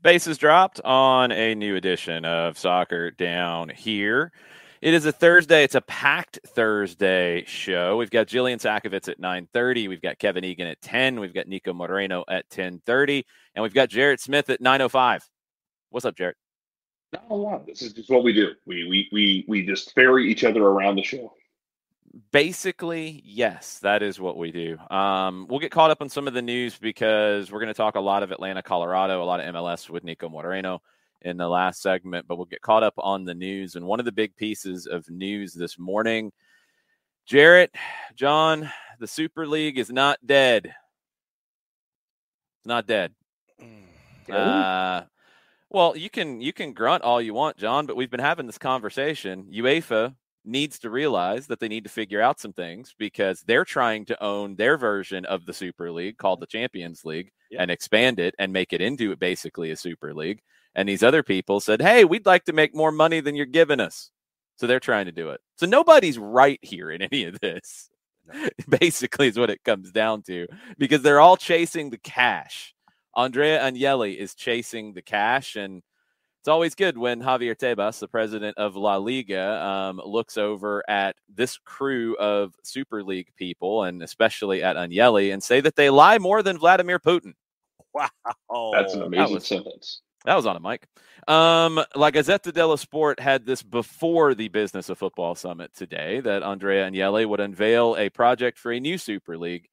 Bases dropped on a new edition of Soccer Down Here. It is a Thursday. It's a packed Thursday show. We've got Jillian Sakovits at 9:30. We've got Kevin Egan at 10. We've got Niko Moreno at 10:30. And we've got Jarrett Smith at 9:05. What's up, Jarrett? Not a lot. This is just what we do. We just ferry each other around the show. Basically, yes, that is what we do. We'll get caught up on some of the news because we're going to talk a lot of Atlanta, Colorado, a lot of MLS with Niko Moreno in the last segment, but we'll get caught up on the news. And one of the big pieces of news this morning, Jarrett, John, the Super League is not dead. It's not dead. Well, you can grunt all you want, John, but we've been having this conversation. UEFA needs to realize that they need to figure out some things because they're trying to own their version of the Super League called the Champions League and expand it and make it into basically a Super League. And these other people said, hey, we'd like to make more money than you're giving us. So they're trying to do it. So nobody's right here in any of this. Basically is what it comes down to because they're all chasing the cash. Andrea Agnelli is chasing the cash, and it's always good when Javier Tebas, the president of La Liga, looks over at this crew of Super League people, and especially at Agnelli, and say that they lie more than Vladimir Putin. Wow. That's an amazing sentence. That was on a mic. La Gazzetta dello Sport had this before the Business of Football Summit today, that Andrea Agnelli would unveil a project for a new Super League.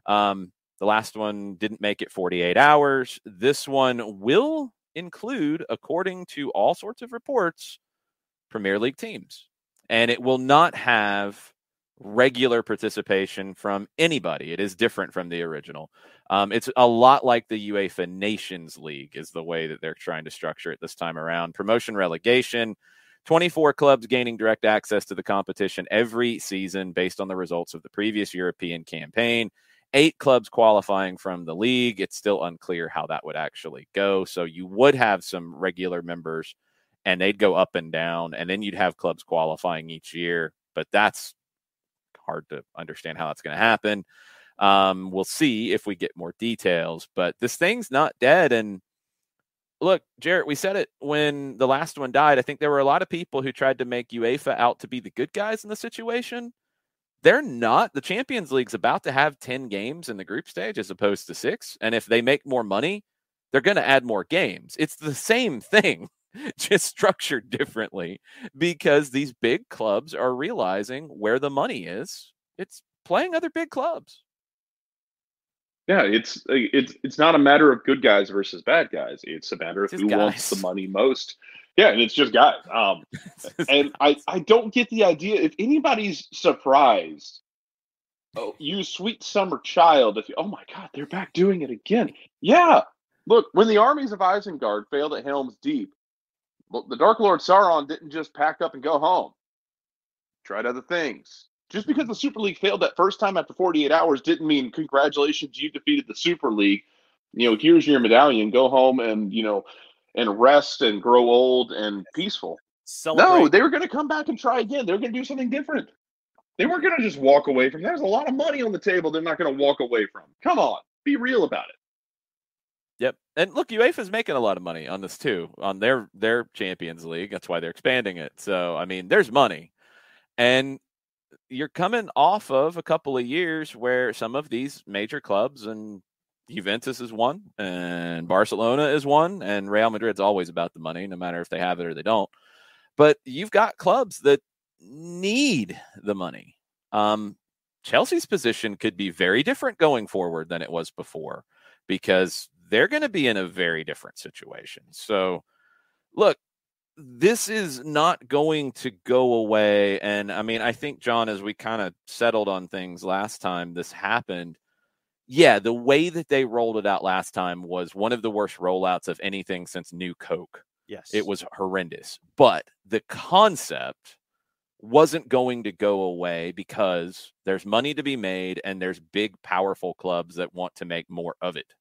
The last one didn't make it 48 hours. This one will include, according to all sorts of reports, Premier League teams. And it will not have regular participation from anybody. It is different from the original. It's a lot like the UEFA Nations League is the way that they're trying to structure it this time around. Promotion relegation, 24 clubs gaining direct access to the competition every season based on the results of the previous European campaign. 8 clubs qualifying from the league. It's still unclear how that would actually go. So you would have some regular members and they'd go up and down, and then you'd have clubs qualifying each year. But that's hard to understand how that's going to happen. We'll see if we get more details, but this thing's not dead. And look, Jarrett, we said it when the last one died. I think there were a lot of people who tried to make UEFA out to be the good guys in the situation. They're not. The Champions League's about to have 10 games in the group stage as opposed to 6. And if they make more money, they're going to add more games. It's the same thing, just structured differently because these big clubs are realizing where the money is. It's playing other big clubs. Yeah, it's not a matter of good guys versus bad guys. It's a matter of who wants the money most. Yeah, and it's just guys. And I don't get the idea. If anybody's surprised, you sweet summer child, oh my God, they're back doing it again. Yeah. Look, when the armies of Isengard failed at Helm's Deep, the Dark Lord Sauron didn't just pack up and go home. Tried other things. Just because the Super League failed that first time after 48 hours didn't mean congratulations, you defeated the Super League. Here's your medallion. Go home and, and rest and grow old and peaceful. No, they were going to come back and try again. They were going to do something different. They weren't going to just walk away from. There's a lot of money on the table they're not going to walk away from. Come on, be real about it. Yep. And look, UEFA's making a lot of money on this too, on their Champions League. That's why they're expanding it. So, I mean, there's money. And you're coming off of a couple of years where some of these major clubs, and Juventus is one, and Barcelona is one, and Real Madrid's always about the money, no matter if they have it or they don't. But you've got clubs that need the money. Chelsea's position could be very different going forward than it was before because they're going to be in a very different situation. So, look, this is not going to go away. And, I mean, I think, John, as we kind of settled on things last time this happened, yeah, the way that they rolled it out last time was one of the worst rollouts of anything since New Coke. Yes. It was horrendous. But the concept wasn't going to go away because there's money to be made and there's big, powerful clubs that want to make more of it.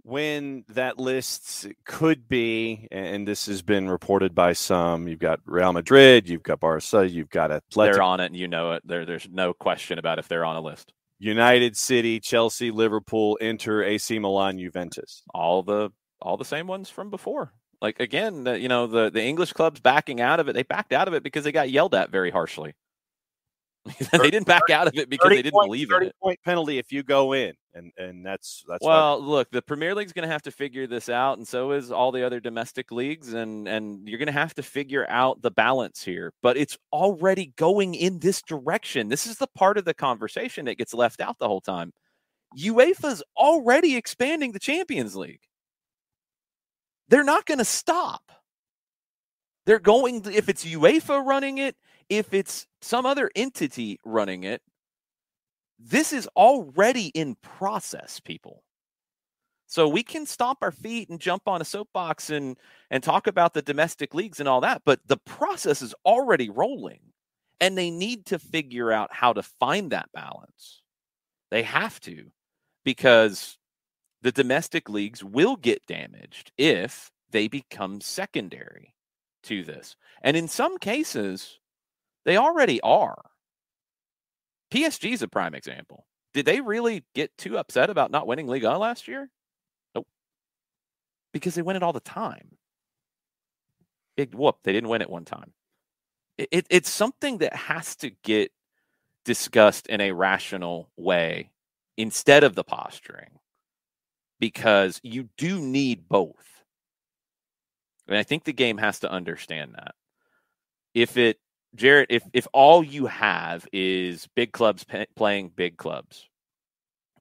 When that list could be, and this has been reported by some, you've got Real Madrid, you've got Barca, you've got Athletic. They're on it, and you know it. There's no question about if they're on a list. United City, Chelsea, Liverpool, Inter, AC Milan, Juventus. All the same ones from before. Like, again, the English clubs backing out of it, they backed out of it because they got yelled at very harshly. They didn't back out of it because they didn't believe in it. 30-point penalty if you go in, and that's well. Look, the Premier League's going to have to figure this out, and so is all the other domestic leagues, and you're going to have to figure out the balance here. But it's already going in this direction. This is the part of the conversation that gets left out the whole time. UEFA's already expanding the Champions League. They're not going to stop. They're going to, if it's UEFA running it, if it's some other entity running it, this is already in process, people. So we can stomp our feet and jump on a soapbox and talk about the domestic leagues and all that, but the process is already rolling, and they need to figure out how to find that balance. They have to, because the domestic leagues will get damaged if they become secondary to this. And in some cases, they already are. PSG is a prime example. Did they really get too upset about not winning Ligue 1 last year? Nope. Because they win it all the time. Big whoop. They didn't win it one time. It's something that has to get discussed in a rational way instead of the posturing, because you do need both. And I think the game has to understand that. If all you have is big clubs playing big clubs,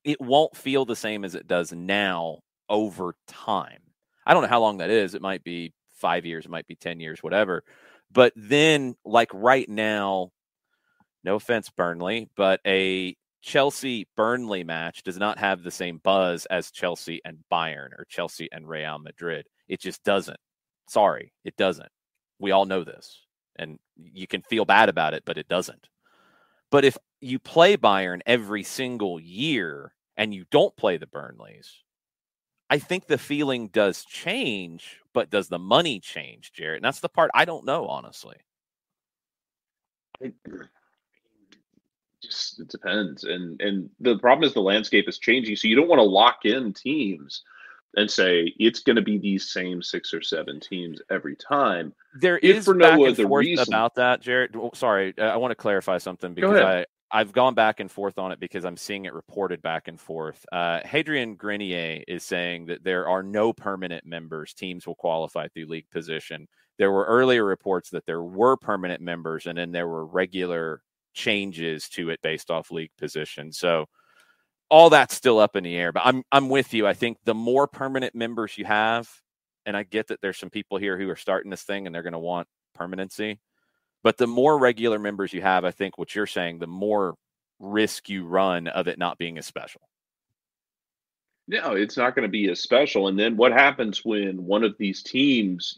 it won't feel the same as it does now over time. I don't know how long that is. It might be 5 years, it might be 10 years, whatever. But then, like right now, no offense, Burnley, but a Chelsea-Burnley match does not have the same buzz as Chelsea and Bayern or Chelsea and Real Madrid. It just doesn't. Sorry, it doesn't. We all know this. And you can feel bad about it, but it doesn't. But if you play Bayern every single year and you don't play the Burnleys, I think the feeling does change, but does the money change, Jarrett? And that's the part I don't know, honestly. It depends. And the problem is the landscape is changing. So you don't want to lock in teams and say it's going to be these same 6 or 7 teams every time. There is back and forth about that, Jared. Sorry, I want to clarify something because I've gone back and forth on it because I'm seeing it reported back and forth. Hadrian Grenier is saying that there are no permanent members. Teams will qualify through league position. There were earlier reports that there were permanent members, and then there were regular changes to it based off league position. So all that's still up in the air, but I'm with you. I think the more permanent members you have, and I get that there's some people here who are starting this thing and they're going to want permanency, but the more regular members you have, I think what you're saying, the more risk you run of it not being as special. No, it's not going to be as special. And then what happens when one of these teams,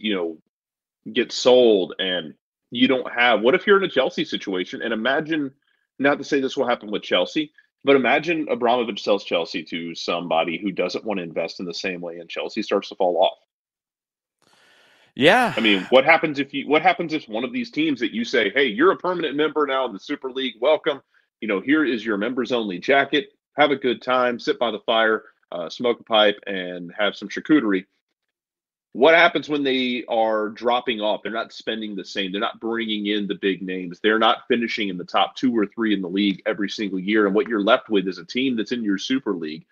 gets sold and you don't have, what if you're in a Chelsea situation? And imagine, not to say this will happen with Chelsea, but imagine Abramovich sells Chelsea to somebody who doesn't want to invest in the same way, and Chelsea starts to fall off. Yeah. I mean, what happens if one of these teams that you say, hey, you're a permanent member now in the Super League, welcome, here is your members only jacket, have a good time, sit by the fire, smoke a pipe, and have some charcuterie. What happens when they are dropping off? They're not spending the same. They're not bringing in the big names. They're not finishing in the top 2 or 3 in the league every single year. And what you're left with is a team that's in your Super League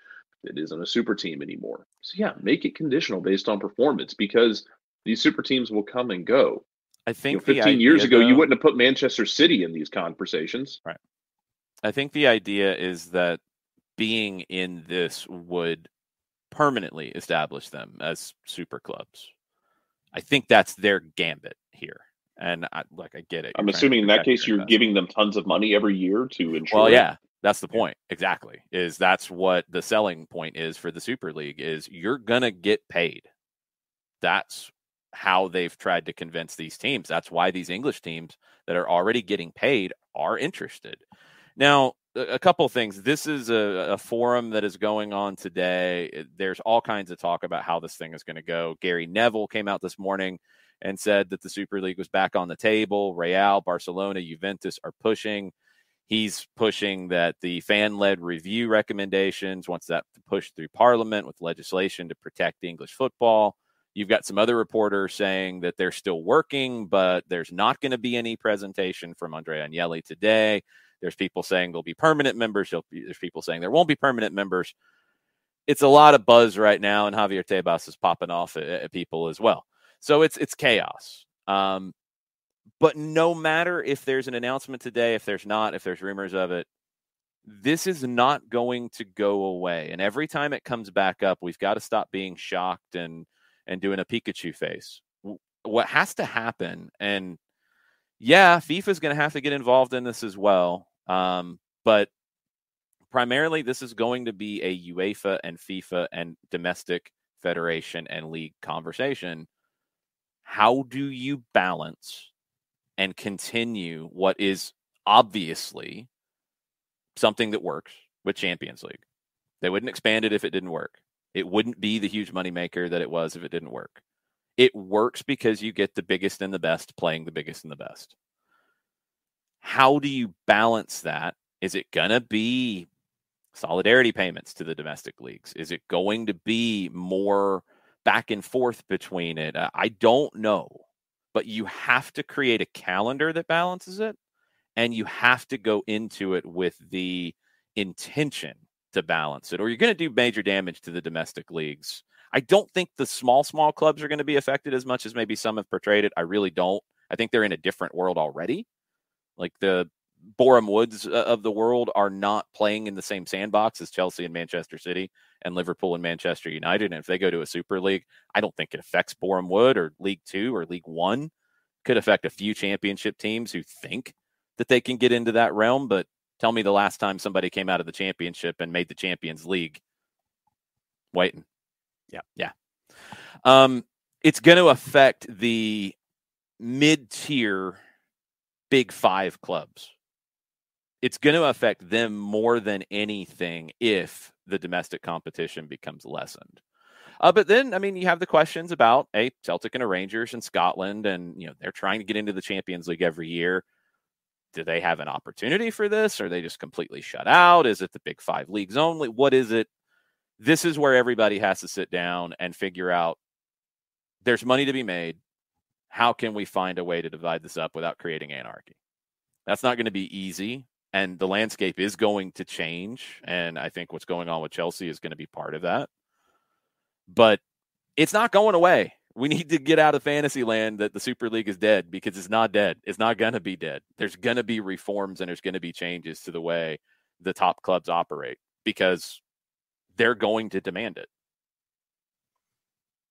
that isn't a super team anymore. So, yeah, make it conditional based on performance, because these super teams will come and go. I think 15 years ago, you wouldn't have put Manchester City in these conversations. Right. I think the idea is that being in this would permanently establish them as super clubs. I think that's their gambit here. And I get it. I'm assuming in that case, you're giving them tons of money every year to ensure. Well, yeah, that's the point. Exactly. That's what the selling point is for the Super League is you're going to get paid. That's how they've tried to convince these teams. That's why these English teams that are already getting paid are interested. Now, a couple things. This is a forum that is going on today. There's all kinds of talk about how this thing is going to go. Gary Neville came out this morning and said that the Super League was back on the table. Real, Barcelona, Juventus are pushing. He's pushing that the fan-led review recommendations, wants that to push through Parliament with legislation to protect English football. You've got some other reporters saying that they're still working, but there's not going to be any presentation from Andrea Agnelli today. There's people saying there'll be permanent members. There's people saying there won't be permanent members. It's a lot of buzz right now, and Javier Tebas is popping off at people as well. So it's chaos. But no matter if there's an announcement today, if there's not, if there's rumors of it, this is not going to go away. And every time it comes back up, we've got to stop being shocked and doing a Pikachu face. What has to happen, and yeah, FIFA is going to have to get involved in this as well. But primarily, this is going to be a UEFA and FIFA and domestic federation and league conversation. How do you balance and continue what is obviously something that works with Champions League? They wouldn't expand it if it didn't work. It wouldn't be the huge moneymaker that it was if it didn't work. It works because you get the biggest and the best playing the biggest and the best. How do you balance that? Is it going to be solidarity payments to the domestic leagues? Is it going to be more back and forth between it? I don't know. But you have to create a calendar that balances it, and you have to go into it with the intention to balance it, or you're going to do major damage to the domestic leagues. I don't think the small clubs are going to be affected as much as maybe some have portrayed it. I really don't. I think they're in a different world already. Like the Boreham Woods of the world are not playing in the same sandbox as Chelsea and Manchester City and Liverpool and Manchester United. And if they go to a Super League, I don't think it affects Boreham Wood or League Two or League One. Could affect a few championship teams who think that they can get into that realm. But tell me the last time somebody came out of the championship and made the Champions League. Waiting. Yeah. It's going to affect the mid-tier Big Five clubs. It's going to affect them more than anything if the domestic competition becomes lessened. But then, I mean, you have the questions about Celtic and Rangers in Scotland, and they're trying to get into the Champions League every year. Do they have an opportunity for this? Or are they just completely shut out? Is it the Big Five leagues only? What is it? This is where everybody has to sit down and figure out there's money to be made. How can we find a way to divide this up without creating anarchy? That's not going to be easy, and the landscape is going to change, and I think what's going on with Chelsea is going to be part of that. But it's not going away. We need to get out of fantasy land that the Super League is dead, because it's not dead. It's not going to be dead. There's going to be reforms, and there's going to be changes to the way the top clubs operate, because they're going to demand it.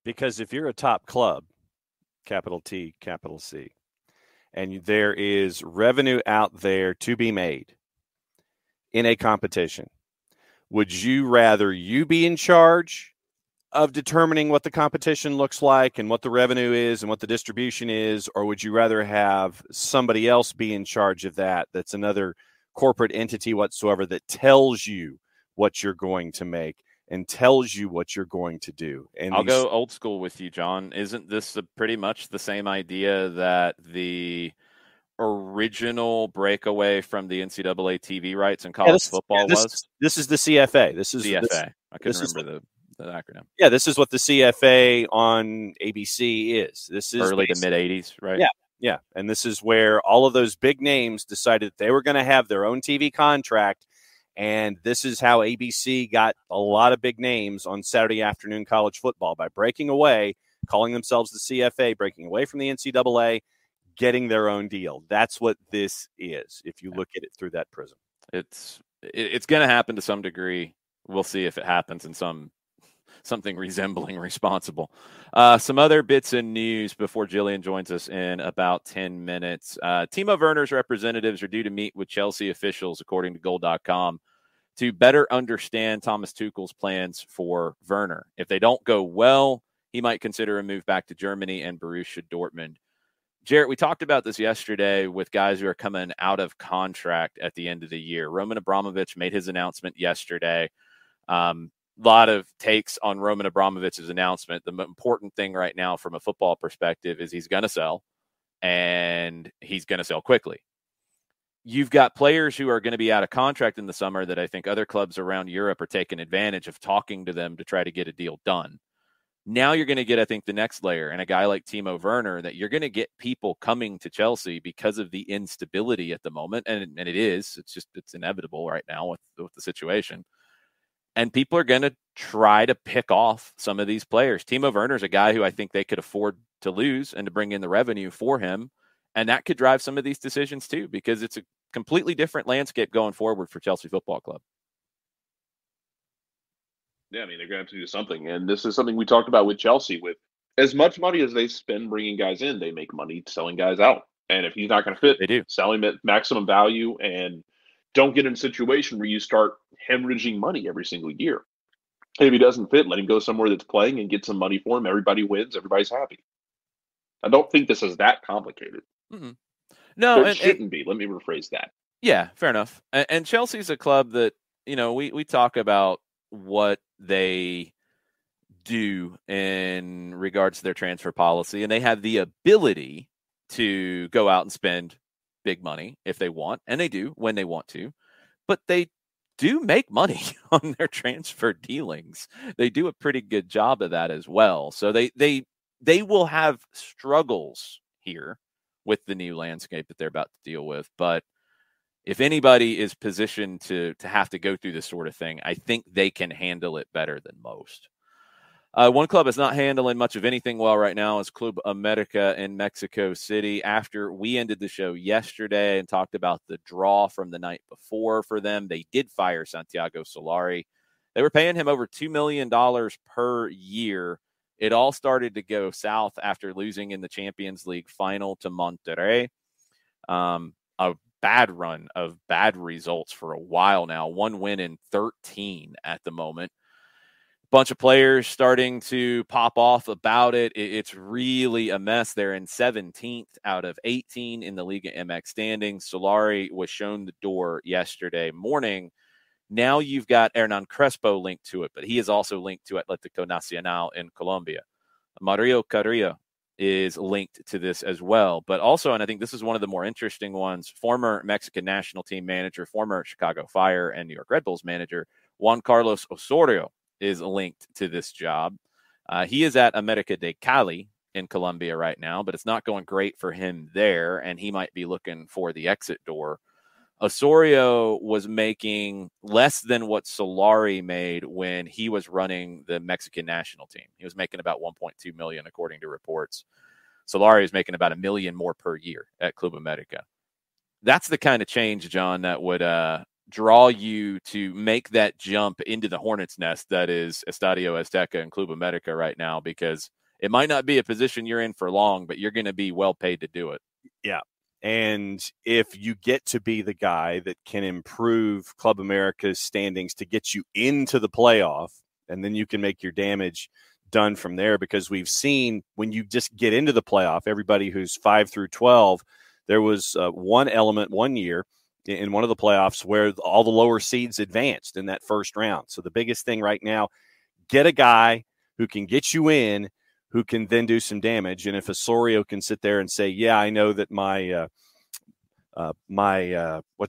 Because if you're a top club, capital T, capital C, and there is revenue out there to be made in a competition, would you rather you be in charge of determining what the competition looks like and what the revenue is and what the distribution is, or would you rather have somebody else be in charge of that, that's another corporate entity whatsoever, that tells you what you're going to make and tells you what you're going to do? And I'll go old school with you, John. Isn't this pretty much the same idea that the original breakaway from the NCAA TV rights in college football was? This is the CFA. This is CFA. I couldn't remember the acronym. Yeah, this is what the CFA on ABC is. This is early to mid 80s, right? Yeah. And this is where all of those big names decided that they were going to have their own TV contract. And this is how ABC got a lot of big names on Saturday afternoon college football, by breaking away, calling themselves the CFA, breaking away from the NCAA, getting their own deal. That's what this is, if you look at it through that prism. It's going to happen to some degree. We'll see if it happens in something resembling responsible. Some other bits of news before Jillian joins us in about 10 minutes. Timo Werner's representatives are due to meet with Chelsea officials, according to Goal.com, to better understand Thomas Tuchel's plans for Werner. If they don't go well, he might consider a move back to Germany and Borussia Dortmund. Jarrett, we talked about this yesterday with guys who are coming out of contract at the end of the year. Roman Abramovich made his announcement yesterday. A lot of takes on Roman Abramovich's announcement. The important thing right now from a football perspective is he's going to sell, and he's going to sell quickly. You've got players who are going to be out of contract in the summer that I think other clubs around Europe are taking advantage of talking to them to try to get a deal done. Now you're going to get, I think, the next layer, and a guy like Timo Werner, that you're going to get people coming to Chelsea because of the instability at the moment. And it is, it's inevitable right now with the situation. And people are going to try to pick off some of these players. Timo Werner is a guy who I think they could afford to lose and to bring in the revenue for him. And that could drive some of these decisions too, because it's a completely different landscape going forward for Chelsea Football Club. Yeah, I mean, they're going to have to do something. And this is something we talked about with Chelsea. With as much money as they spend bringing guys in, they make money selling guys out. And if he's not going to fit, they do. Sell him at maximum value and don't get in a situation where you start hemorrhaging money every single year. If he doesn't fit, let him go somewhere that's playing and get some money for him. Everybody wins. Everybody's happy. I don't think this is that complicated. Mm-hmm. No, it shouldn't be. Let me rephrase that. Yeah, fair enough. And Chelsea's a club that, we talk about what they do in regards to their transfer policy, and they have the ability to go out and spend big money if they want, and they do when they want to, but they do make money on their transfer dealings. They do a pretty good job of that as well. So they will have struggles here with the new landscape that they're about to deal with. But if anybody is positioned to have to go through this sort of thing, I think they can handle it better than most. One club that's not handling much of anything well right now is Club America in Mexico City. After we ended the show yesterday and talked about the draw from the night before for them, they did fire Santiago Solari. They were paying him over $2 million per year. It all started to go south after losing in the Champions League final to Monterrey. A bad run of bad results for a while now. 1 win in 13 at the moment. Bunch of players starting to pop off about it. It's really a mess. They're in 17th out of 18 in the Liga MX standings. Solari was shown the door yesterday morning. Now you've got Hernan Crespo linked to it, but he is also linked to Atlético Nacional in Colombia. Mario Carrillo is linked to this as well. But also, and I think this is one of the more interesting ones, former Mexican national team manager, former Chicago Fire and New York Red Bulls manager, Juan Carlos Osorio is linked to this job. He is at América de Cali in Colombia right now, but it's not going great for him there, and he might be looking for the exit door. Osorio was making less than what Solari made when he was running the Mexican national team. He was making about $1.2 million, according to reports. Solari is making about $1 million more per year at Club America. That's the kind of change, John, that would draw you to make that jump into the hornet's nest that is Estadio Azteca and Club America right now, because it might not be a position you're in for long, but you're going to be well paid to do it. Yeah. And if you get to be the guy that can improve Club America's standings to get you into the playoff, and then you can make your damage done from there, because we've seen when you just get into the playoff, everybody who's 5 through 12, there was one element one year in one of the playoffs where all the lower seeds advanced in that first round. So the biggest thing right now, get a guy who can get you in, who can then do some damage. And if Osorio can sit there and say, yeah, I know that my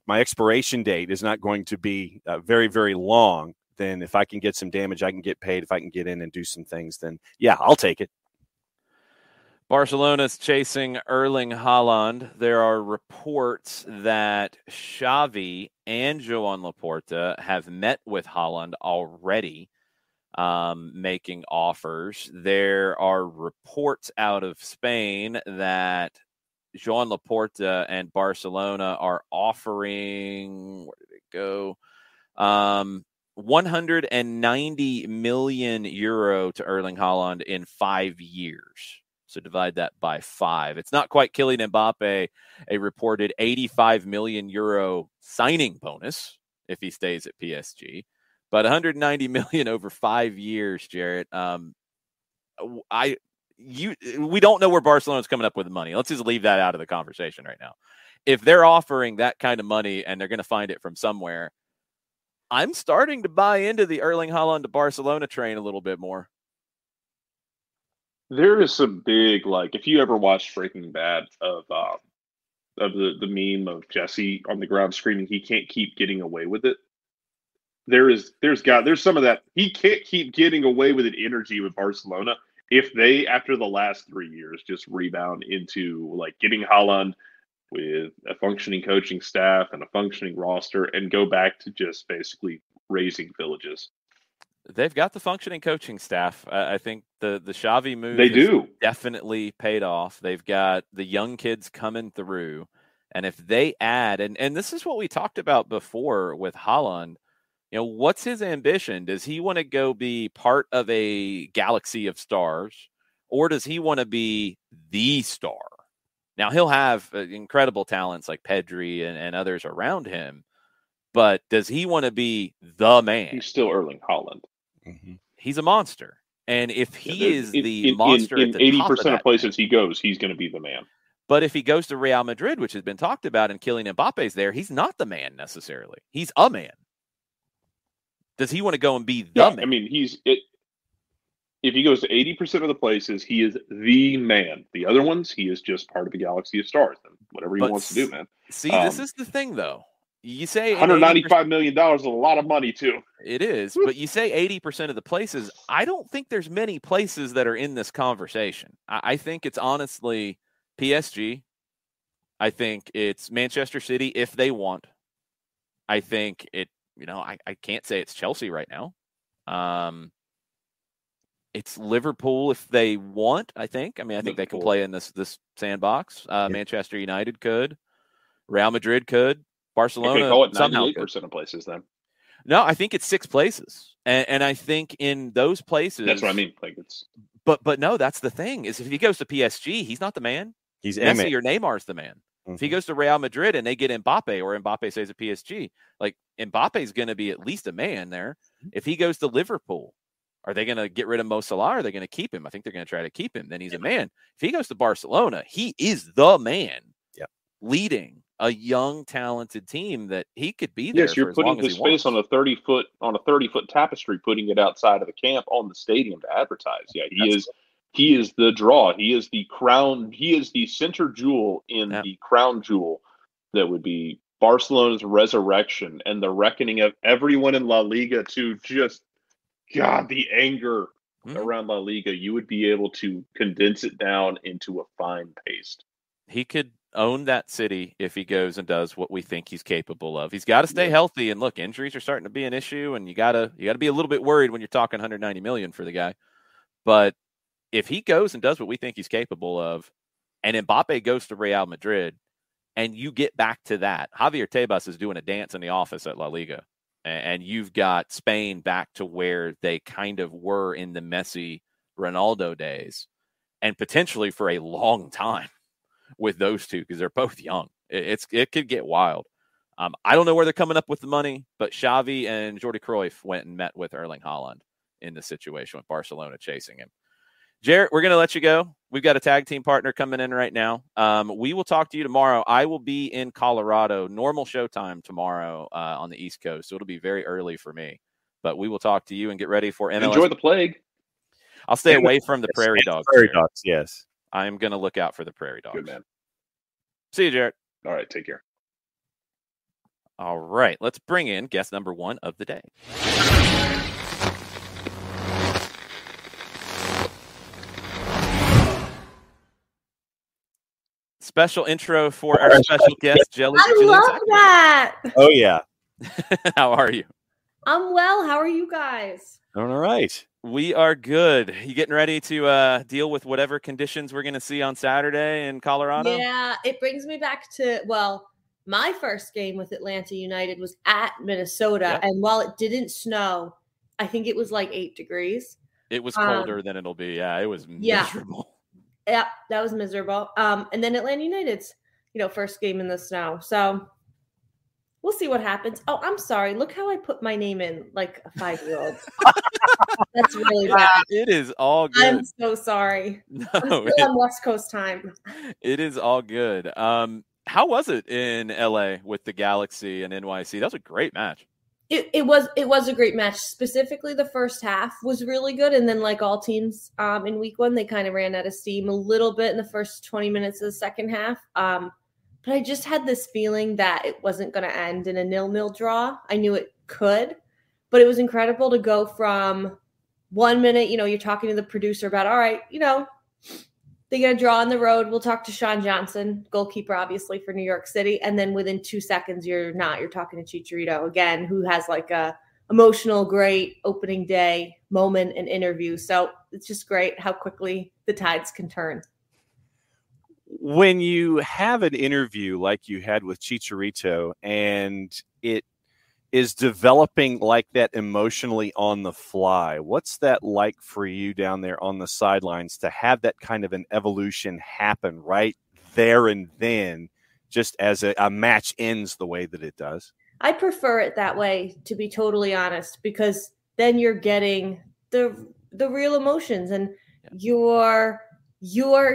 expiration date is not going to be very, very long, then if I can get some damage, I can get paid. If I can get in and do some things, then yeah, I'll take it. Barcelona's chasing Erling Haaland. There are reports that Xavi and Joan Laporta have met with Haaland already, making offers. There are reports out of Spain that Joan Laporta and Barcelona are offering, where did it go? 190 million euro to Erling Haaland in 5 years. So divide that by 5. It's not quite Kylian Mbappe, a reported 85 million euro signing bonus if he stays at PSG, but 190 million over 5 years, Jarrett. we don't know where Barcelona's coming up with the money. Let's just leave that out of the conversation right now. If they're offering that kind of money and they're going to find it from somewhere, I'm starting to buy into the Erling Haaland to Barcelona train a little bit more. There is some big, like, if you ever watched Breaking Bad of the meme of Jesse on the ground screaming, he can't keep getting away with it. There's some of that. He can't keep getting away with it energy with Barcelona. If they, after the last 3 years, just rebound into like getting Haaland with a functioning coaching staff and a functioning roster and go back to just basically raising villages. They've got the functioning coaching staff. I think the Xavi move definitely paid off. They've got the young kids coming through. And if they add, and this is what we talked about before with Haaland, you know, what's his ambition? Does he want to go be part of a galaxy of stars, or does he want to be the star? Now, he'll have incredible talents like Pedri and others around him, but does he want to be the man? He's still Erling Haaland. Mm-hmm. He's a monster. And if he is the monster in at the 80% of places he goes, he's going to be the man. But if he goes to Real Madrid, which has been talked about, and Kylian Mbappe's there, he's not the man necessarily. He's a man. Does he want to go and be the man? I mean, if he goes to 80% of the places, he is the man. The other ones, he is just part of a galaxy of stars. And whatever he wants to do, man. See, this is the thing, though. You say $195 million is a lot of money, too. It is, but you say 80% of the places. I don't think there's many places that are in this conversation. I think it's honestly PSG. I think it's Manchester City if they want. I think it, I can't say it's Chelsea right now. It's Liverpool if they want, I think. I mean, I think they can play in this sandbox. Manchester United could. Real Madrid could. Barcelona, okay, call it 98% of places then. No, I think it's 6 places, and I think in those places, that's what I mean. Like it's, but no, that's the thing is if he goes to PSG, he's not the man. He's Messi or Neymar's the man. Mm-hmm. If he goes to Real Madrid and they get Mbappe, or Mbappe stays at PSG, like Mbappe's going to be at least a man there. If he goes to Liverpool, are they going to get rid of Mo Salah? Or are they going to keep him? I think they're going to try to keep him. Then he's a man. If he goes to Barcelona, he is the man. Yep. Leading a young, talented team that he could be there. Yes, you're putting his face on a 30-foot tapestry, putting it outside of the camp on the stadium to advertise. Yeah, he is the draw. He is the crown. He is the center jewel in the crown jewel that would be Barcelona's resurrection and the reckoning of everyone in La Liga to just, God, the anger around La Liga. You would be able to condense it down into a fine paste. He could own that city if he goes and does what we think he's capable of. He's got to stay healthy, and look, injuries are starting to be an issue, and you gotta be a little bit worried when you're talking 190 million for the guy. But if he goes and does what we think he's capable of, and Mbappe goes to Real Madrid, and you get back to that, Javier Tebas is doing a dance in the office at La Liga, and you've got Spain back to where they kind of were in the Messi, Ronaldo days, and potentially for a long time with those two, because they're both young. It could get wild. I don't know where they're coming up with the money, but Xavi and Jordi Cruyff went and met with Erling Haaland in the situation with Barcelona chasing him. Jarrett, we're going to let you go. We've got a tag team partner coming in right now. We will talk to you tomorrow. I will be in Colorado, normal showtime tomorrow on the East Coast, so it'll be very early for me. But we will talk to you and get ready for MLS. Enjoy the plague. I'll stay away from the Prairie Dogs. Prairie Dogs, yes. I'm going to look out for the Prairie Dogs. Good man. See you, Jarrett. All right, take care. All right, let's bring in guest number 1 of the day. Special intro for our special guest, Jillian. I love that. Oh, yeah. How are you? I'm well. How are you guys? All right. We are good. You getting ready to deal with whatever conditions we're going to see on Saturday in Colorado? Yeah, it brings me back to, my first game with Atlanta United was at Minnesota. Yeah. And while it didn't snow, I think it was like 8 degrees. It was colder than it'll be. Yeah, it was miserable. Yeah, that was miserable. And then Atlanta United's, first game in the snow. So We'll see what happens. Oh, I'm sorry. Look how I put my name in like a 5-year-old. That's really bad. It is all good. I'm so sorry. No, I'm still on West Coast time. It is all good. How was it in LA with the Galaxy and NYC? That was a great match. It was a great match. Specifically, the first half was really good, and then like all teams in week 1, they kind of ran out of steam a little bit in the first 20 minutes of the second half. But I just had this feeling that it wasn't going to end in a 0-0 draw. I knew it could, but it was incredible to go from 1 minute, you're talking to the producer about, all right, they get a draw on the road. We'll talk to Sean Johnson, goalkeeper, obviously, for New York City. And then within 2 seconds, you're talking to Chicharito again, who has like a emotional, great opening day moment and interview. So it's just great how quickly the tides can turn. When you have an interview like you had with Chicharito and it is developing like that emotionally on the fly, what's that like for you down there on the sidelines to have that kind of an evolution happen right there and then, just as a match ends the way that it does? I prefer it that way, to be totally honest, because then you're getting the real emotions, and you're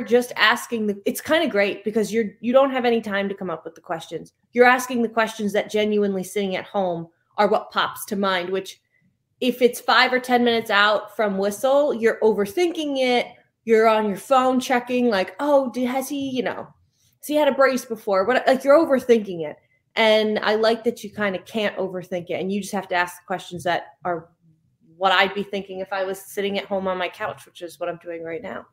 just asking it's kind of great because you don't have any time to come up with the questions. You're asking the questions that genuinely sitting at home are what pops to mind, which if it's 5 or 10 minutes out from whistle, you're overthinking it. You're on your phone checking like, oh, has he had a brace before? What, like, you're overthinking it. And I like that you kind of can't overthink it. And you just have to ask the questions that are what I'd be thinking if I was sitting at home on my couch, which is what I'm doing right now.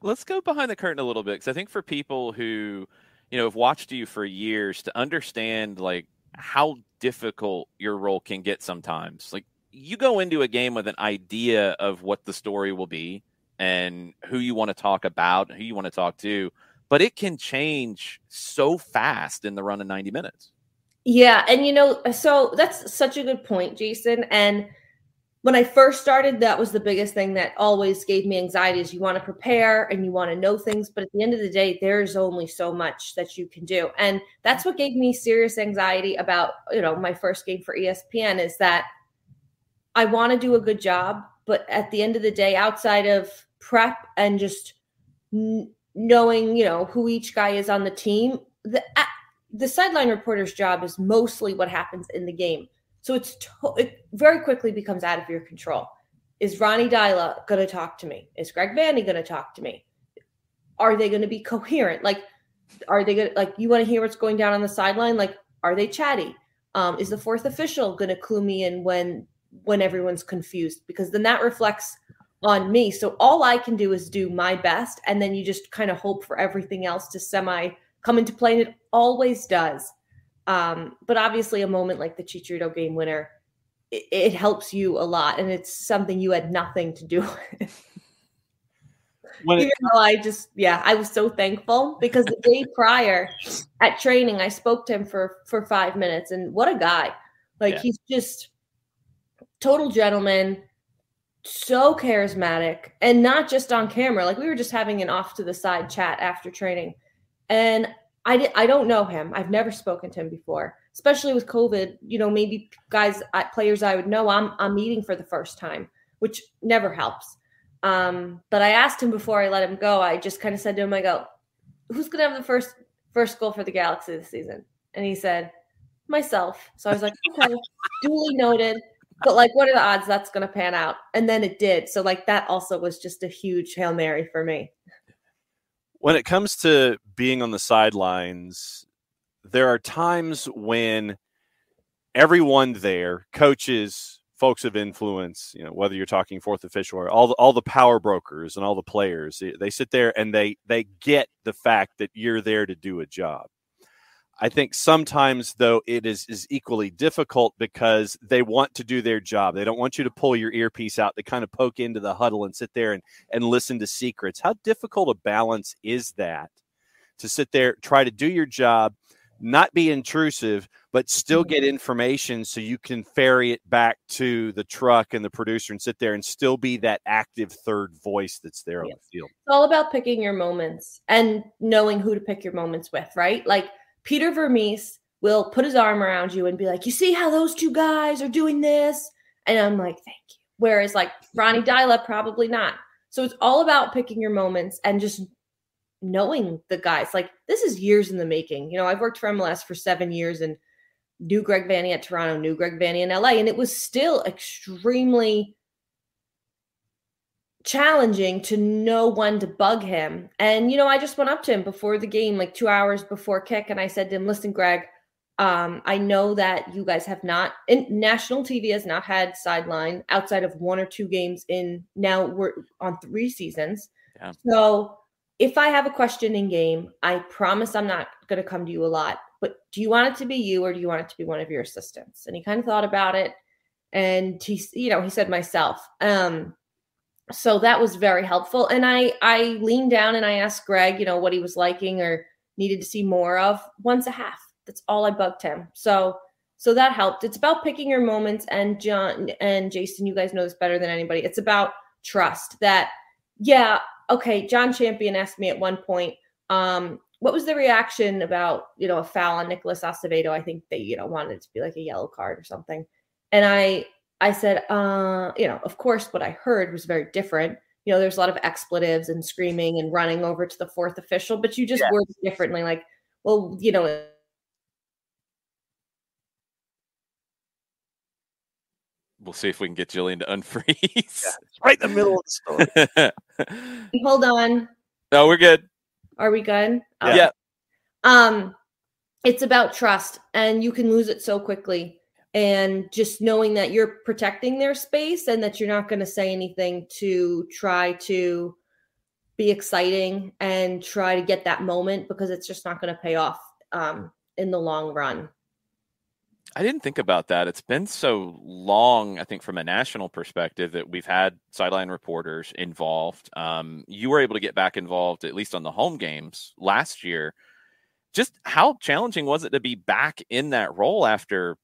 Let's go behind the curtain a little bit, because I think for people who, have watched you for years, to understand like how difficult your role can get sometimes. Like, you go into a game with an idea of what the story will be and who you want to talk about, who you want to talk to, but it can change so fast in the run of 90 minutes. Yeah. And, so that's such a good point, Jason. And when I first started, that was the biggest thing that always gave me anxiety, is you want to prepare and you want to know things. But at the end of the day, there's only so much that you can do. And that's what gave me serious anxiety about, my first game for ESPN, is that I want to do a good job. But at the end of the day, outside of prep and just knowing, who each guy is on the team, the sideline reporter's job is mostly what happens in the game. So it very quickly becomes out of your control. Is Ronnie Dyla going to talk to me? Is Greg Vanny going to talk to me? Are they going to be coherent? Like, are they going to, like, you want to hear what's going down on the sideline? Like, are they chatty? Is the fourth official going to clue me in when everyone's confused? Because then that reflects on me. So all I can do is do my best. And then you just kind of hope for everything else to semi come into play. And it always does. But obviously a moment like the Chicharito game winner, it helps you a lot. And it's something you had nothing to do with. Even though I was so thankful, because the day prior at training, I spoke to him for 5 minutes, and what a guy. Like, he's just total gentleman, so charismatic, and not just on camera. Like, we were just having an off to the side chat after training. And I don't know him. I've never spoken to him before, especially with COVID. Maybe players I would know, I'm meeting for the first time, which never helps. But I asked him before I let him go. I just kind of said to him, I go, who's going to have the first goal for the Galaxy this season? And he said, myself. So I was like, okay, duly noted. But like, what are the odds that's going to pan out? And then it did. So like, that also was just a huge Hail Mary for me. When it comes to being on the sidelines, there are times when everyone there, coaches, folks of influence, whether you're talking fourth official or all the power brokers and all the players, they sit there and they get the fact that you're there to do a job. I think sometimes, though, it is equally difficult because they want to do their job. They don't want you to pull your earpiece out. They kind of poke into the huddle and sit there and listen to secrets. How difficult a balance is that, to sit there, try to do your job, not be intrusive, but still get information so you can ferry it back to the truck and the producer and sit there and still be that active third voice that's there on the field? It's all about picking your moments and knowing who to pick your moments with, right? Like, Peter Vermees will put his arm around you and be like, you see how those two guys are doing this? And I'm like, thank you. Whereas like Ronnie Dyla, probably not. So it's all about picking your moments and just knowing the guys. Like, this is years in the making. I've worked for MLS for 7 years and knew Greg Vanney at Toronto, knew Greg Vanney in LA, and it was still extremely challenging to know when to bug him. And, I just went up to him before the game, like 2 hours before kick, and I said to him, listen, Greg, I know that you guys have not, national TV has not had sideline outside of 1 or 2 games now we're on 3 seasons. Yeah. So if I have a question in game, I promise I'm not going to come to you a lot, but do you want it to be you or do you want it to be one of your assistants? And he kind of thought about it, and he said myself. So that was very helpful. And I leaned down and I asked Greg, what he was liking or needed to see more of. Once a half. That's all I bugged him. So that helped. It's about picking your moments. And John and Jason, you guys know this better than anybody. It's about trust that, yeah, okay, John Champion asked me at one point, what was the reaction about, a foul on Nicholas Acevedo? I think they, wanted it to be like a yellow card or something. And I said, of course, what I heard was very different. There's a lot of expletives and screaming and running over to the fourth official, but you just word it differently. Like, well, we'll see if we can get Jillian to unfreeze. Yeah, it's right in the middle of the story. Hold on. No, we're good. Are we good? Yeah. It's about trust, and you can lose it so quickly. And just knowing that you're protecting their space and that you're not going to say anything to try to be exciting and try to get that moment, because it's just not going to pay off in the long run. I didn't think about that. It's been so long, I think, from a national perspective, that we've had sideline reporters involved. You were able to get back involved, at least on the home games last year. Just how challenging was it to be back in that role after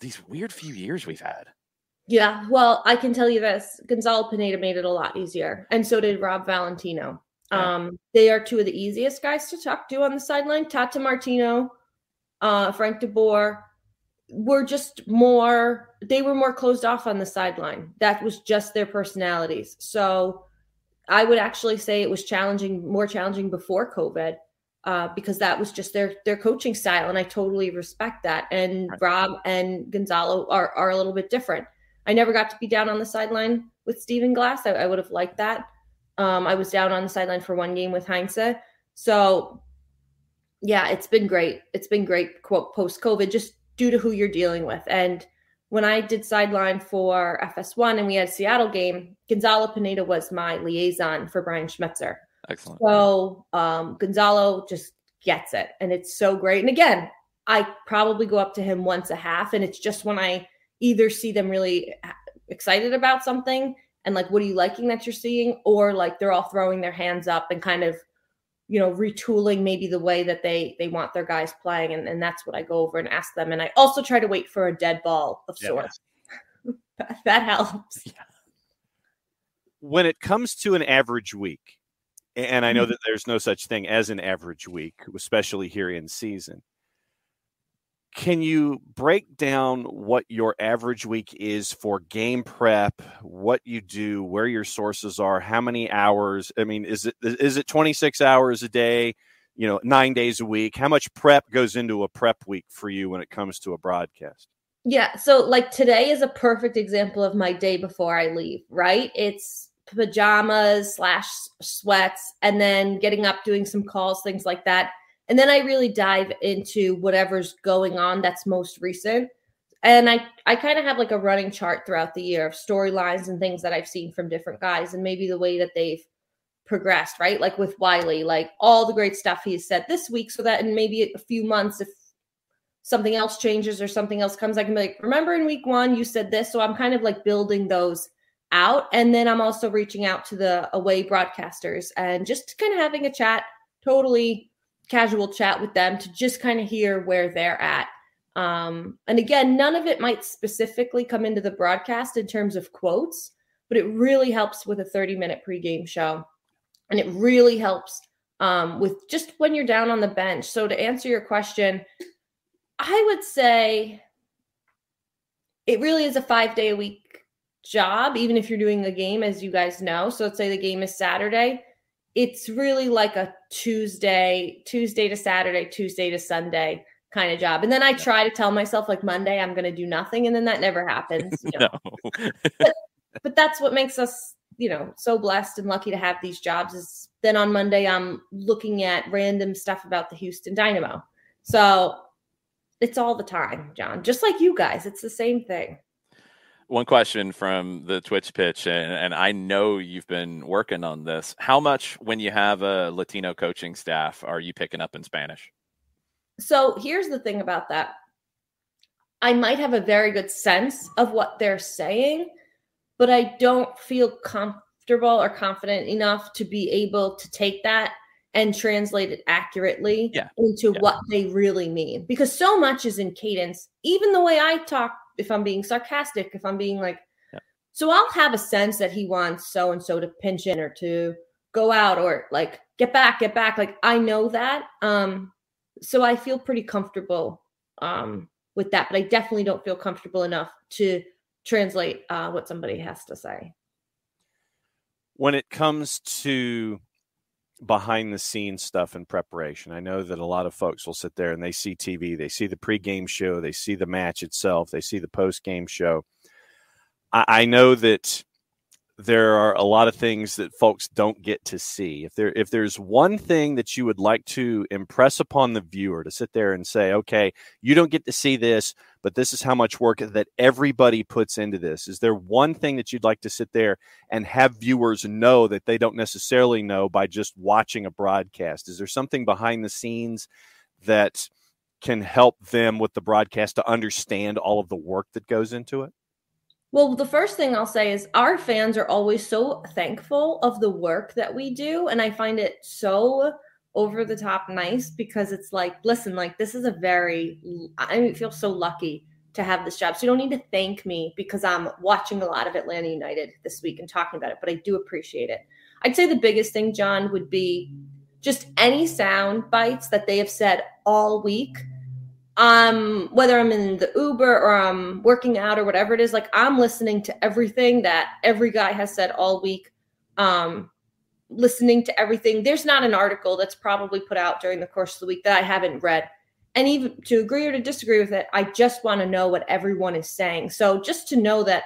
these weird few years we've had? Yeah, well, I can tell you this. Gonzalo Pineda made it a lot easier, and so did Rob Valentino. Yeah. They are 2 of the easiest guys to talk to on the sideline. Tata Martino, Frank de Boer were more closed off on the sideline. That was just their personalities. So I would actually say it was more challenging before COVID, because that was just their coaching style. And I totally respect that. And Rob and Gonzalo are a little bit different. I never got to be down on the sideline with Steven Glass. I would have liked that. I was down on the sideline for 1 game with Heinze. So yeah, it's been great. It's been great, quote, post-COVID, just due to who you're dealing with. And when I did sideline for FS1 and we had a Seattle game, Gonzalo Pineda was my liaison for Brian Schmetzer. Excellent. So Gonzalo just gets it, and it's so great. And again, I probably go up to him once a half, and it's just when I either see them really excited about something and like, what are you liking that you're seeing? Or like they're all throwing their hands up and kind of, retooling maybe the way that they want their guys playing. And that's what I go over and ask them. And I also try to wait for a dead ball of sorts. That helps. Yeah. When it comes to an average week, and I know that there's no such thing as an average week, especially here in season, can you break down what your average week is for game prep, what you do, where your sources are, how many hours? I mean, is it 26 hours a day, 9 days a week? How much prep goes into a prep week for you when it comes to a broadcast? Yeah. So like today is a perfect example of my day before I leave, right? It's pajamas / sweats, and then getting up, doing some calls, things like that. And then I really dive into whatever's going on that's most recent. And I kind of have like a running chart throughout the year of storylines and things that I've seen from different guys and maybe the way that they've progressed, right? Like with Wiley, like all the great stuff he's said this week, so that in maybe a few months, if something else changes or something else comes, I can be like, remember in week 1, you said this. So I'm kind of like building those out. And then I'm also reaching out to the away broadcasters and just kind of having a chat, totally casual chat with them to just kind of hear where they're at. And again, none of it might specifically come into the broadcast in terms of quotes, but it really helps with a 30-minute pregame show. And it really helps with just when you're down on the bench. So to answer your question, I would say it really is a 5-day-a-week job, even if you're doing a game, as you guys know. So let's say the game is Saturday. It's really like a Tuesday to Saturday, Tuesday to Sunday kind of job. And then I try to tell myself like Monday, I'm going to do nothing. And then that never happens. You know? No. but that's what makes us, so blessed and lucky to have these jobs is then on Monday, I'm looking at random stuff about the Houston Dynamo. So it's all the time, John, just like you guys. It's the same thing. One question from the Twitch pitch, and I know you've been working on this. How much, when you have a Latino coaching staff, are you picking up in Spanish? So here's the thing about that. I might have a very good sense of what they're saying, but I don't feel comfortable or confident enough to be able to take that and translate it accurately into what they really mean. Because so much is in cadence, even the way I talk, if I'm being sarcastic, if I'm being like, so I'll have a sense that he wants so-and-so to pinch in or to go out or like, get back. Like, I know that. So I feel pretty comfortable with that, but I definitely don't feel comfortable enough to translate what somebody has to say. When it comes to behind the scenes stuff in preparation, I know that a lot of folks will sit there and they see TV, they see the pregame show, they see the match itself, they see the postgame show. I know that there are a lot of things that folks don't get to see. If there's one thing that you would like to impress upon the viewer, to sit there and say, okay, you don't get to see this, but this is how much work that everybody puts into this. Is there one thing that you'd like to sit there and have viewers know that they don't necessarily know by just watching a broadcast? Is there something behind the scenes that can help them with the broadcast to understand all of the work that goes into it? Well, the first thing I'll say is our fans are always so thankful of the work that we do. And I find it so over the top nice because it's like, listen, like this is I feel so lucky to have this job. So you don't need to thank me because I'm watching a lot of Atlanta United this week and talking about it, but I do appreciate it. I'd say the biggest thing, John, would be just any sound bites that they have said all week. Whether I'm in the Uber or I'm working out or whatever it is, like I'm listening to everything that every guy has said all week, listening to everything. There's not an article that's probably put out during the course of the week that I haven't read. And even to agree or to disagree with it, I just want to know what everyone is saying. So just to know that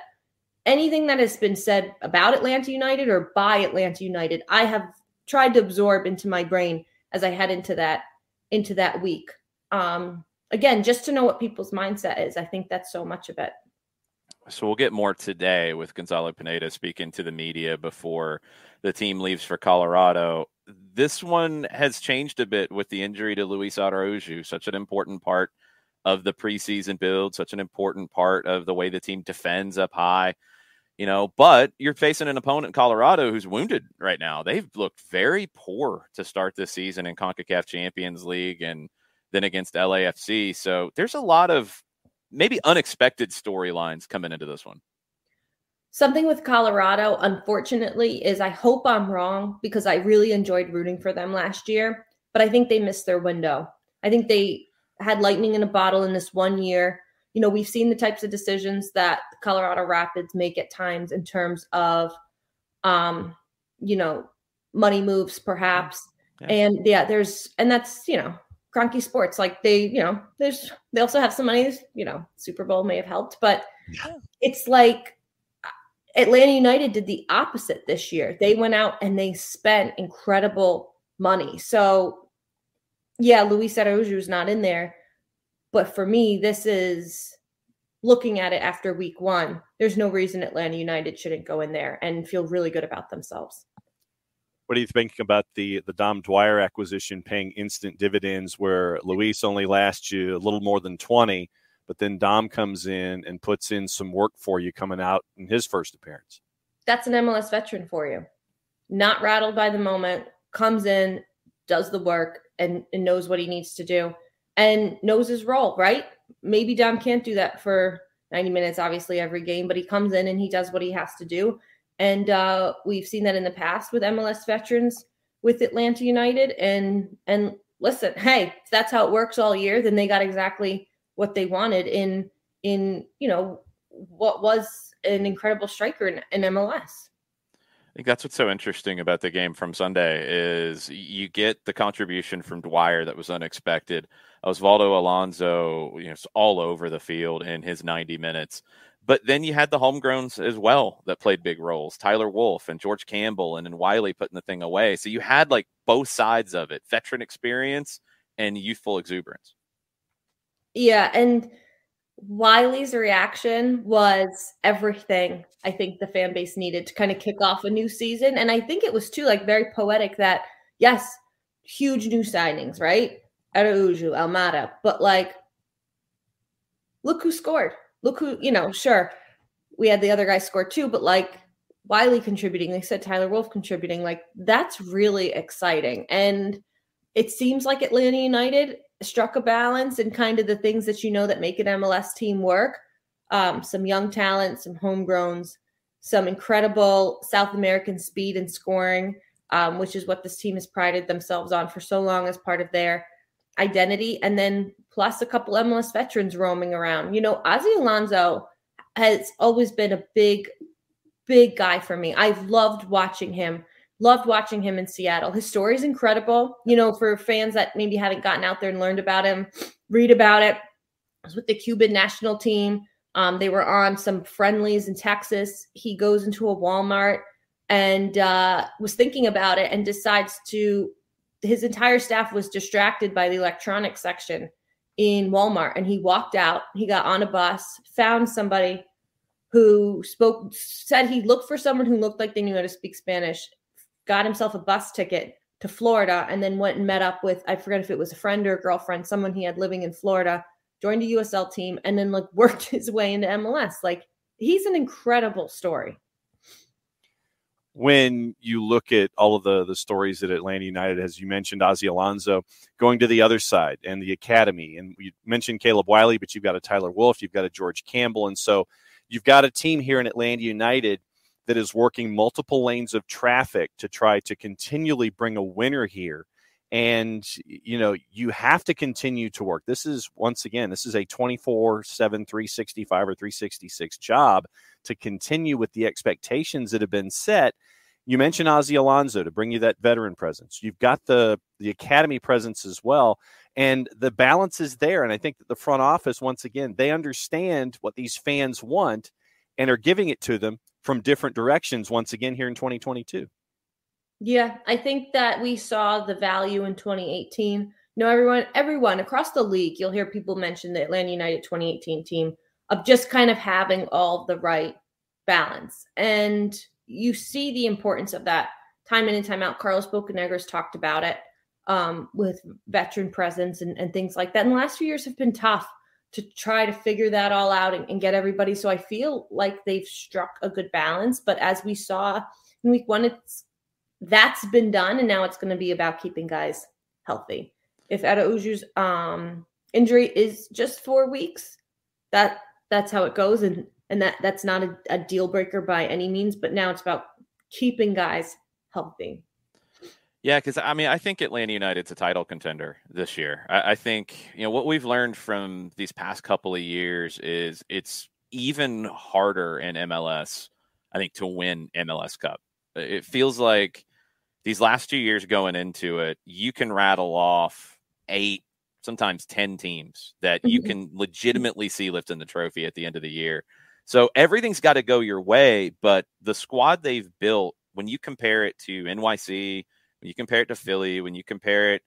anything that has been said about Atlanta United or by Atlanta United, I have tried to absorb into my brain as I head into that week. Again, just to know what people's mindset is. I think that's so much of it. So we'll get more today with Gonzalo Pineda speaking to the media before the team leaves for Colorado. This one has changed a bit with the injury to Luis Araujo, such an important part of the preseason build, such an important part of the way the team defends up high. But you're facing an opponent in Colorado who's wounded right now. They've looked very poor to start this season in CONCACAF Champions League and then against LAFC. So there's a lot of maybe unexpected storylines coming into this one. Something with Colorado, unfortunately, is I hope I'm wrong because I really enjoyed rooting for them last year, but I think they missed their window. I think they had lightning in a bottle in this 1 year. We've seen the types of decisions that the Colorado Rapids make at times in terms of, money moves perhaps. Yeah. And that's, Cronky sports, like they also have some money, Super Bowl may have helped, but it's like Atlanta United did the opposite this year. They went out and they spent incredible money. So yeah, Luis Araujo is not in there, but for me, this is looking at it after week one. There's no reason Atlanta United shouldn't go in there and feel really good about themselves. What are you thinking about the Dom Dwyer acquisition paying instant dividends where Luis only lasts you a little more than 20, but then Dom comes in and puts in some work for you coming out in his first appearance? That's an MLS veteran for you. Not rattled by the moment, comes in, does the work, and knows what he needs to do and knows his role, right? Maybe Dom can't do that for 90 minutes, obviously, every game, but he comes in and he does what he has to do. And we've seen that in the past with MLS veterans with Atlanta United. And listen, hey, if that's how it works all year, then they got exactly what they wanted in what was an incredible striker in MLS. I think that's what's so interesting about the game from Sunday is you get the contribution from Dwyer that was unexpected. Osvaldo Alonso, all over the field in his 90 minutes. But then you had the homegrowns as well that played big roles. Tyler Wolff and George Campbell and then Wiley putting the thing away. So you had like both sides of it, veteran experience and youthful exuberance. Yeah, and Wiley's reaction was everything I think the fan base needed to kind of kick off a new season. And I think it was too like very poetic that, yes, huge new signings, right? Araujo, Almada, but like, look who scored. Look who, sure, we had the other guy score too, but like Wiley contributing, they said Tyler Wolff contributing, like that's really exciting. And it seems like Atlanta United struck a balance and kind of the things that that make an MLS team work. Some young talent, some homegrowns, some incredible South American speed and scoring, which is what this team has prided themselves on for so long as part of their identity. And then plus a couple MLS veterans roaming around. Ozzy Alonso has always been a big, big guy for me. I've loved watching him in Seattle. His story is incredible. For fans that maybe haven't gotten out there and learned about him, read about it. I was with the Cuban national team. They were on some friendlies in Texas. He goes into a Walmart and was thinking about it and decides his entire staff was distracted by the electronics section in Walmart. And he walked out, he got on a bus, found somebody who said he looked for someone who looked like they knew how to speak Spanish, got himself a bus ticket to Florida, and then went and met up with, I forget if it was a friend or a girlfriend, someone he had living in Florida, joined a USL team, and then worked his way into MLS. He's an incredible story. When you look at all of the stories at Atlanta United, as you mentioned, Ozzy Alonso going to the other side and the academy, and you mentioned Caleb Wiley, but you've got a Tyler Wolff, you've got a George Campbell, and so you've got a team here in Atlanta United that is working multiple lanes of traffic to try to continually bring a winner here. And, you have to continue to work. This is a 24/7, 365 or 366 job to continue with the expectations that have been set. You mentioned Ozzy Alonso to bring you that veteran presence. You've got the academy presence as well. And the balance is there. And I think that the front office, once again, they understand what these fans want and are giving it to them from different directions once again here in 2022. Yeah, I think that we saw the value in 2018. Everyone across the league, you'll hear people mention the Atlanta United 2018 team of just kind of having all the right balance. And you see the importance of that time in and time out. Carlos Bocanegra's talked about it with veteran presence and things like that. And the last few years have been tough to try to figure that all out and get everybody. So I feel like they've struck a good balance. But as we saw in week one, that's been done. And now it's going to be about keeping guys healthy. If Araujo's injury is just 4 weeks, that's how it goes. And that's not a deal breaker by any means. But now it's about keeping guys healthy. Yeah, because I think Atlanta United's a title contender this year. I think what we've learned from these past couple of years is it's even harder in MLS, I think, to win MLS Cup. It feels like these last 2 years going into it, you can rattle off 8, sometimes 10 teams that you can legitimately see lifting the trophy at the end of the year. So everything's got to go your way, but the squad they've built, when you compare it to NYC, when you compare it to Philly, when you compare it,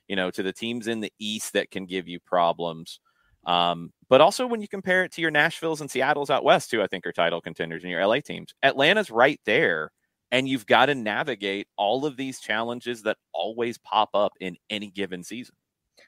to the teams in the East that can give you problems, but also when you compare it to your Nashvilles and Seattles out West, who I think are title contenders, and your LA teams, Atlanta's right there. And you've got to navigate all of these challenges that always pop up in any given season.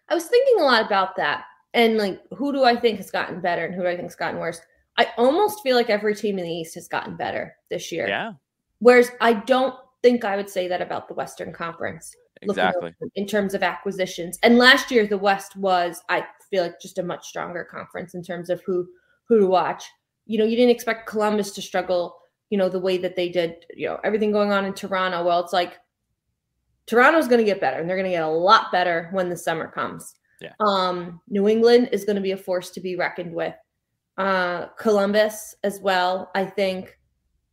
I was thinking a lot about that. And who do I think has gotten better and who do I think has gotten worse? I almost feel like every team in the East has gotten better this year. Yeah. Whereas I don't think I would say that about the Western Conference. Exactly. In terms of acquisitions. And last year, the West was, I feel like, just a much stronger conference in terms of who to watch. You didn't expect Columbus to struggle, the way that they did, everything going on in Toronto. Well, it's like Toronto's going to get better, and they're going to get a lot better when the summer comes. Yeah. New England is going to be a force to be reckoned with. Columbus as well. I think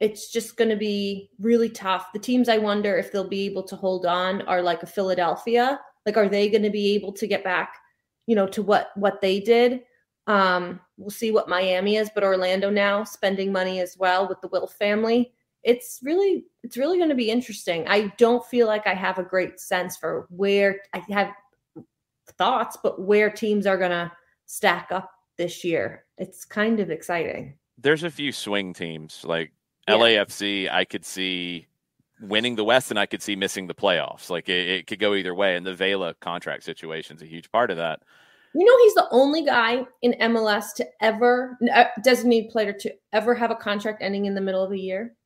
it's just going to be really tough. The teams I wonder if they'll be able to hold on are like a Philadelphia. Like, are they going to be able to get back, to what they did? We'll see what Miami is, but Orlando now spending money as well with the Will family. It's really going to be interesting. I don't feel like I have a great sense for where I have thoughts, but where teams are going to stack up this year. It's kind of exciting. There's a few swing teams like LAFC. I could see winning the West and I could see missing the playoffs. Like it could go either way. And the Vela contract situation is a huge part of that. He's the only guy in MLS to ever designated player to ever have a contract ending in the middle of the year.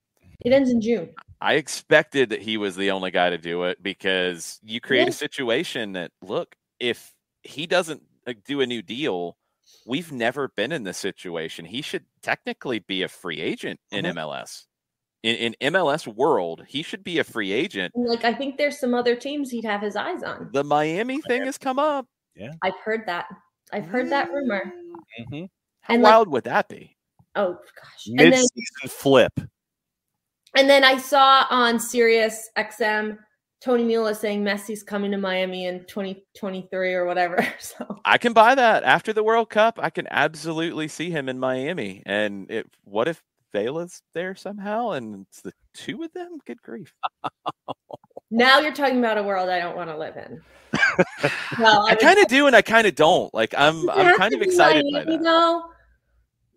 It ends in June. I expected that he was the only guy to do it because you create a situation that, look, if he doesn't do a new deal, we've never been in this situation. He should technically be a free agent in MLS. In MLS world, he should be a free agent. I think there's some other teams he'd have his eyes on. The Miami thing has come up. Yeah, I've heard that. I've heard that rumor. Mm-hmm. How wild would that be? Oh gosh! Mid-season flip. And then I saw on Sirius XM Tony Mula saying Messi's coming to Miami in 2023 or whatever. So I can buy that after the World Cup. I can absolutely see him in Miami. And what if Vela's there somehow and it's the two of them? Good grief! Now you're talking about a world I don't want to live in. Well, I kind of do and I kind of don't. Like I'm kind of excited by that.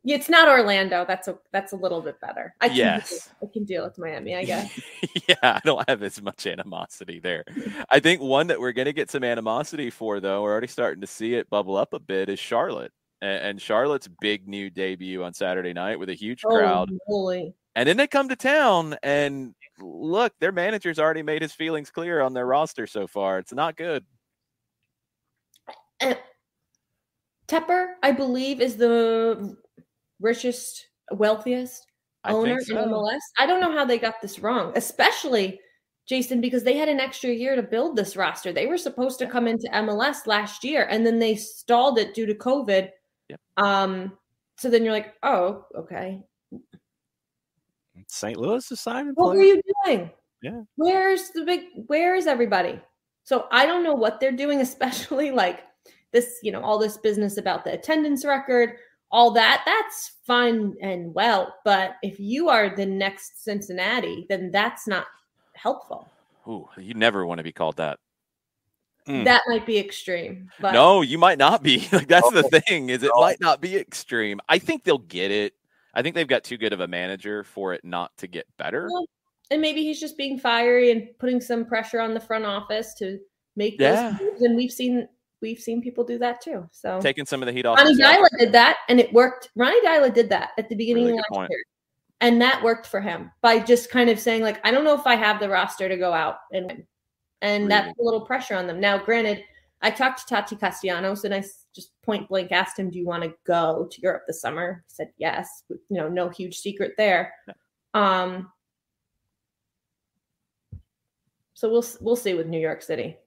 It's not Orlando. That's a little bit better. I can deal with Miami, I guess. Yeah, I don't have as much animosity there. I think one that we're going to get some animosity for, though, we're already starting to see it bubble up a bit, is Charlotte. And Charlotte's big new debut on Saturday night with a huge crowd. Holy. And then they come to town and look, their manager's already made his feelings clear on their roster so far. It's not good. Tepper, I believe, is the richest, wealthiest owner in MLS. I don't know how they got this wrong, especially, Jason, because they had an extra year to build this roster. They were supposed to come into MLS last year, and then they stalled it due to COVID. Yep. So then you're like, oh, okay. St. Louis is signing. What were you doing? Yeah. Where is everybody? So I don't know what they're doing, especially like this, all this business about the attendance record, all that's fine and well. But if you are the next Cincinnati, then that's not helpful. Ooh, you never want to be called that. That might be extreme. But no, you might not be. That's the thing, is it might not be extreme. I think they'll get it. I think they've got too good of a manager for it not to get better. Well, and maybe he's just being fiery and putting some pressure on the front office to make those moves. And we've seen people do that too. So taking some of the heat off. Ronnie Dyla did that, and it worked. Ronnie Dyla did that at the beginning of last year, and that worked for him by just kind of saying, like, I don't know if I have the roster to go out and win. And that's a little pressure on them. Now, granted, I talked to Tati Castellanos, and I just point blank asked him, do you want to go to Europe this summer? He said yes. No huge secret there. So we'll see with New York City.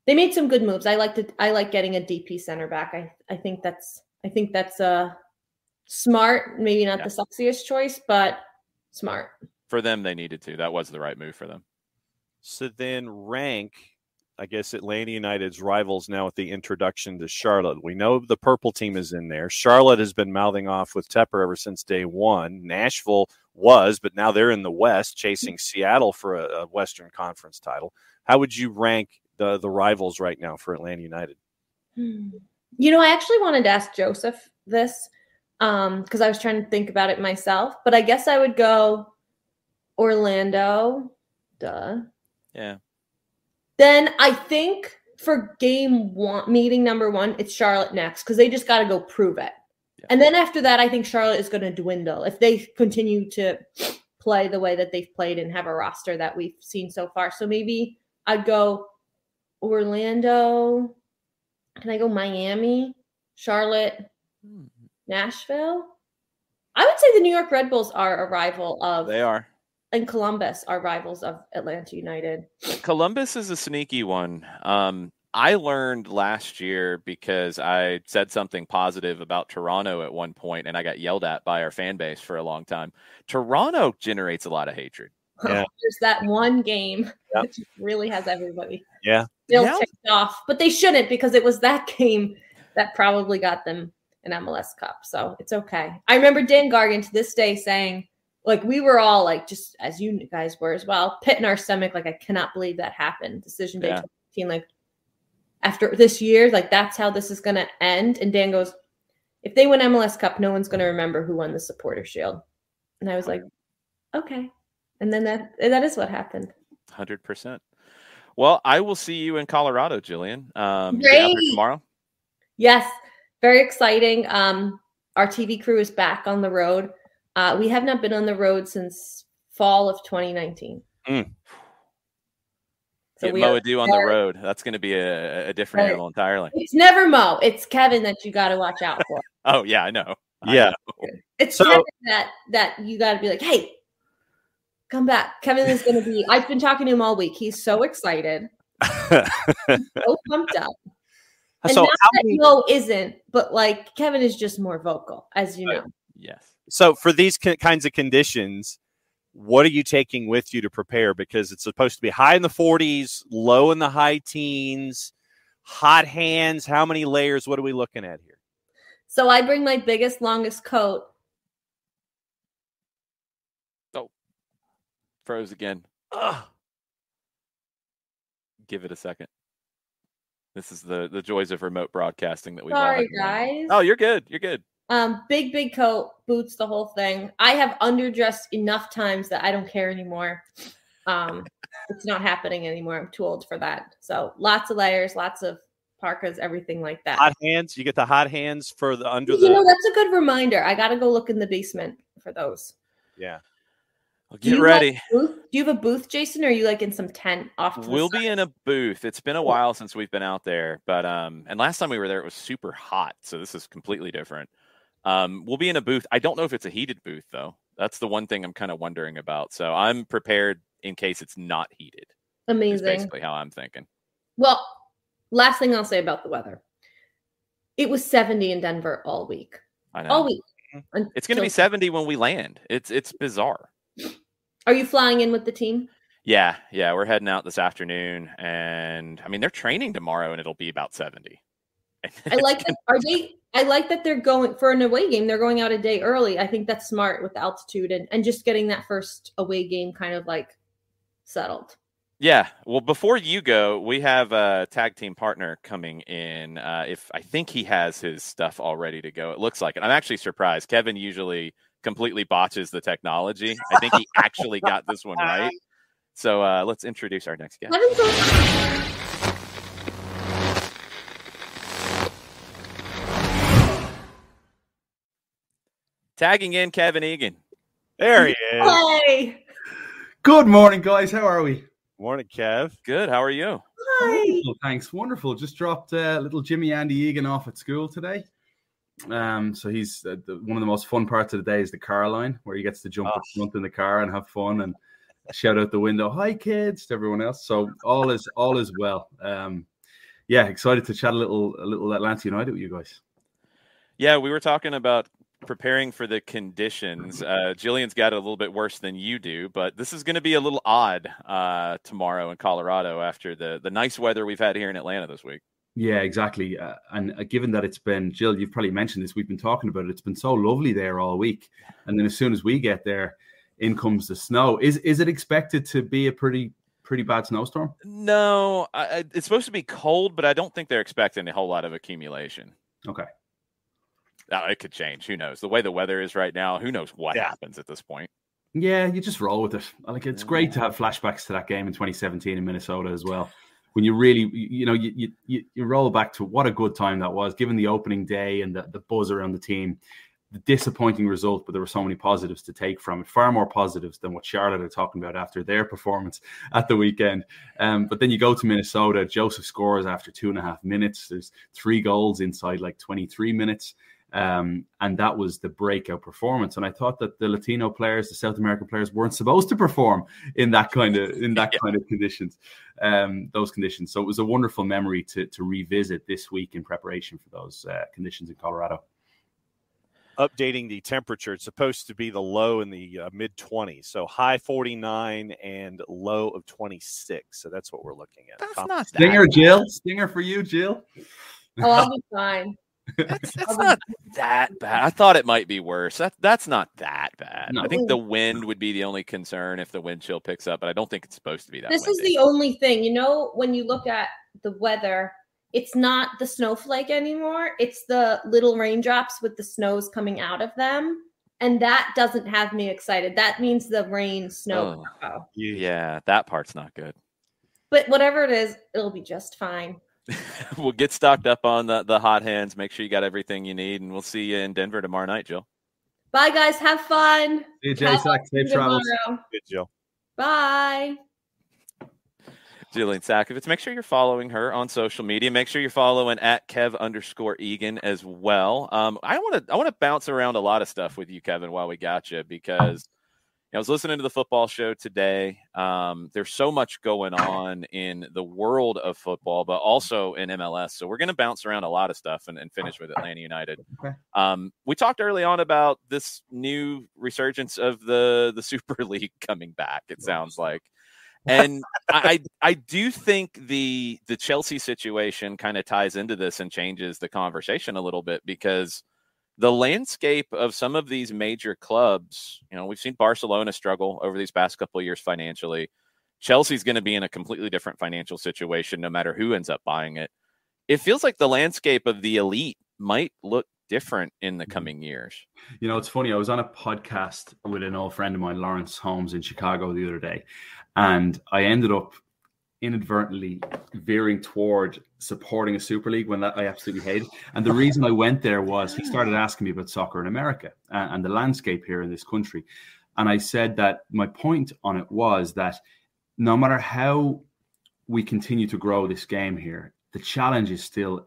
They made some good moves. I like getting a DP center back. I think that's a smart, maybe not the sexiest choice, but smart. For them, they needed to. That was the right move for them. So then rank, I guess, Atlanta United's rivals now with the introduction to Charlotte. We know the purple team is in there. Charlotte has been mouthing off with Tepper ever since day one. Nashville was, but now they're in the West chasing Seattle for a Western Conference title. How would you rank the rivals right now for Atlanta United? I actually wanted to ask Joseph this because I was trying to think about it myself, but I guess I would go Orlando. Duh. Yeah. Then I think for meeting number one, it's Charlotte next because they just got to go prove it. Yeah. And then after that, I think Charlotte is going to dwindle if they continue to play the way that they've played and have a roster that we've seen so far. So maybe I'd go Orlando. Can I go Miami, Charlotte, Nashville? I would say the New York Red Bulls are a rival of. They are. And Columbus are rivals of Atlanta United. Columbus is a sneaky one. I learned last year because I said something positive about Toronto at one point, and I got yelled at by our fan base for a long time. Toronto generates a lot of hatred. Yeah. There's that one game that really has everybody still ticked off, but they shouldn't, because it was that game that probably got them an MLS Cup. So it's okay. I remember Dan Gargan to this day saying, like, we were all like, just as you guys were as well, pit in our stomach, like, I cannot believe that happened. Decision day 2015, like, after this year, like, that's how this is going to end. And Dan goes, if they win MLS Cup, no one's going to remember who won the Supporter Shield. And I was like, okay. And then that is what happened. 100%. Well, I will see you in Colorado, Jillian. Great. Tomorrow. Yes. Very exciting. Our TV crew is back on the road. We have not been on the road since fall of 2019. So Get Mo Adu on the road. That's going to be a different animal entirely. It's never Mo. It's Kevin that you got to watch out for. Oh, yeah, I know. It's Kevin that you got to be like, hey, come back. Kevin is going to be – I've been talking to him all week. He's so excited. He's so pumped up. And so not that Mo isn't, but, like, Kevin is just more vocal, as you know. Yes. So for these kinds of conditions, what are you taking with you to prepare? Because it's supposed to be high in the 40s, low in the high teens, hot hands. How many layers? What are we looking at here? So I bring my biggest, longest coat. Oh, froze again. Ugh. Give it a second. This is the joys of remote broadcasting that we've all had. Sorry, guys. Oh, you're good. You're good. Big coat, boots, the whole thing. I have underdressed enough times that I don't care anymore. It's not happening anymore. I'm too old for that. So lots of layers, lots of parkas, everything like that. Hot hands. You get the hot hands for the under the. You know, that's a good reminder. I got to go look in the basement for those. Yeah. Well, get ready. Do you have a booth, Jason, or are you like in some tent off to the We'll side? be in a booth. It's been a while since we've been out there, but and last time we were there, it was super hot. So this is completely different. We'll be in a booth. I don't know if it's a heated booth, though. That's the one thing I'm kind of wondering about. So I'm prepared in case it's not heated. Amazing. That's basically how I'm thinking. Well, last thing I'll say about the weather. It was 70 in Denver all week. I know. All week. It's going to be 70 when we land. It's bizarre. Are you flying in with the team? Yeah. We're heading out this afternoon, and I mean they're training tomorrow, and it'll be about 70. I like that. I like that they're going for an away game. They're going out a day early. I think that's smart with the altitude and just getting that first away game kind of like settled. Yeah. Well, before you go, we have a tag team partner coming in. If I think he has his stuff all ready to go, it looks like it. I'm actually surprised. Kevin usually completely botches the technology. I think he actually got this one right. So let's introduce our next guest. Tagging in Kevin Egan. There he is. Hey. Good morning, guys. How are we? Morning, Kev. Good. How are you? Hi. Wonderful, thanks. Wonderful. Just dropped little Jimmy Andy Egan off at school today. So he's one of the most fun parts of the day is the car line, where he gets to jump up front in the car and have fun and shout out the window, "Hi, kids!" to everyone else. So all is well. Yeah, excited to chat a little Atlanta United with you guys. Yeah, we were talking about preparing for the conditions. Jillian's got it a little bit worse than you do, but this is going to be a little odd tomorrow in Colorado after the nice weather we've had here in Atlanta this week. Yeah, exactly. And given that it's been, Jill, you've probably mentioned this, we've been talking about it. It's been so lovely there all week. And then as soon as we get there, in comes the snow. Is it expected to be a pretty bad snowstorm? No, it's supposed to be cold, but I don't think they're expecting a whole lot of accumulation. Okay. It could change. Who knows? The way the weather is right now, who knows what happens at this point? Yeah, you just roll with it. Like, it's great to have flashbacks to that game in 2017 in Minnesota as well. When you really, you roll back to what a good time that was, given the opening day and the buzz around the team. The disappointing result, but there were so many positives to take from it, far more positives than what Charlotte are talking about after their performance at the weekend. But then you go to Minnesota, Joseph scores after 2.5 minutes. There's 3 goals inside like 23 minutes. And that was the breakout performance. And I thought that the Latino players, the South American players, weren't supposed to perform in that kind of kind of conditions, those conditions. So it was a wonderful memory to revisit this week in preparation for those conditions in Colorado. Updating the temperature, it's supposed to be the low in the mid-20s, so high 49 and low of 26. So that's what we're looking at. That's not Stinger, that Jill. Stinger for you, Jill. Oh, I'll be fine. That's not that bad. I thought it might be worse. That's not that bad. No. I think the wind would be the only concern if the wind chill picks up, but I don't think it's supposed to be that. This windy. is the only thing, when you look at the weather, it's not the snowflake anymore. It's the little raindrops with the snows coming out of them. And that doesn't have me excited. That means the rain, snow. Oh. Yeah, that part's not good. But whatever it is, it'll be just fine. We'll get stocked up on the hot hands. Make sure you got everything you need. And we'll see you in Denver tomorrow night, Jill. Bye, guys. Have fun. See you, Jay. Safe travels. Good, Jill. Bye. Jillian Sakovits. Make sure you're following her on social media. Make sure you're following at Kev_Egan as well. I want to bounce around a lot of stuff with you, Kevin, while we got you, because I was listening to the football show today. There's so much going on in the world of football, but also in MLS. So we're going to bounce around a lot of stuff and finish with Atlanta United. Okay. We talked early on about this new resurgence of the Super League coming back, it sounds like. And I do think the Chelsea situation kind of ties into this and changes the conversation a little bit, because the landscape of some of these major clubs, we've seen Barcelona struggle over these past couple of years financially. Chelsea's going to be in a completely different financial situation no matter who ends up buying it. It feels like the landscape of the elite might look different in the coming years. It's funny. I was on a podcast with an old friend of mine, Lawrence Holmes, in Chicago the other day. And I ended up inadvertently veering toward supporting a Super League when I absolutely hate it. And the reason I went there was he started asking me about soccer in America and the landscape here in this country. And I said that my point on it was that no matter how we continue to grow this game here, the challenge is still,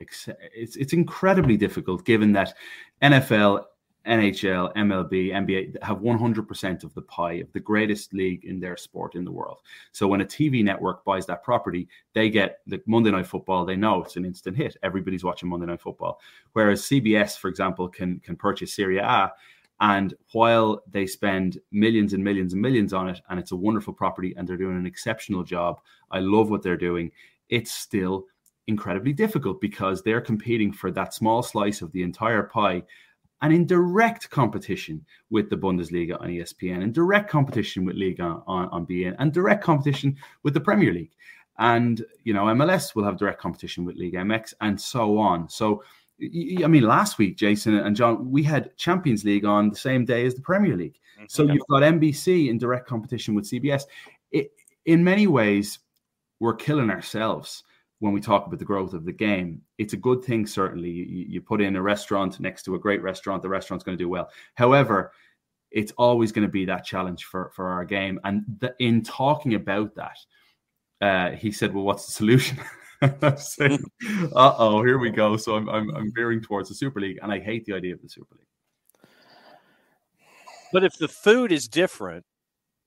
it's incredibly difficult, given that NFL, NHL, MLB, NBA have 100% of the pie of the greatest league in their sport in the world. So when a TV network buys that property, they get the Monday Night Football. They know it's an instant hit. Everybody's watching Monday Night Football. Whereas CBS, for example, can purchase Serie A. And while they spend millions and millions and millions on it, and it's a wonderful property and they're doing an exceptional job, I love what they're doing, it's still incredibly difficult because they're competing for that small slice of the entire pie, and in direct competition with the Bundesliga on ESPN, in direct competition with Liga on BN, and direct competition with the Premier League. And, MLS will have direct competition with Liga MX and so on. So, last week, Jason and John, we had Champions League on the same day as the Premier League. So you've got NBC in direct competition with CBS. In many ways, we're killing ourselves when we talk about the growth of the game. It's a good thing, certainly. You put in a restaurant next to a great restaurant, the restaurant's going to do well. However, it's always going to be that challenge for our game. And in talking about that, he said, well, what's the solution? I'm saying, here we go. So I'm veering towards the Super League, and I hate the idea of the Super League. But if the food is different,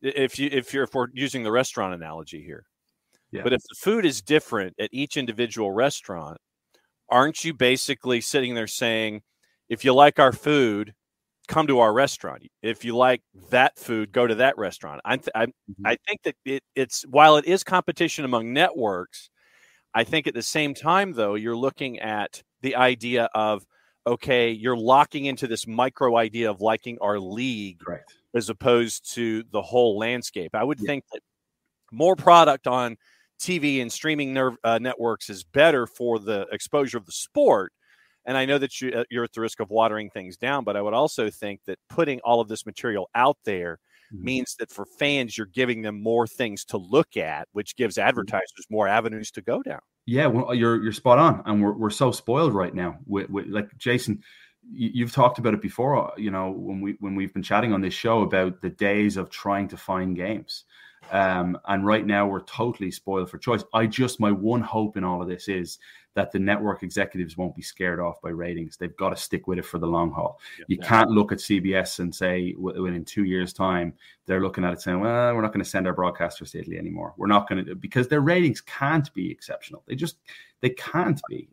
if we're using the restaurant analogy here, yeah. But if the food is different at each individual restaurant, aren't you basically sitting there saying, if you like our food, come to our restaurant. If you like that food, go to that restaurant. I think that it's while it is competition among networks, I think at the same time, though, you're looking at the idea of, okay, you're locking into this micro idea of liking our league, correct, as opposed to the whole landscape. I would think that more product on TV and streaming networks is better for the exposure of the sport. And I know that you're at the risk of watering things down, but I would also think that putting all of this material out there means that for fans, you're giving them more things to look at, which gives advertisers more avenues to go down. Yeah, well, you're spot on. And we're so spoiled right now with like Jason, you've talked about it before, when we've been chatting on this show about the days of trying to find games. And right now we're totally spoiled for choice. My one hope in all of this is that the network executives won't be scared off by ratings. They've got to stick with it for the long haul. You can't look at CBS and say within 2 years' time, they're looking at it saying, well, we're not going to send our broadcasters to Italy anymore. We're not going to, because their ratings can't be exceptional. They can't be.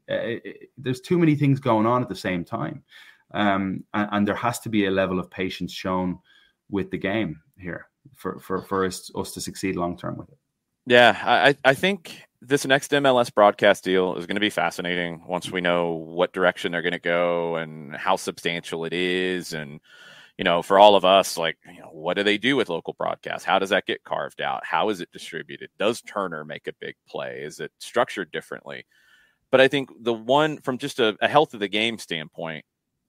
There's too many things going on at the same time. And there has to be a level of patience shown with the game here for us to succeed long term with it. Yeah, I think this next MLS broadcast deal is going to be fascinating once we know what direction they're going to go and how substantial it is. And, for all of us, what do they do with local broadcasts? How does that get carved out? How is it distributed? Does Turner make a big play? Is it structured differently? But I think the one from just a health of the game standpoint,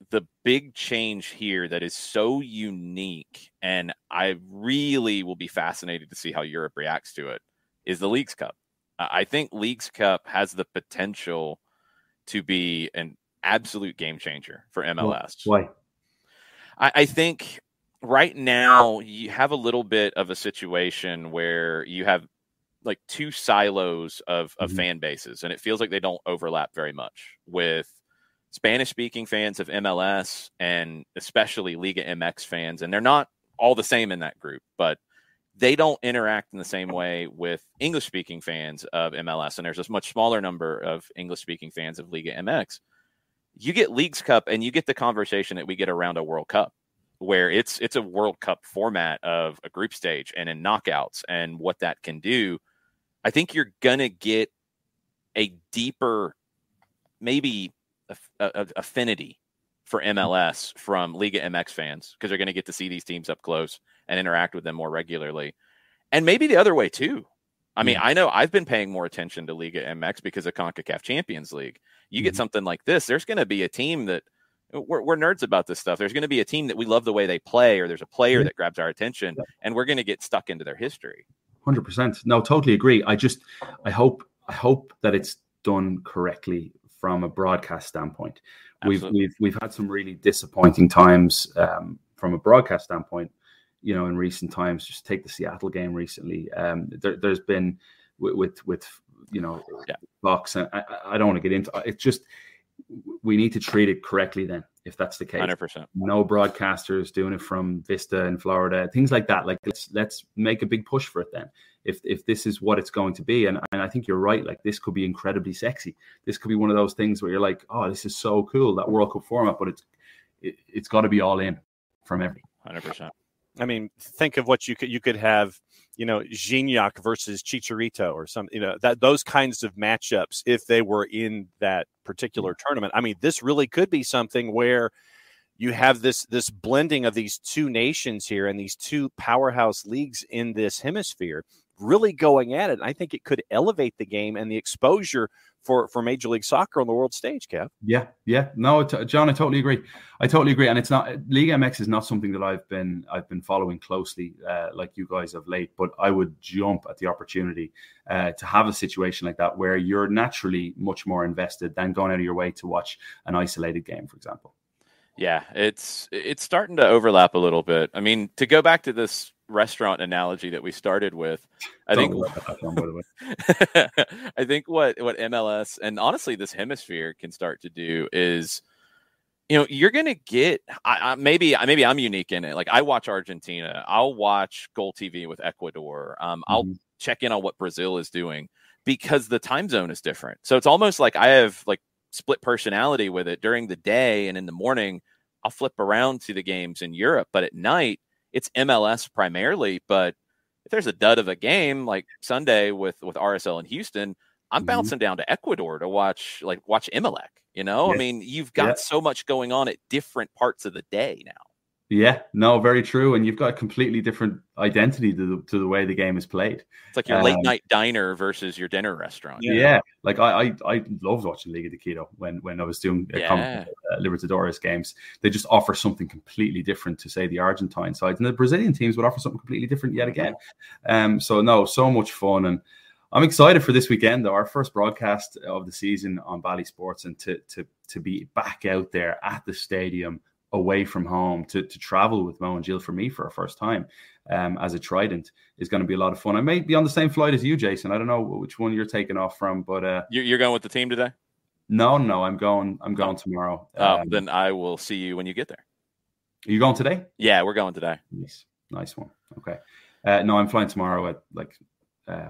the big change here that is so unique, and I really will be fascinated to see how Europe reacts to it, is the Leagues Cup. I think Leagues Cup has the potential to be an absolute game changer for MLS. Why? I think right now you have a little bit of a situation where you have like two silos of fan bases, and it feels like they don't overlap very much, with Spanish-speaking fans of MLS and especially Liga MX fans. And they're not all the same in that group, but they don't interact in the same way with English-speaking fans of MLS. And there's a much smaller number of English-speaking fans of Liga MX. You get Leagues Cup and you get the conversation that we get around a World Cup, where it's a World Cup format of a group stage and in knockouts and what that can do. I think you're going to get a deeper, maybe affinity for MLS from Liga MX fans, because they're going to get to see these teams up close and interact with them more regularly. And maybe the other way too. I mean, I know I've been paying more attention to Liga MX because of CONCACAF Champions League. You get something like this, there's going to be a team that we're nerds about this stuff. There's going to be a team that we love the way they play, or there's a player that grabs our attention, and we're going to get stuck into their history. 100%. No, totally agree. I hope that it's done correctly from a broadcast standpoint. We've had some really disappointing times from a broadcast standpoint, in recent times. Just take the Seattle game recently. There's been with Fox, and I don't want to get into it. It's just, we need to treat it correctly then, if that's the case. 100%. No broadcasters doing it from Vista in Florida, things like that. Like, let's make a big push for it then, if this is what it's going to be. And I think you're right. Like, this could be incredibly sexy. This could be one of those things where you're like, oh, this is so cool, that World Cup format, but it's got to be all in from every. 100%. I mean, think of what you could have, Gignac versus Chicharito or some, that those kinds of matchups, if they were in that particular tournament. I mean, this really could be something where you have this blending of these two nations here and these two powerhouse leagues in this hemisphere really going at it. And I think it could elevate the game and the exposure for Major League Soccer on the world stage, Kev. Yeah. No, John, I totally agree. And it's not, Liga MX is not something that I've been following closely like you guys of late, but I would jump at the opportunity to have a situation like that where you're naturally much more invested than going out of your way to watch an isolated game, for example. Yeah, it's starting to overlap a little bit. I mean, to go back to this restaurant analogy that we started with, I think what MLS and honestly this hemisphere can start to do is, you're going to get, maybe I'm unique in it. Like, I watch Argentina, I'll watch Goal TV with Ecuador. I'll check in on what Brazil is doing because the time zone is different. So it's almost like I have like split personality with it. During the day and in the morning, I'll flip around to the games in Europe, but at night it's MLS primarily. But if there's a dud of a game like Sunday with RSL in Houston, I'm bouncing down to Ecuador to watch Emelec. Yes. I mean, you've got so much going on at different parts of the day now. Yeah, no, very true. And you've got a completely different identity to the way the game is played. It's like your late night diner versus your dinner restaurant. Yeah. Like I loved watching Liga de Quito when I was doing Libertadores games. They just offer something completely different to, say, the Argentine side. And the Brazilian teams would offer something completely different yet again. So much fun. And I'm excited for this weekend, though, our first broadcast of the season on Bally Sports, and to be back out there at the stadium away from home to travel with Mo and Jill for me for a first time as a Trident is going to be a lot of fun. I may be on the same flight as you, Jason. I don't know which one you're taking off from, but you're going with the team today? No, I'm going tomorrow. Then I will see you when you get there. Are you going today? Yeah, we're going today. Nice one. Okay. No, I'm flying tomorrow at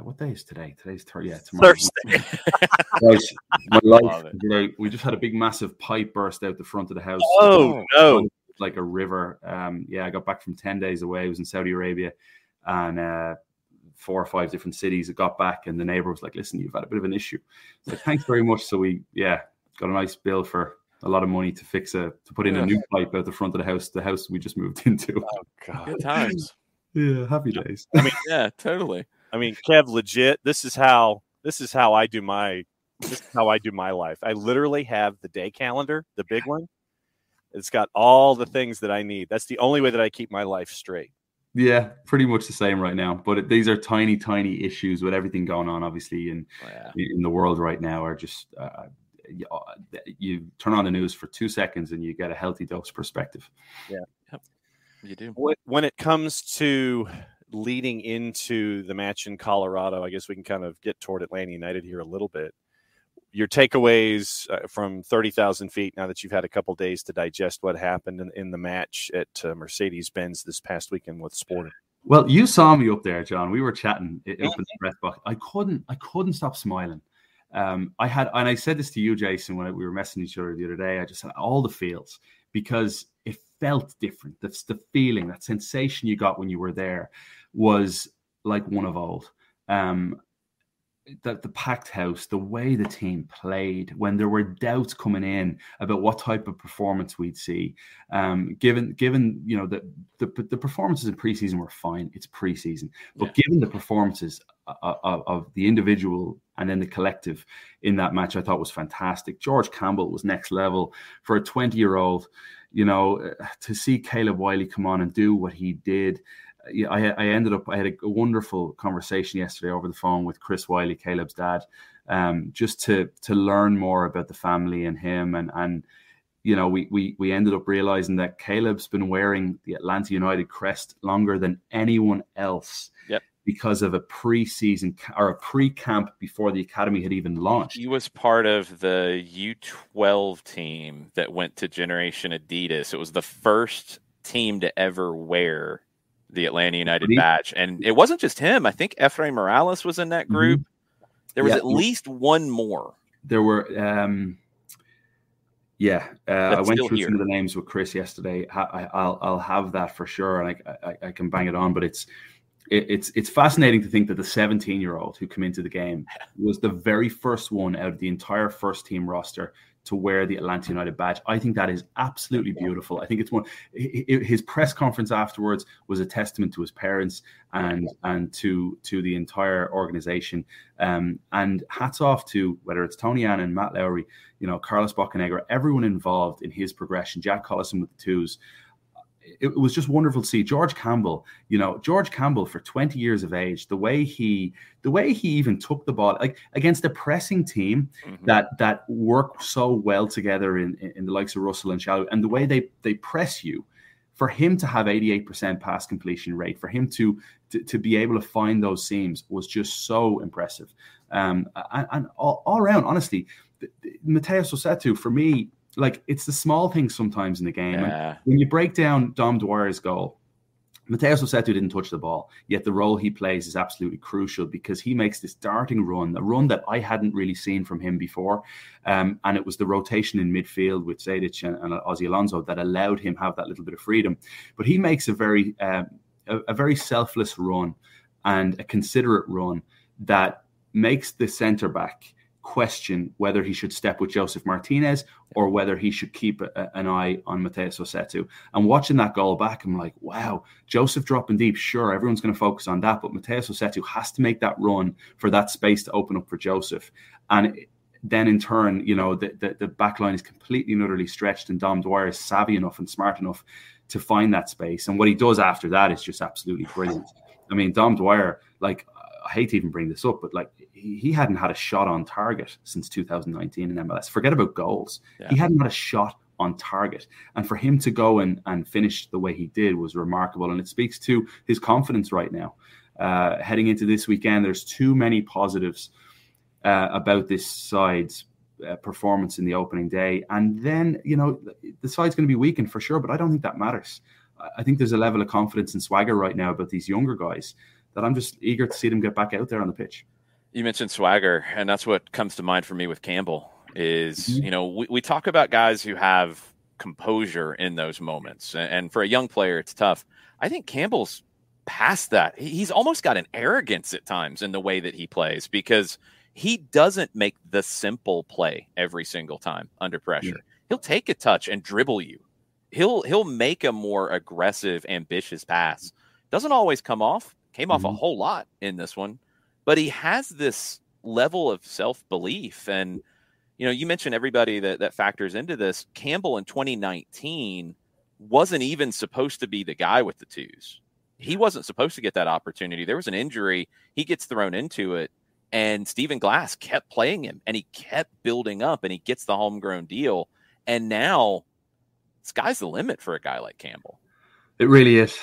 what day is today? Today's tomorrow. Thursday. Guys, my life, we just had a big massive pipe burst out the front of the house. Oh no. Like a river. I got back from 10 days away. I was in Saudi Arabia and 4 or 5 different cities. I got back and the neighbor was like, listen, you've had a bit of an issue. It's like, thanks very much. So we got a nice bill for a lot of money to put in a new pipe out the front of the house we just moved into. Oh God. Good times. Yeah, happy days. I mean, yeah, totally. I mean, Kev, legit, this is how I do my life. I literally have the day calendar, the big one. It's got all the things that I need. That's the only way that I keep my life straight. Yeah, pretty much the same right now. But these are tiny issues with everything going on, obviously, in the world right now. Are just you turn on the news for 2 seconds and you get a healthy dose of perspective. Yeah, yep. You do. When it comes to leading into the match in Colorado, I guess we can kind of get toward Atlanta United here a little bit. Your takeaways from 30,000 feet now that you've had a couple days to digest what happened in the match at Mercedes-Benz this past weekend with Sporting. Well, you saw me up there, John. We were chatting up in the press box. I couldn't stop smiling. I said this to you, Jason, when we were messaging each other the other day. I just had all the feels because it felt different. That's the feeling, that sensation you got when you were there was like one of old. The packed house, the way the team played, when there were doubts coming in about what type of performance we'd see, given the performances in preseason were fine. It's preseason, but given the performances of the individual and then the collective in that match, I thought was fantastic. George Campbell was next level for a 20-year-old. To see Caleb Wiley come on and do what he did. I had a wonderful conversation yesterday over the phone with Chris Wiley, Caleb's dad, just to learn more about the family and him. And we ended up realizing that Caleb's been wearing the Atlanta United crest longer than anyone else. Yep. Because of a pre-season or a pre-camp before the academy had even launched. He was part of the U12 team that went to Generation Adidas. It was the first team to ever wear the Atlanta United badge. And it wasn't just him. I think Efrain Morales was in that group. Mm-hmm. There was at least one more. There were, I went through some of the names with Chris yesterday. I'll have that for sure. And I can bang it on, but it's fascinating to think that the 17-year-old who came into the game was the very first one out of the entire first team roster to wear the Atlanta United badge. I think that is absolutely beautiful. I think it's his press conference afterwards was a testament to his parents and to the entire organization. And hats off to whether it's Tony Annan, Matt Lowry, Carlos Bocanegra, everyone involved in his progression, Jack Collison with the twos. It was just wonderful to see George Campbell for 20 years of age, the way he even took the ball, like against a pressing team that work so well together in the likes of Russell and Shalhoub, and the way they press you, for him to have 88% pass completion rate, for him to be able to find those seams was just so impressive. And all around, honestly, Mateus Rossetto, for me, like, it's the small things sometimes in the game. Yeah. And when you break down Dom Dwyer's goal, Mateus Rossetto didn't touch the ball, yet the role he plays is absolutely crucial because he makes this darting run, a run that I hadn't really seen from him before. And it was the rotation in midfield with SDH and Ozzy Alonso that allowed him have that little bit of freedom. But he makes a very selfless run and a considerate run that makes the centre-back question whether he should step with Joseph Martinez or whether he should keep an eye on Mateus Rossetto. And watching that goal back, I'm like, wow, Joseph dropping deep, sure, everyone's going to focus on that, but Mateus Rossetto has to make that run for that space to open up for Joseph. And then in turn, the back line is completely and utterly stretched, and Dom Dwyer is savvy enough and smart enough to find that space. And what he does after that is just absolutely brilliant. I mean, Dom Dwyer, like, I hate to even bring this up, but like, he hadn't had a shot on target since 2019 in MLS. Forget about goals. Yeah. He hadn't had a shot on target. And for him to go and finish the way he did was remarkable. And it speaks to his confidence right now. Heading into this weekend, there's too many positives about this side's performance in the opening day. And then, the side's going to be weakened for sure, but I don't think that matters. I think there's a level of confidence and swagger right now about these younger guys that I'm just eager to see them get back out there on the pitch. You mentioned swagger, and that's what comes to mind for me with Campbell is, we talk about guys who have composure in those moments. And for a young player, it's tough. I think Campbell's past that. He's almost got an arrogance at times in the way that he plays because he doesn't make the simple play every single time under pressure. Yeah. He'll take a touch and dribble you. He'll make a more aggressive, ambitious pass. Doesn't always come off. Came off a whole lot in this one. But he has this level of self-belief. And, you mentioned everybody that factors into this. Campbell in 2019 wasn't even supposed to be the guy with the twos. He wasn't supposed to get that opportunity. There was an injury. He gets thrown into it. And Stephen Glass kept playing him. And he kept building up. And he gets the homegrown deal. And now, sky's the limit for a guy like Campbell. It really is.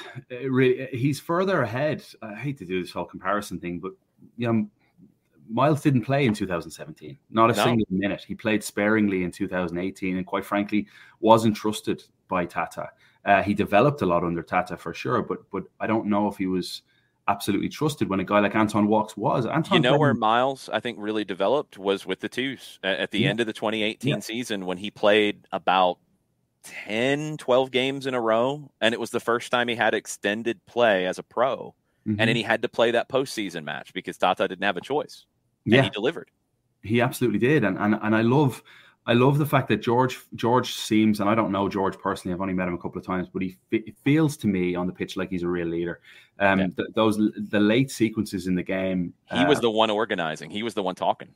He's further ahead. I hate to do this whole comparison thing, but Miles didn't play in 2017. Not a single minute. He played sparingly in 2018, and quite frankly, wasn't trusted by Tata. He developed a lot under Tata for sure, but I don't know if he was absolutely trusted when a guy like Anton Walkes was. Where Miles, I think, really developed was with the twos at the end of the 2018 season when he played about 10, 12 games in a row. And it was the first time he had extended play as a pro. And then he had to play that postseason match because Tata didn't have a choice. And he delivered. He absolutely did. And I love the fact that George seems, and I don't know George personally, I've only met him a couple of times, but it feels to me on the pitch like he's a real leader. The late sequences in the game. He was the one organizing. He was the one talking.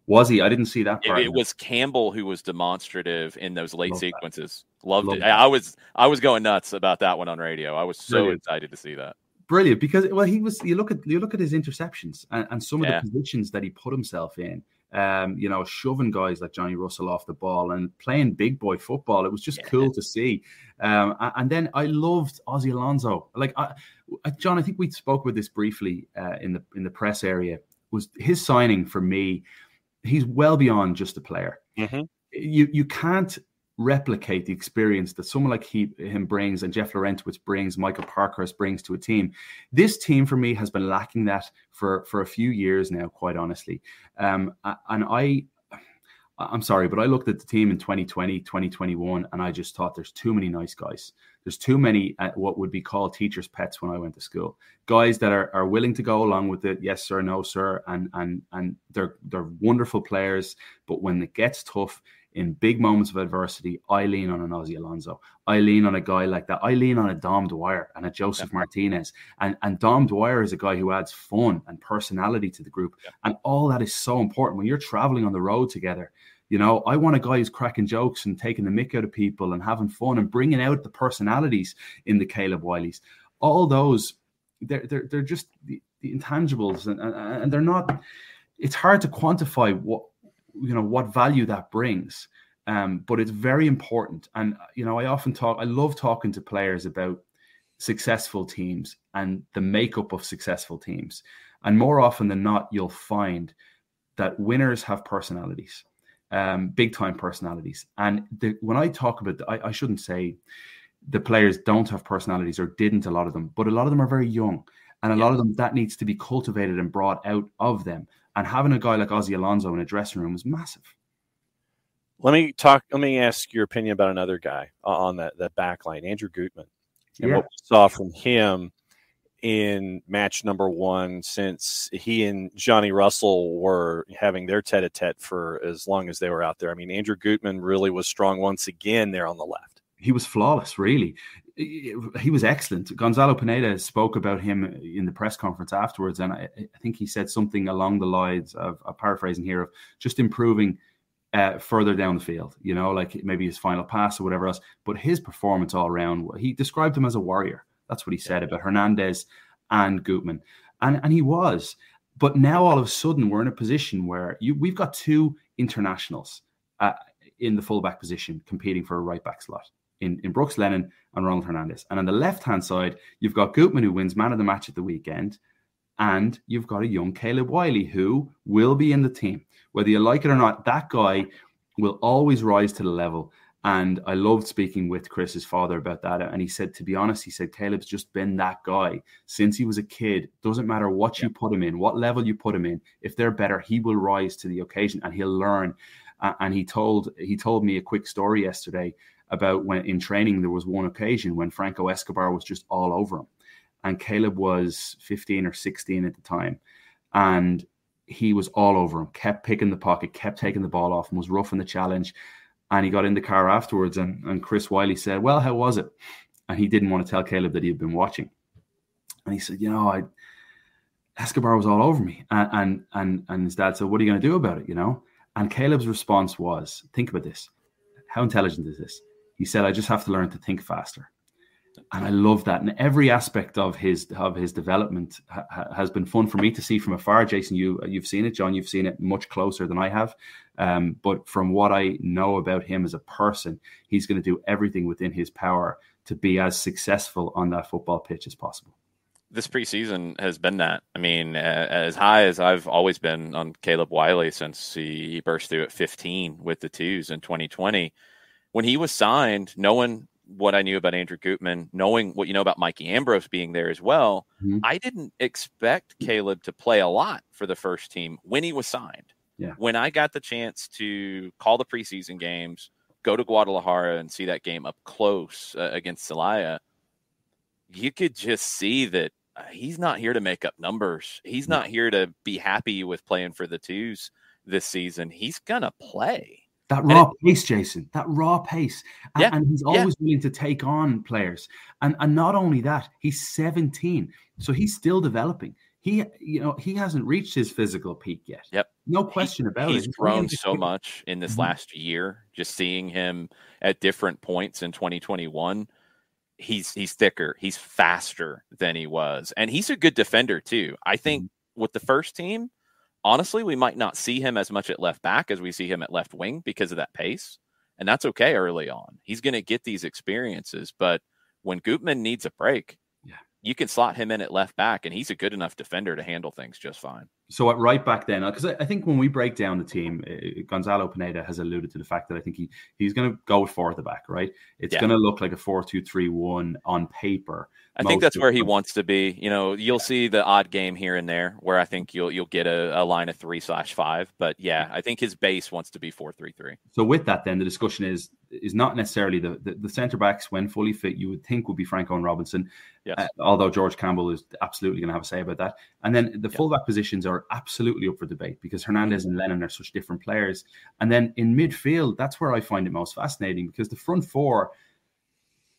Was he? I didn't see that part. It was Campbell who was demonstrative in those late sequences. Loved it. I was going nuts about that one on radio. I was so excited to see that. Brilliant, because he was. You look at his interceptions and some of the positions that he put himself in. Shoving guys like Johnny Russell off the ball and playing big boy football. It was just cool to see. And then I loved Ozzy Alonso. Like John, I think we spoke about this briefly in the press area. Was his signing for me? He's well beyond just a player. You can't replicate the experience that someone like him brings, and Jeff Laurentowicz brings, Michael Parkhurst brings to a team. This team for me has been lacking that for a few years now, quite honestly. And I'm sorry, but I looked at the team in 2020, 2021, and I just thought there's too many nice guys. There's too many what would be called teachers' pets when I went to school. Guys that are willing to go along with it, yes sir, no sir, and they're wonderful players. But when it gets tough, in big moments of adversity, I lean on an Ozzy Alonso. I lean on a guy like that. I lean on a Dom Dwyer and a Joseph Martinez. And Dom Dwyer is a guy who adds fun and personality to the group. And all that is so important. When you're traveling on the road together, I want a guy who's cracking jokes and taking the mick out of people and having fun and bringing out the personalities in the Caleb Wileys. All those, they're just the intangibles, and they're not. It's hard to quantify what value that brings, but it's very important. And I love talking to players about successful teams and the makeup of successful teams. And more often than not, you'll find that winners have personalities. Big time personalities. And when I talk about, I shouldn't say the players don't have personalities or didn't, a lot of them, but a lot of them are very young, and a lot of them that needs to be cultivated and brought out of them. And having a guy like Ozzy Alonso in a dressing room is massive. Let me ask your opinion about another guy on that back line, Andrew Gootman, and what we saw from him in match number 1, since he and Johnny Russell were having their tete-a-tete for as long as they were out there. I mean, Andrew Gootman really was strong once again there on the left. He was flawless, really. He was excellent. Gonzalo Pineda spoke about him in the press conference afterwards, and I think he said something along the lines of, paraphrasing here, of just improving further down the field, like maybe his final pass or whatever else. But his performance all around, he described him as a warrior. That's what he said about Hernandez and Gootman. And he was. But now all of a sudden we're in a position where we've got 2 internationals in the fullback position, competing for a right back slot in Brooks Lennon and Ronald Hernandez. And on the left-hand side, you've got Gootman, who wins man of the match at the weekend, and you've got a young Caleb Wiley who will be in the team. Whether you like it or not, that guy will always rise to the level. And I loved speaking with Chris's father about that. And he said, to be honest, he said, Caleb's just been that guy since he was a kid. Doesn't matter what you put him in, what level you put him in. If they're better, he will rise to the occasion and he'll learn. And he told me a quick story yesterday about when in training, there was one occasion when Franco Escobar was just all over him. And Caleb was 15 or 16 at the time. And he was all over him, kept picking the pocket, kept taking the ball off, and was roughing the challenge. And he got in the car afterwards, and Chris Wiley said, well, how was it? And he didn't want to tell Caleb that he had been watching. And he said, Escobar was all over me. And his dad said, what are you going to do about it, And Caleb's response was, think about this. How intelligent is this? He said, I just have to learn to think faster. And I love that. And every aspect of his development has been fun for me to see from afar. Jason, you've seen it. John, you've seen it much closer than I have. But from what I know about him as a person, he's going to do everything within his power to be as successful on that football pitch as possible. This preseason has been that. I mean, as high as I've always been on Caleb Wiley since he burst through at 15 with the twos in 2020. When he was signed, knowing what I knew about Andrew Gootman, knowing what you know about Mikey Ambrose being there as well, I didn't expect Caleb to play a lot for the first team when he was signed. Yeah. When I got the chance to call the preseason games, go to Guadalajara and see that game up close against Celaya, you could just see that he's not here to make up numbers. He's not here to be happy with playing for the twos this season. He's going to play. That raw pace, Jason, that raw pace. And he's always willing to take on players. And not only that, he's 17. So he's still developing. He hasn't reached his physical peak yet. Yep. No question about it. He's grown so much in this last year. Just seeing him at different points in 2021. He's thicker. He's faster than he was. And he's a good defender too. I think with the first team, honestly, we might not see him as much at left back as we see him at left wing because of that pace. And that's okay early on. He's going to get these experiences. But when Gootman needs a break, you can slot him in at left back, and he's a good enough defender to handle things just fine. So at right back then, because I think when we break down the team, Gonzalo Pineda has alluded to the fact that I think he's going to go with 4 at the back, right? It's going to look like a 4-2-3-1 on paper. I think that's where he wants to be. You'll see the odd game here and there where I think you'll get a line of 3/5. But I think his base wants to be 4-3-3. So with that, then the discussion is not necessarily the centre backs when fully fit. You would think would be Franco and Robinson, although George Campbell is absolutely going to have a say about that. And then the fullback positions are absolutely up for debate because Hernandez and Lennon are such different players. And then in midfield, that's where I find it most fascinating because the front four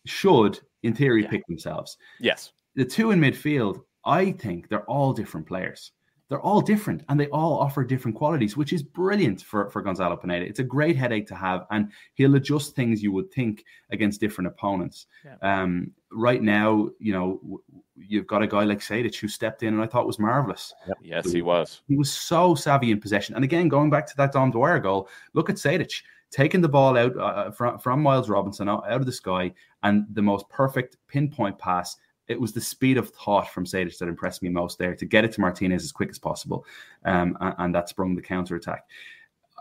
should, in theory, pick themselves. Yes. The two in midfield, I think they're all different players. They're all different and they all offer different qualities, which is brilliant for Gonzalo Pineda. It's a great headache to have, and he'll adjust things you would think against different opponents. Yeah. Right now, you've got a guy like Sejdic who stepped in and I thought was marvelous. Yep. Yes, he was. He was so savvy in possession. And again, going back to that Dom Dwyer goal, look at Sejdic taking the ball out from Miles Robinson out of the sky, and the most perfect pinpoint pass. It was the speed of thought from Sejdic that impressed me most there, to get it to Martinez as quick as possible. And that sprung the counterattack.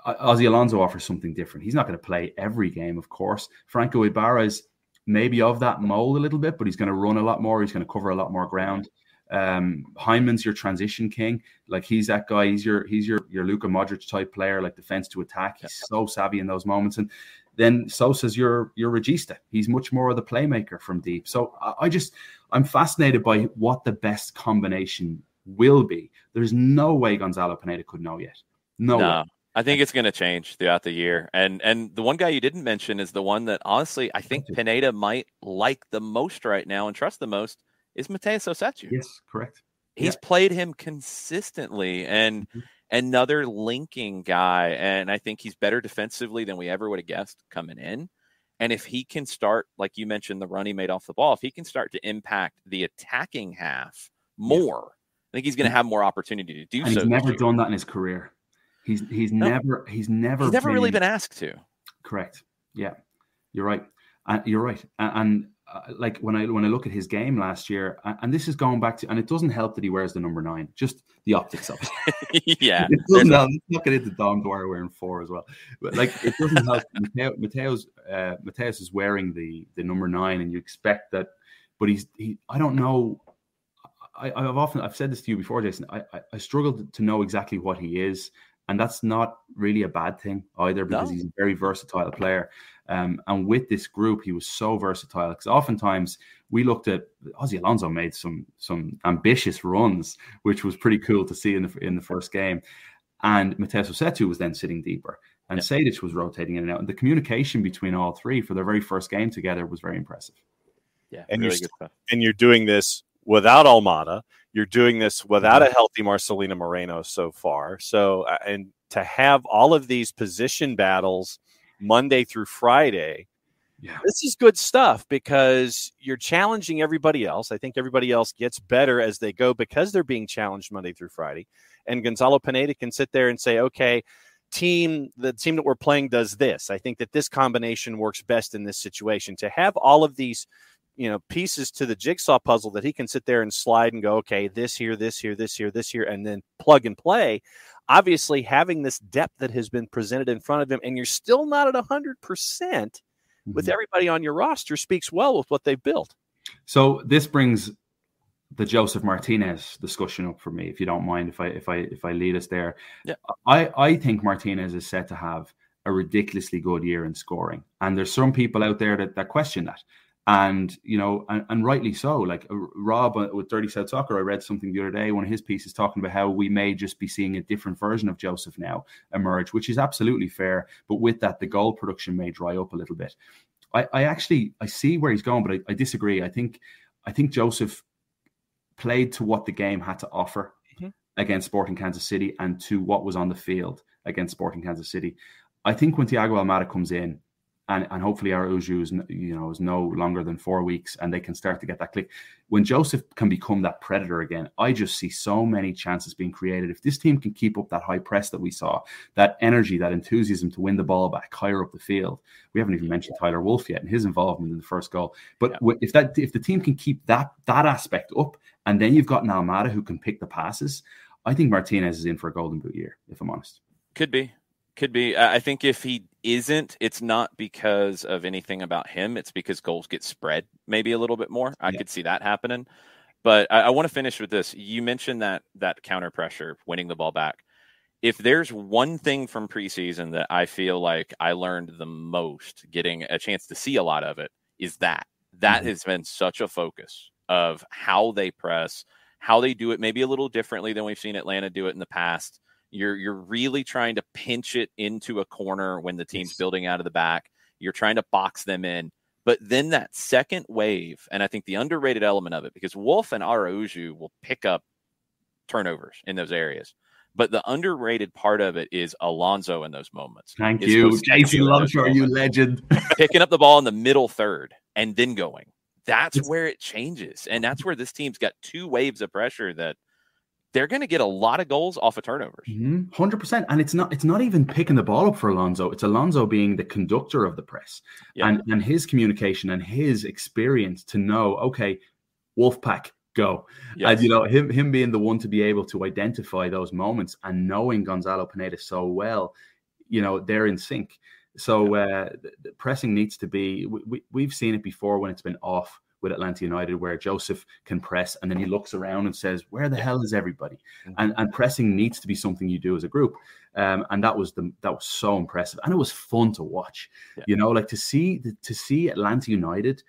Ozzy Alonso offers something different. He's not going to play every game, of course. Franco Ibarra is maybe of that mold a little bit, but he's going to run a lot more. He's going to cover a lot more ground. Hyman's your transition king. Like, he's that guy. He's your Luka Modric type player, like defense to attack. He's so savvy in those moments. And then Sosa's your regista. He's much more of the playmaker from deep. So I'm fascinated by what the best combination will be. There's no way Gonzalo Pineda could know yet. No way. I think it's going to change throughout the year. And the one guy you didn't mention is the one that, honestly, I think Pineda might like the most right now and trust the most, is Mateus Ossetio. Yes, correct. He's played him consistently, and another linking guy. And I think he's better defensively than we ever would have guessed coming in. And if he can start, like you mentioned, the run he made off the ball, if he can start to impact the attacking half more, I think he's going to have more opportunity to do so. He's never done that in his career. He's never really been asked to. Correct. Yeah, you're right. You're right. And like when I look at his game last year, and this is going back to, and it doesn't help that he wears the number 9, just the optics of it. Yeah, it doesn't help. Let's not get into Dom Dwyer wearing 4 as well. But like, it doesn't help. Mateus is wearing the number 9, and you expect that, but I don't know. I've said this to you before, Jason. I struggle to know exactly what he is. And that's not really a bad thing either, because he's a very versatile player. And with this group, he was so versatile, because oftentimes we looked at Ozzy Alonso made some ambitious runs, which was pretty cool to see in the first game. And Mateus Osetu was then sitting deeper, and Sejdic was rotating in and out. And the communication between all three for their very first game together was very impressive. Yeah, and really good stuff. And you're doing this without Almada. You're doing this without a healthy Marcelino Moreno so far. So, and to have all of these position battles Monday through Friday, this is good stuff, because you're challenging everybody else. I think everybody else gets better as they go because they're being challenged Monday through Friday. And Gonzalo Pineda can sit there and say, okay, the team that we're playing does this. I think that this combination works best in this situation. To have all of these pieces to the jigsaw puzzle that he can sit there and slide and go, okay, this here, this here, this here, this here, and then plug and play. Obviously, having this depth that has been presented in front of him, and you're still not at 100% with everybody on your roster, speaks well with what they've built. So this brings the Joseph Martinez discussion up for me, if you don't mind, if I lead us there. Yeah. I think Martinez is set to have a ridiculously good year in scoring, and there's some people out there that question that. And, and rightly so. Like Rob with Dirty South Soccer, I read something the other day, one of his pieces talking about how we may just be seeing a different version of Joseph now emerge, which is absolutely fair. But with that, the goal production may dry up a little bit. I see where he's going, but I disagree. I think Joseph played to what the game had to offer against Sporting Kansas City and to what was on the field against Sporting Kansas City. I think when Thiago Almada comes in, and hopefully Araujo is no longer than 4 weeks, and they can start to get that click. When Joseph can become that predator again, I just see so many chances being created. If this team can keep up that high press that we saw, that energy, that enthusiasm to win the ball back higher up the field. We haven't even mentioned Tyler Wolff yet and his involvement in the first goal. But if the team can keep that aspect up, and then you've got an Almada who can pick the passes, I think Martinez is in for a golden boot year, if I'm honest. Could be. I think if he isn't, it's not because of anything about him. It's because goals get spread maybe a little bit more. I could see that happening. But I want to finish with this. You mentioned that counter pressure, winning the ball back. If there's one thing from preseason that I feel like I learned the most, getting a chance to see a lot of it, is that has been such a focus of how they press, how they do it maybe a little differently than we've seen Atlanta do it in the past. You're really trying to pinch it into a corner when the team's building out of the back. You're trying to box them in. But then that second wave, and I think the underrated element of it, because Wolff and Araujo will pick up turnovers in those areas. But the underrated part of it is Alonso in those moments. Thank you. Jason Lunshaw, you legend. Picking up the ball in the middle third and then going. That's where it changes. And that's where this team's got 2 waves of pressure that they're going to get a lot of goals off of turnovers. 100%. And it's not even picking the ball up for Alonso. It's Alonso being the conductor of the press and his communication and his experience to know, okay, Wolfpack, go. Yes. And, him being the one to be able to identify those moments, and knowing Gonzalo Pineda so well, they're in sync. So the pressing needs to be, we've seen it before when it's been off with Atlanta United, where Joseph can press and then he looks around and says, where the hell is everybody? And pressing needs to be something you do as a group. And that was so impressive. And it was fun to watch, like to see Atlanta United.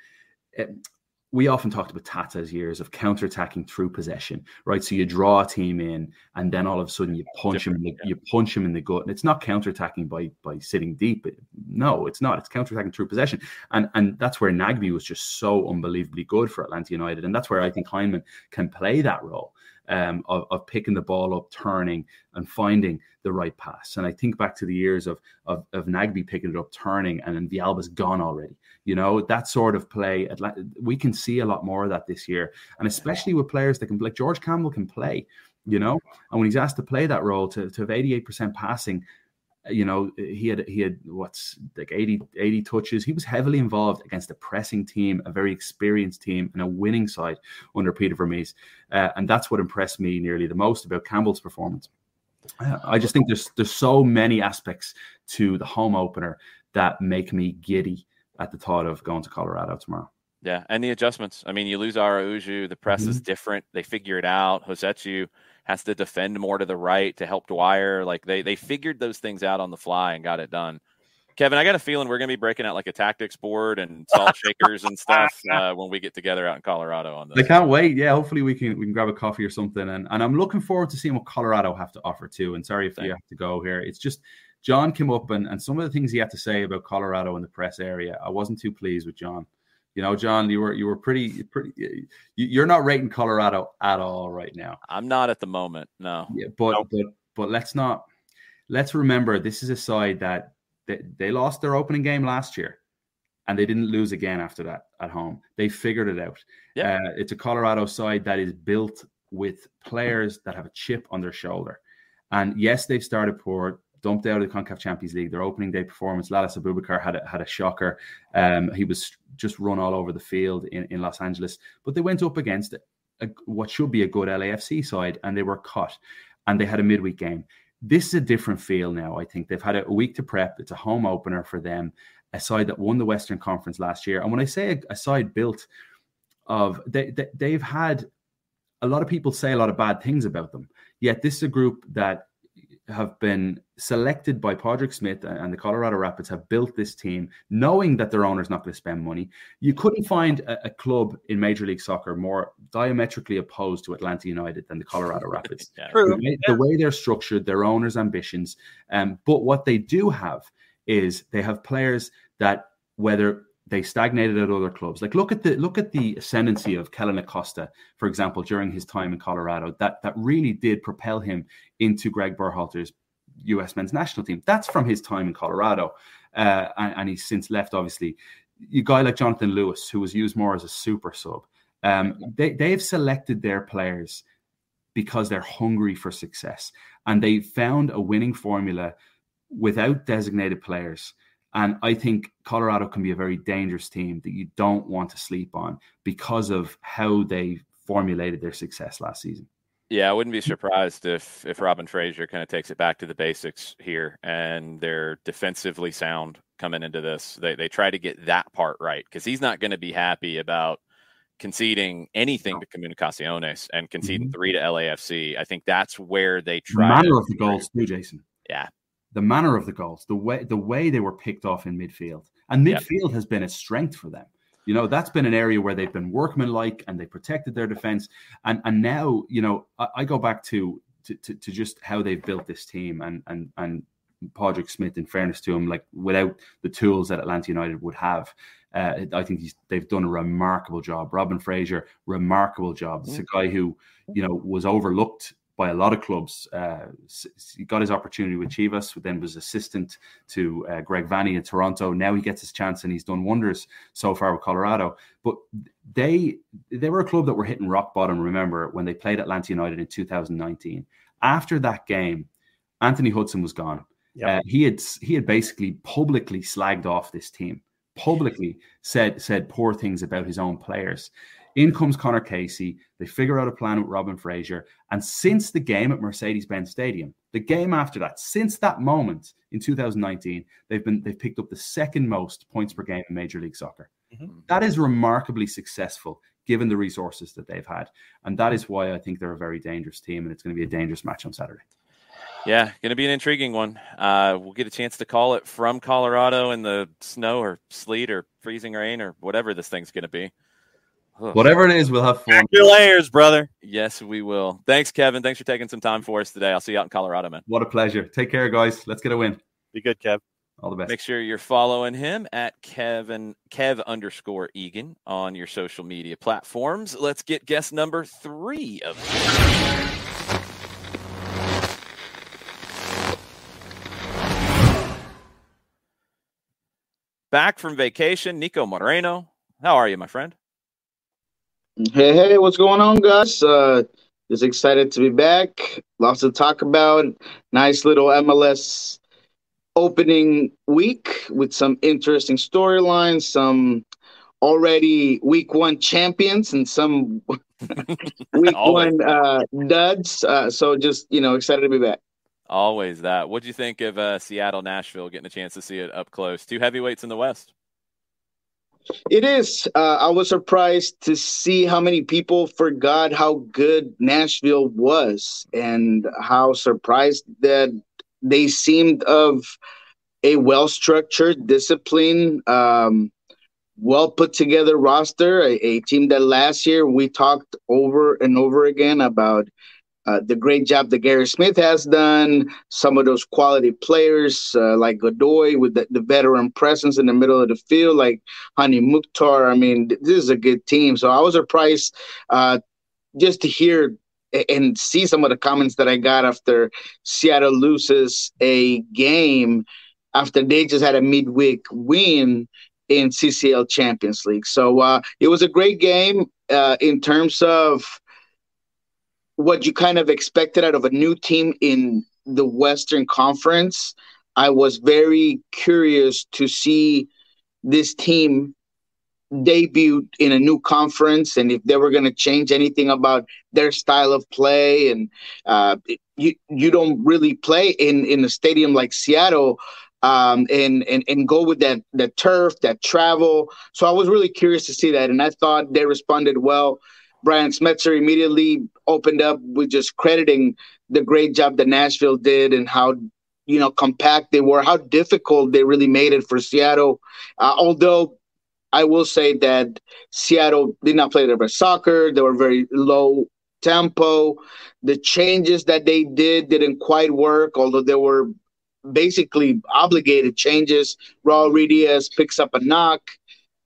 We often talked about Tata's years of counterattacking through possession, right? So you draw a team in, and then all of a sudden you punch him in the gut. And it's not counterattacking by sitting deep. No, it's not. It's counterattacking through possession, and that's where Nagby was just so unbelievably good for Atlanta United, and that's where I think Hyndman can play that role of picking the ball up, turning, and finding the right pass. And I think back to the years of Nagby picking it up, turning, and then Villalba's gone already. That sort of play, we can see a lot more of that this year. And especially with players that can, like George Campbell can play, and when he's asked to play that role, to have 88% passing, You know, he had what's like 80 touches. He was heavily involved against a pressing team, a very experienced team, and a winning side under Peter Vermees. And that's what impressed me nearly the most about Campbell's performance. I just think there's so many aspects to the home opener that make me giddy at the thought of going to Colorado tomorrow. Yeah, and the adjustments. I mean, you lose Araujo, the press is different. They figure it out. Josetu has to defend more to the right to help Dwyer. Like they figured those things out on the fly and got it done. Kevin, I got a feeling we're going to be breaking out like a tactics board and salt shakers and stuff when we get together out in Colorado on this. I can't wait. Yeah, hopefully we can grab a coffee or something. And I'm looking forward to seeing what Colorado have to offer too. And sorry if you have to go here. It's just John came up and some of the things he had to say about Colorado in the press area, I wasn't too pleased with John. You know, John, you were pretty. You're not rating Colorado at all right now. I'm not at the moment, no. Yeah, but let's remember this is a side that they lost their opening game last year, and they didn't lose again after that at home. They figured it out. Yeah. It's a Colorado side that is built with players that have a chip on their shoulder, and yes, they've started poor. Dumped out of the CONCACAF Champions League. Their opening day performance, Lalas Abubakar had a shocker. He was just run all over the field in Los Angeles. But they went up against what should be a good LAFC side, and they were cut. And they had a midweek game. This is a different feel now, I think. They've had a week to prep. It's a home opener for them, a side that won the Western Conference last year. And when I say a side built of, they've had, a lot of people say a lot of bad things about them. Yet this is a group that have been selected by Padraig Smith and the Colorado Rapids have built this team knowing that their owner's not going to spend money. You couldn't find a club in Major League Soccer more diametrically opposed to Atlanta United than the Colorado Rapids. The way they're structured, their owner's ambitions. But what they do have is they have players that, whether they stagnated at other clubs. Like look at the ascendancy of Kellen Acosta, for example, during his time in Colorado. That really did propel him into Greg Berhalter's U.S. men's national team. That's from his time in Colorado, and he's since left. Obviously, a guy like Jonathan Lewis, who was used more as a super sub. They've selected their players because they're hungry for success, and they found a winning formula without designated players. And I think Colorado can be a very dangerous team that you don't want to sleep on because of how they formulated their success last season. Yeah, I wouldn't be surprised if Robin Fraser kind of takes it back to the basics here, and they're defensively sound coming into this. They try to get that part right, because he's not going to be happy about conceding anything to Comunicaciones and conceding 3 to LAFC. I think that's where they try. The manner of the goals too, Jason. Yeah. The manner of the goals, the way they were picked off in midfield. And midfield has been a strength for them. You know, that's been an area where they've been workmanlike and they protected their defense. And now, you know, I go back to just how they've built this team and Padraig Smith, in fairness to him, like without the tools that Atlanta United would have, I think they've done a remarkable job. Robin Fraser, remarkable job. It's a guy who, you know, was overlooked by a lot of clubs. He got his opportunity with Chivas, then was assistant to Greg Vanney in Toronto. Now he gets his chance, and he's done wonders so far with Colorado. But they were a club that were hitting rock bottom, remember, when they played Atlanta United in 2019. After that game, Anthony Hudson was gone. Yep. He had basically publicly slagged off this team, publicly said poor things about his own players. In comes Connor Casey. They figure out a plan with Robin Fraser. And since the game at Mercedes-Benz Stadium, the game after that, since that moment in 2019, they've picked up the second most points per game in Major League Soccer. Mm-hmm. That is remarkably successful given the resources that they've had. And that is why I think they're a very dangerous team, and it's going to be a dangerous match on Saturday. Yeah, going to be an intriguing one. We'll get a chance to call it from Colorado in the snow or sleet or freezing rain or whatever this thing's going to be. Whatever it is, we'll have fun. Pack your layers, brother. Yes, we will. Thanks, Kevin. Thanks for taking some time for us today. I'll see you out in Colorado, man. What a pleasure. Take care, guys. Let's get a win. Be good, Kev. All the best. Make sure you're following him at Kev_Egan on your social media platforms. Let's get guest number 3 of the back from vacation, Niko Moreno. How are you, my friend? Hey, what's going on, guys? Just excited to be back. Lots to talk about. Nice little MLS opening week with some interesting storylines, some already week 1 champions and some week 1 duds. So just, excited to be back. Always that. What'd you think of Seattle, Nashville, getting a chance to see it up close? 2 heavyweights in the West. It is. I was surprised to see how many people forgot how good Nashville was and how surprised that they seemed of a well-structured, disciplined, well put together roster, a team that last year we talked over and over again about the great job that Gary Smith has done, some of those quality players like Godoy with the veteran presence in the middle of the field, like Hani Mukhtar. I mean, this is a good team. So I was surprised just to hear and see some of the comments that I got after Seattle loses a game after they just had a midweek win in CCL Champions League. So it was a great game in terms of what you kind of expected out of a new team in the Western Conference. I was very curious to see this team debut in a new conference and if they were going to change anything about their style of play. And you don't really play in a stadium like Seattle and go with that turf, that travel. So I was really curious to see that, and I thought they responded well. Brian Smetzer immediately opened up with just crediting the great job that Nashville did and how compact they were, how difficult they really made it for Seattle. Although I will say that Seattle did not play their best soccer. They were very low tempo. The changes that they didn't quite work, although they were basically obligated changes. Raul Ruiz picks up a knock.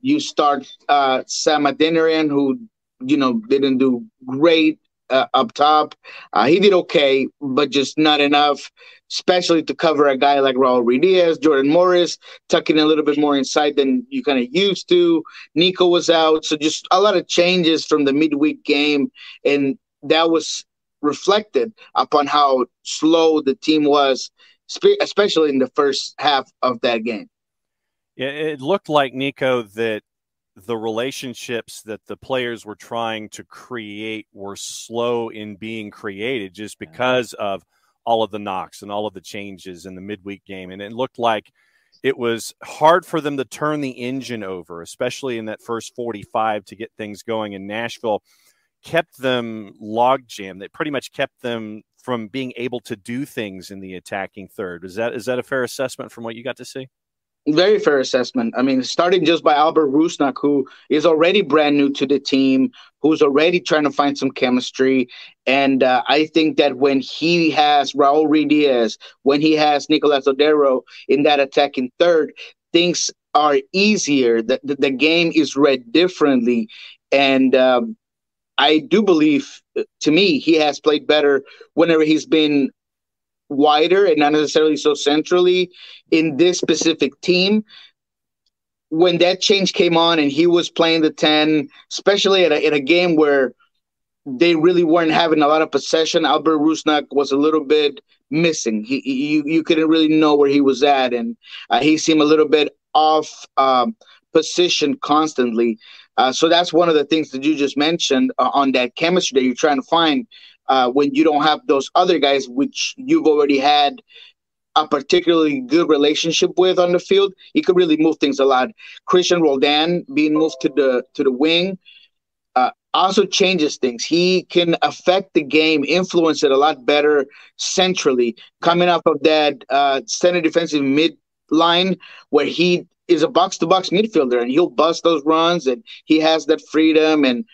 You start Sam Adeniran, who didn't do great up top. He did okay, but just not enough, especially to cover a guy like Raul Ruiz. Jordan Morris tucking a little bit more inside than you kind of used to. Niko was out, so just a lot of changes from the midweek game, and that was reflected upon how slow the team was, especially in the first half of that game. Yeah, it looked like, Niko, that the relationships that the players were trying to create were slow in being created just because of all of the knocks and all of the changes in the midweek game. And it looked like it was hard for them to turn the engine over, especially in that first 45 to get things going. And Nashville kept them logjam. That pretty much kept them from being able to do things in the attacking third. Is that a fair assessment from what you got to see? Very fair assessment. I mean, starting just by Albert Rusnak, who is already brand new to the team, who's already trying to find some chemistry. And I think that when he has Raul Ruiz, when he has Nicolas Odero in that attacking third, things are easier. The game is read differently. And I do believe, to me, he has played better whenever he's been wider and not necessarily so centrally in this specific team. When that change came on and he was playing the 10, especially at a game where they really weren't having a lot of possession, Albert Rusnak was a little bit missing. You couldn't really know where he was at, and he seemed a little bit off position constantly. So that's one of the things that you just mentioned on that chemistry that you're trying to find when you don't have those other guys, which you've already had a particularly good relationship with on the field. He could really move things a lot. Christian Roldan being moved to the wing also changes things. He can affect the game, influence it a lot better centrally, coming off of that center defensive mid line where he is a box-to-box midfielder, and he'll bust those runs, and he has that freedom, and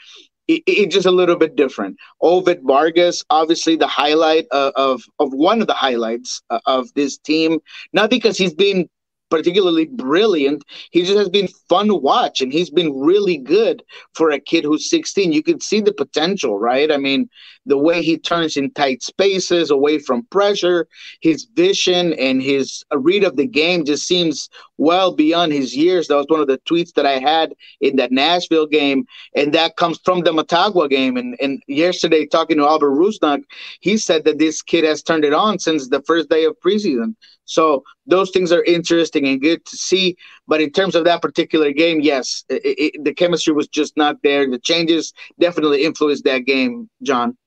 it's just a little bit different. Ovid Vargas, obviously the highlight of one of the highlights of this team, not because he's been particularly brilliant, he just has been fun to watch, and he's been really good for a kid who's 16. You can see the potential, right? I mean, the way he turns in tight spaces, away from pressure, his vision and his read of the game just seems well beyond his years. That was one of the tweets that I had in that Nashville game, and that comes from the Motagua game. And yesterday, talking to Albert Rusnak, he said that this kid has turned it on since the first day of preseason. So those things are interesting and good to see. But in terms of that particular game, yes, the chemistry was just not there. The changes definitely influenced that game, John.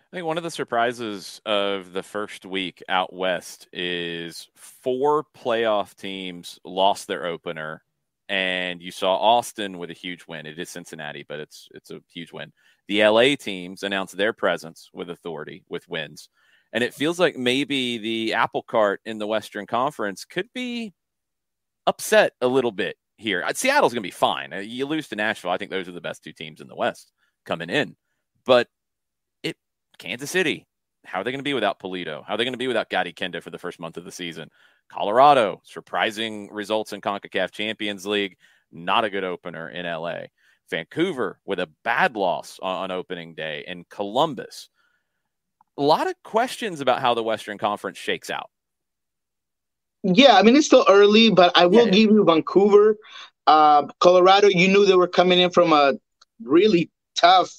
I think one of the surprises of the first week out west is 4 playoff teams lost their opener, and you saw Austin with a huge win. It is Cincinnati, but it's a huge win. The LA teams announced their presence with authority, with wins. And it feels like maybe the apple cart in the Western Conference could be upset a little bit here. Seattle's going to be fine. You lose to Nashville. I think those are the best 2 teams in the West coming in. But Kansas City, how are they going to be without Polito? How are they going to be without Gadi Kenda for the first month of the season? Colorado, surprising results in CONCACAF Champions League. Not a good opener in LA. Vancouver with a bad loss on opening day. And Columbus. A lot of questions about how the Western Conference shakes out. Yeah, I mean, it's still early, but I will give you Vancouver. Colorado, you knew they were coming in from a really tough,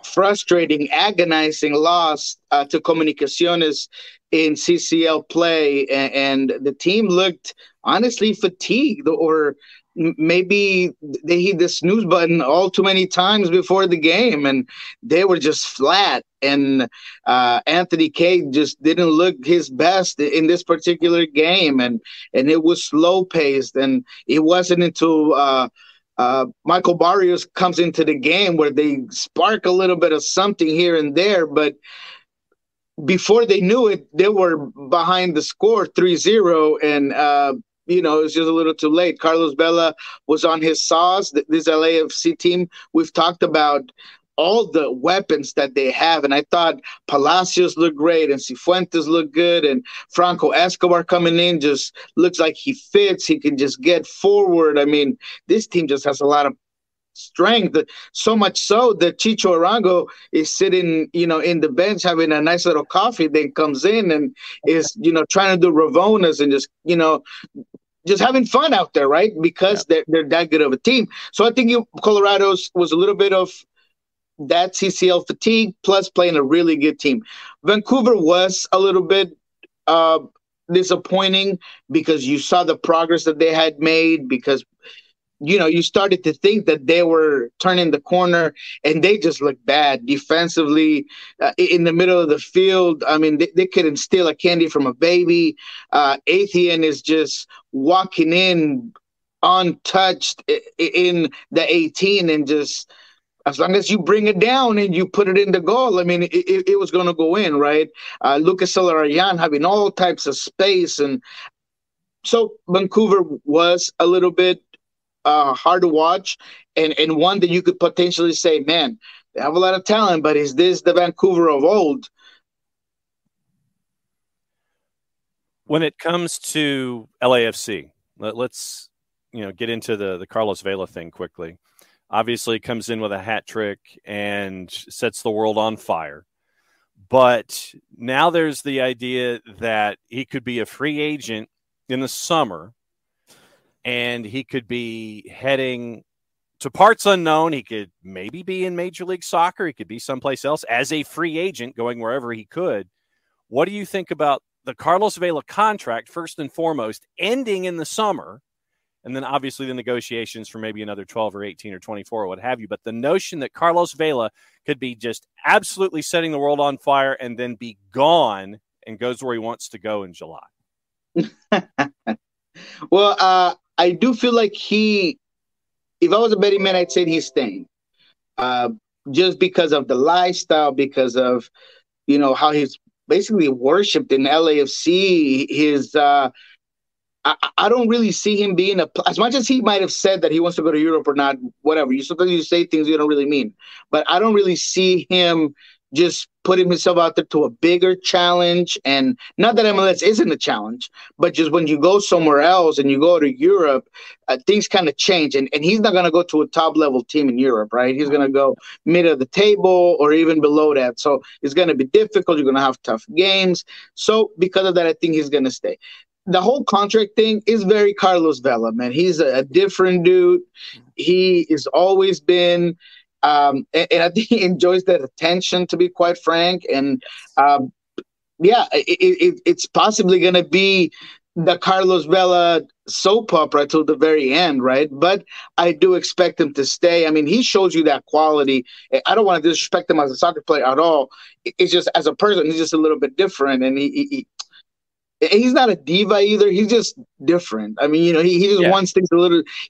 frustrating, agonizing loss to Comunicaciones in CCL play. And the team looked honestly fatigued, or maybe they hit the snooze button all too many times before the game, and they were just flat. And Anthony Kay just didn't look his best in this particular game, and it was slow paced. And it wasn't until Michael Barrios comes into the game where they spark a little bit of something here and there, but before they knew it, they were behind the score 3-0, and it was just a little too late. Carlos Vela was on his sauce. This LAFC team, we've talked about all the weapons that they have, and I thought Palacios looked great, and Cifuentes looked good, and Franco Escobar coming in just looks like he fits. He can just get forward. I mean, this team just has a lot of strength, so much so that Chicho Arango is sitting, in the bench having a nice little coffee, then comes in and is, trying to do Ravonas and just having fun out there, right? Because they're that good of a team. So I think Colorado's was a little bit of that CCL fatigue plus playing a really good team. Vancouver was a little bit disappointing because you saw the progress that they had made, because you started to think that they were turning the corner, and they just looked bad defensively in the middle of the field. I mean, they couldn't steal a candy from a baby. Athien is just walking in untouched in the 18, and just as long as you bring it down and you put it in the goal, I mean, it was going to go in, right? Lucas Solarayan having all types of space. And so Vancouver was a little bit hard to watch, and one that you could potentially say, man, they have a lot of talent, but is this the Vancouver of old? When it comes to LAFC, let's get into the Carlos Vela thing quickly. Obviously comes in with a hat trick and sets the world on fire. But now there's the idea that he could be a free agent in the summer, and he could be heading to parts unknown. He could maybe be in Major League Soccer. He could be someplace else as a free agent going wherever he could. What do you think about the Carlos Vela contract, first and foremost, ending in the summer? And then obviously the negotiations for maybe another 12 or 18 or 24 or what have you. But the notion that Carlos Vela could be just absolutely setting the world on fire and then be gone and goes where he wants to go in July. Well, I do feel like if I was a betting man, I'd say he's staying. Just because of the lifestyle, because of, how he's basically worshipped in LAFC, his I don't really see him being as much as he might have said that he wants to go to Europe or not, whatever. Sometimes you say things you don't really mean, but I don't really see him just putting himself out there to a bigger challenge. And not that MLS isn't a challenge, but just when you go somewhere else and you go to Europe, things kind of change. And he's not going to go to a top level team in Europe, right? He's going to go mid of the table or even below that. So it's going to be difficult. You're going to have tough games. So because of that, I think he's going to stay. the whole contract thing is very Carlos Vela, man. He's a different dude. He has always been, and I think he enjoys that attention, to be quite frank. And it's possibly going to be the Carlos Vela soap opera till the very end, right? But I do expect him to stay. I mean, he shows you that quality. I don't want to disrespect him as a soccer player at all. It's just as a person, he's just a little bit different, and he's not a diva either. He's just different. I mean, he just wants things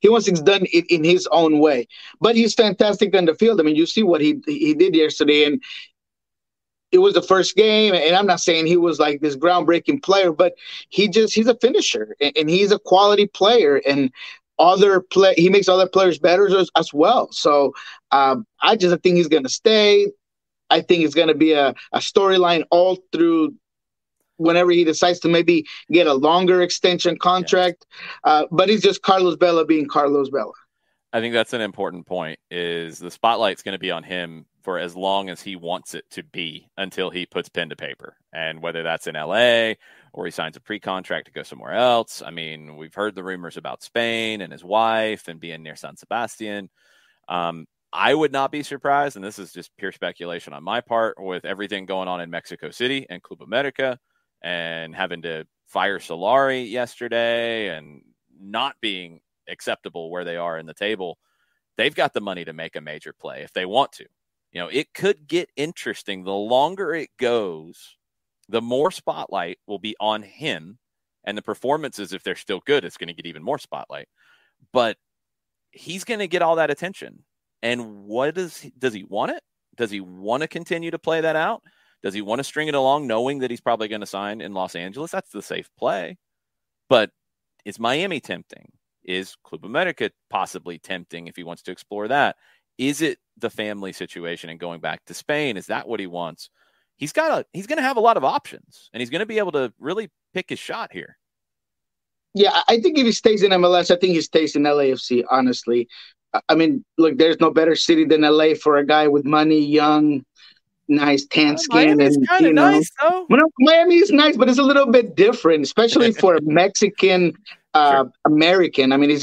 he wants things done in his own way. But he's fantastic on the field. I mean, you see what he did yesterday, and it was the first game, and I'm not saying he was like this groundbreaking player, but he's a finisher, and he's a quality player, and he makes other players better as well. So I think he's going to stay. I think it's going to be a storyline all through whenever he decides to maybe get a longer extension contract. But he's just Carlos Vela being Carlos Vela. I think that's an important point, is the spotlight's going to be on him for as long as he wants it to be until he puts pen to paper. And whether that's in LA or he signs a pre-contract to go somewhere else. I mean, we've heard the rumors about Spain and his wife and being near San Sebastian. I would not be surprised, and this is just pure speculation on my part, with everything going on in Mexico City and Club America and having to fire Solari yesterday and not being acceptable where they are in the table. They've got the money to make a major play if they want to. It could get interesting. The longer it goes, the more spotlight will be on him, and the performances, if they're still good, it's going to get even more spotlight. But he's going to get all that attention. And does he want it? Does he want to continue to play that out? Does he want to string it along knowing that he's probably going to sign in Los Angeles? That's the safe play. But is Miami tempting? Is Club America possibly tempting if he wants to explore that? Is it the family situation and going back to Spain? Is that what he wants? He's going to have a lot of options, and he's going to be able to really pick his shot here. Yeah, I think if he stays in MLS, I think he stays in LAFC, honestly. I mean, look, there's no better city than LA for a guy with money, young, nice tan skin. Miami's kind of nice, though. Well, Miami is nice, but it's a little bit different, especially for a Mexican sure. American. I mean,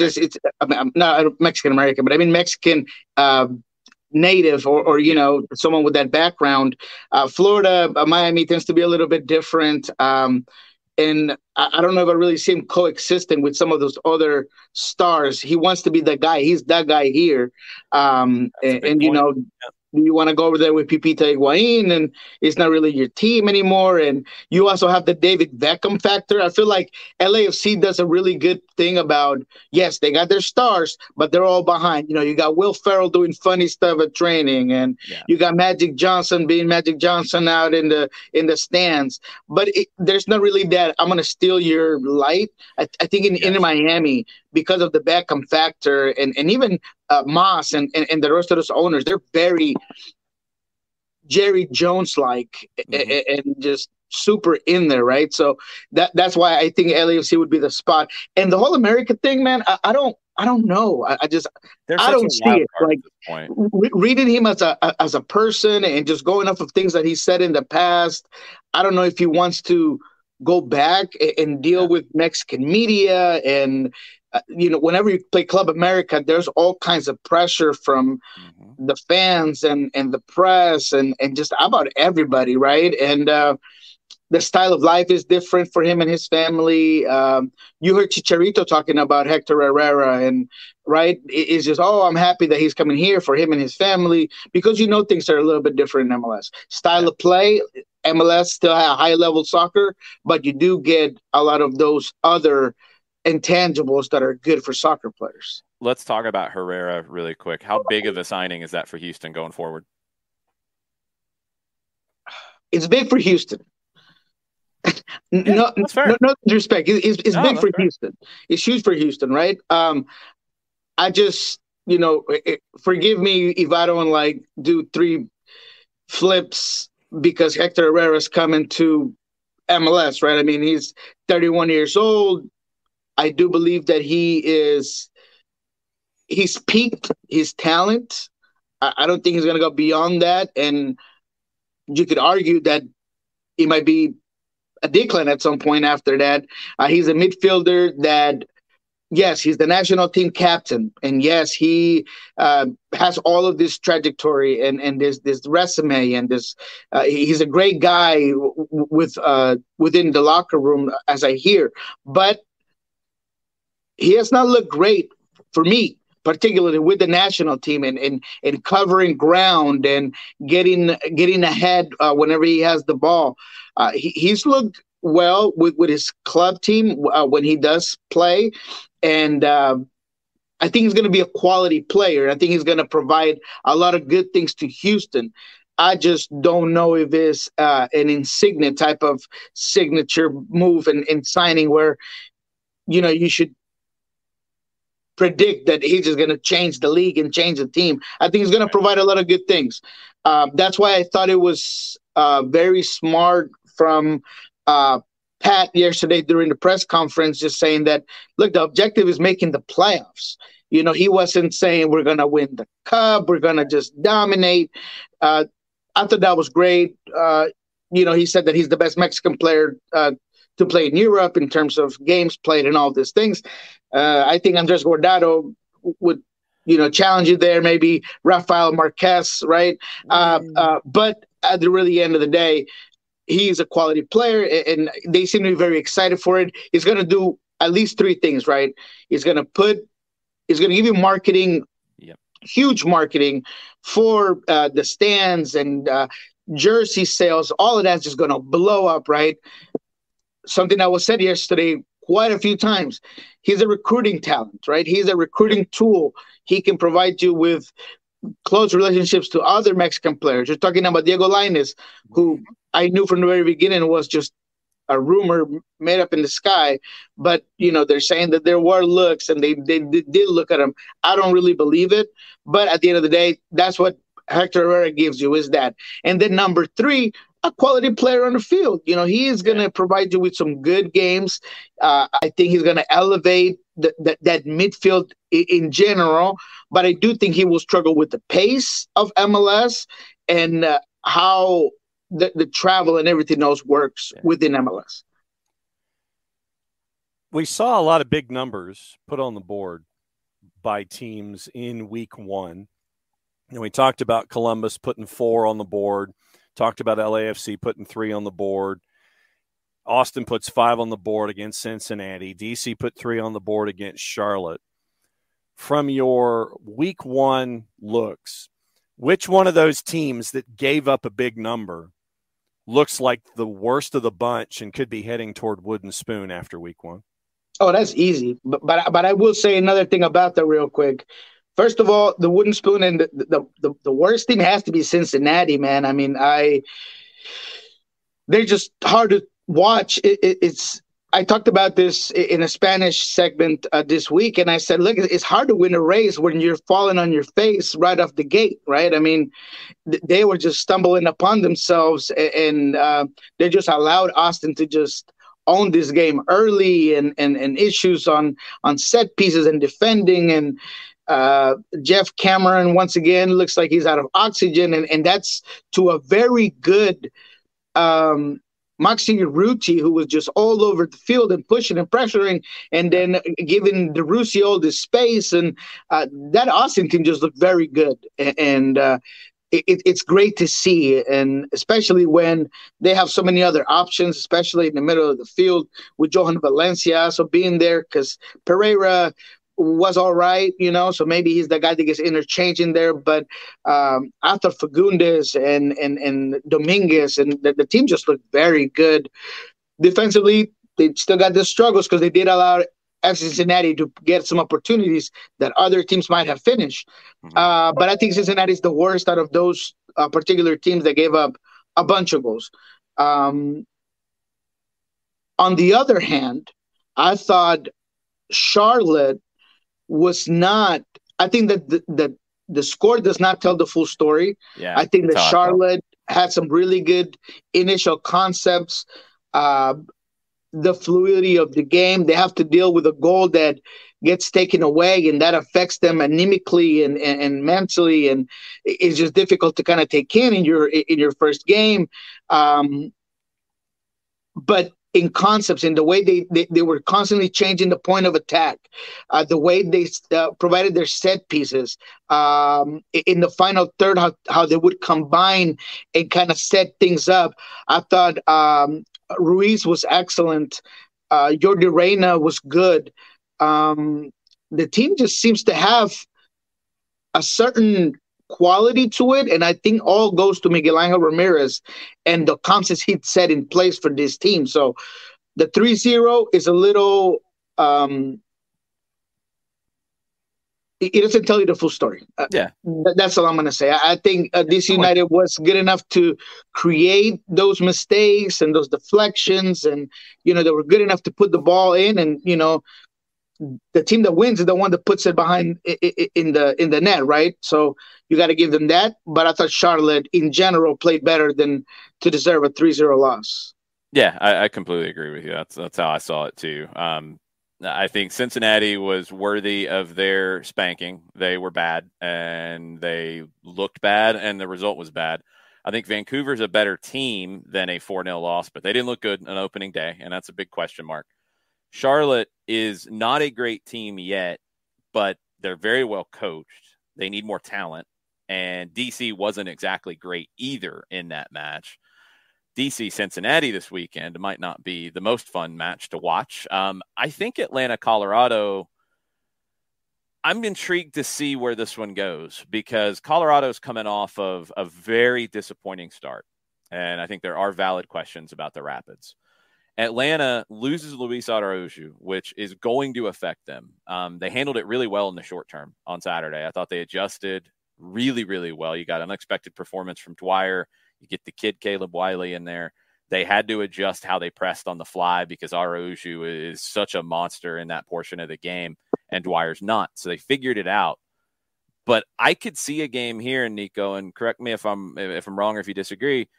I'm not Mexican American, but I mean Mexican native or someone with that background. Florida, Miami tends to be a little bit different. And I don't know if I really see him coexisting with some of those other stars. He wants to be that guy. He's that guy here. You want to go over there with Pipita Higuain, and it's not really your team anymore. And you also have the David Beckham factor. I feel like LAFC does a really good thing about, yes, they got their stars, but they're all behind. You got Will Ferrell doing funny stuff at training, and you got Magic Johnson being Magic Johnson out in the stands. But there's not really that I'm going to steal your light. I think in Miami, because of the Beckham factor and even Moss and the rest of those owners, they're very Jerry Jones-like and just super in there, right? So that's why I think LAFC would be the spot. And the whole America thing, man, I don't know. I don't see it. Like reading him as a person and just going off of things that he said in the past, I don't know if he wants to go back and deal with Mexican media and whenever you play Club America, there's all kinds of pressure from the fans and the press and just about everybody, right? And the style of life is different for him and his family. You heard Chicharito talking about Hector Herrera, and right, it's just, I'm happy that he's coming here for him and his family, because things are a little bit different in MLS. Style of play, MLS still have high-level soccer, but you do get a lot of those other intangibles that are good for soccer players. Let's talk about Herrera really quick. How big of a signing is that for Houston going forward? It's big for Houston. No disrespect. It's big for Houston. It's huge for Houston, right? I just, forgive me if I don't do 3 flips because Hector Herrera's coming to MLS, right? I mean, he's 31 years old. I do believe that he's peaked his talent. I don't think he's going to go beyond that. And you could argue that he might be a decline at some point after that. He's a midfielder that, yes, he's the national team captain, and yes, he has all of this trajectory and this resume, and he's a great guy within the locker room, as I hear, but he has not looked great for me, particularly with the national team and covering ground and getting ahead whenever he has the ball. He's looked well with his club team when he does play, and I think he's going to be a quality player. I think he's going to provide a lot of good things to Houston. I just don't know if it's an Insigne type of signature move and signing where, you should predict that he's just going to change the league and change the team. I think he's going to provide a lot of good things. That's why I thought it was very smart from Pat yesterday during the press conference, just saying that, look, the objective is making the playoffs. He wasn't saying we're going to win the cup, we're going to just dominate. I thought that was great. He said that he's the best Mexican player to play in Europe in terms of games played and all these things. I think Andres Guardado would, challenge you there, maybe Rafael Marquez, right? But at the really end of the day, he's a quality player, and they seem to be very excited for it. He's going to do at least three things, right? He's going to give you marketing, huge marketing for the stands and jersey sales. All of that's just going to blow up, right? Something that was said yesterday quite a few times. He's a recruiting talent, right? He's a recruiting tool. He can provide you with close relationships to other Mexican players. You're talking about Diego Lainez, who I knew from the very beginning was just a rumor made up in the sky. But, they're saying that there were looks, and they did look at him. I don't really believe it. But at the end of the day, that's what Hector Herrera gives you, is that. And then number three, a quality player on the field. He is going to provide you with some good games. I think he's going to elevate that midfield in general, but I do think he will struggle with the pace of MLS and how the travel and everything else works within MLS. We saw a lot of big numbers put on the board by teams in week one. And we talked about Columbus putting 4 on the board. Talked about LAFC putting 3 on the board. Austin puts 5 on the board against Cincinnati. DC put 3 on the board against Charlotte. From your week one looks, which one of those teams that gave up a big number looks like the worst of the bunch and could be heading toward wooden spoon after week one? Oh, that's easy. But I will say another thing about that real quick. First of all, the wooden spoon and the worst team has to be Cincinnati, man. I mean, they're just hard to watch. I talked about this in a Spanish segment this week, and I said, look, it's hard to win a race when you're falling on your face right off the gate, right? I mean, they were just stumbling upon themselves, and they just allowed Austin to just own this game early, and issues on set pieces and defending, and Jeff Cameron once again looks like he's out of oxygen, and that's to a very good Maxi Ruti, who was just all over the field and pushing and pressuring, and then giving DeRussi all this space, and that Austin team just looked very good, and it's great to see, and especially when they have so many other options, especially in the middle of the field with Johan Valencia, so being there, because Pereira was all right, so maybe he's the guy that gets interchanged in there. But after Fagundes and Dominguez, and the team just looked very good. Defensively, they still got their struggles because they did allow FC Cincinnati to get some opportunities that other teams might have finished. But I think Cincinnati is the worst out of those particular teams that gave up a bunch of goals. On the other hand, I thought Charlotte was not. I think that the score does not tell the full story. I think that Charlotte had some really good initial concepts. The fluidity of the game, they have to deal with a goal that gets taken away, and that affects them anemically and mentally, and it's just difficult to kind of take in your first game. but in concepts, in the way they were constantly changing the point of attack, the way they provided their set pieces, in the final third, how they would combine and kind of set things up. I thought Ruiz was excellent. Jordi Reyna was good. The team just seems to have a certain quality to it, and I think all goes to Miguel Angel Ramirez and the concepts he'd set in place for this team. So the 3-0 is a little it doesn't tell you the full story. That's all I'm going to say. I think DC United was good enough to create those mistakes and those deflections, and they were good enough to put the ball in, and the team that wins is the one that puts it behind in the net, right? So you got to give them that. But I thought Charlotte, in general, played better than to deserve a 3-0 loss. Yeah, I completely agree with you. That's how I saw it too. I think Cincinnati was worthy of their spanking. They were bad, and they looked bad, and the result was bad. I think Vancouver's a better team than a 4-0 loss, but they didn't look good on opening day, and that's a big question mark. Charlotte is not a great team yet, but they're very well coached. They need more talent, and DC wasn't exactly great either in that match. DC Cincinnati this weekend might not be the most fun match to watch. I think Atlanta, Colorado, I'm intrigued to see where this one goes, because Colorado's coming off of a very disappointing start, and I think there are valid questions about the Rapids. Atlanta loses Luis Araujo, which is going to affect them. They handled it really well in the short term on Saturday. I thought they adjusted really, really well. You got an unexpected performance from Dwyer. You get the kid Caleb Wiley in there. They had to adjust how they pressed on the fly because Araujo is such a monster in that portion of the game, and Dwyer's not. So they figured it out. But I could see a game here, Niko, and correct me if I'm wrong or if you disagree.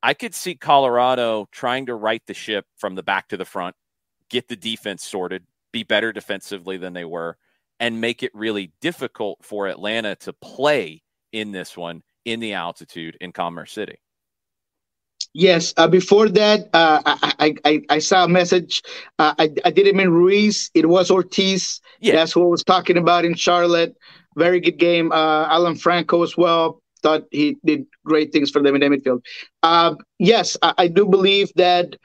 I could see Colorado trying to right the ship from the back to the front, get the defense sorted, be better defensively than they were, and make it really difficult for Atlanta to play in this one in the altitude in Commerce City. Yes. Before that, I saw a message. I didn't mean Ruiz. It was Ortiz. Yeah. That's what I was talking about in Charlotte. Very good game. Alan Franco as well. Thought he did great things for them in the midfield. Yes, I do believe that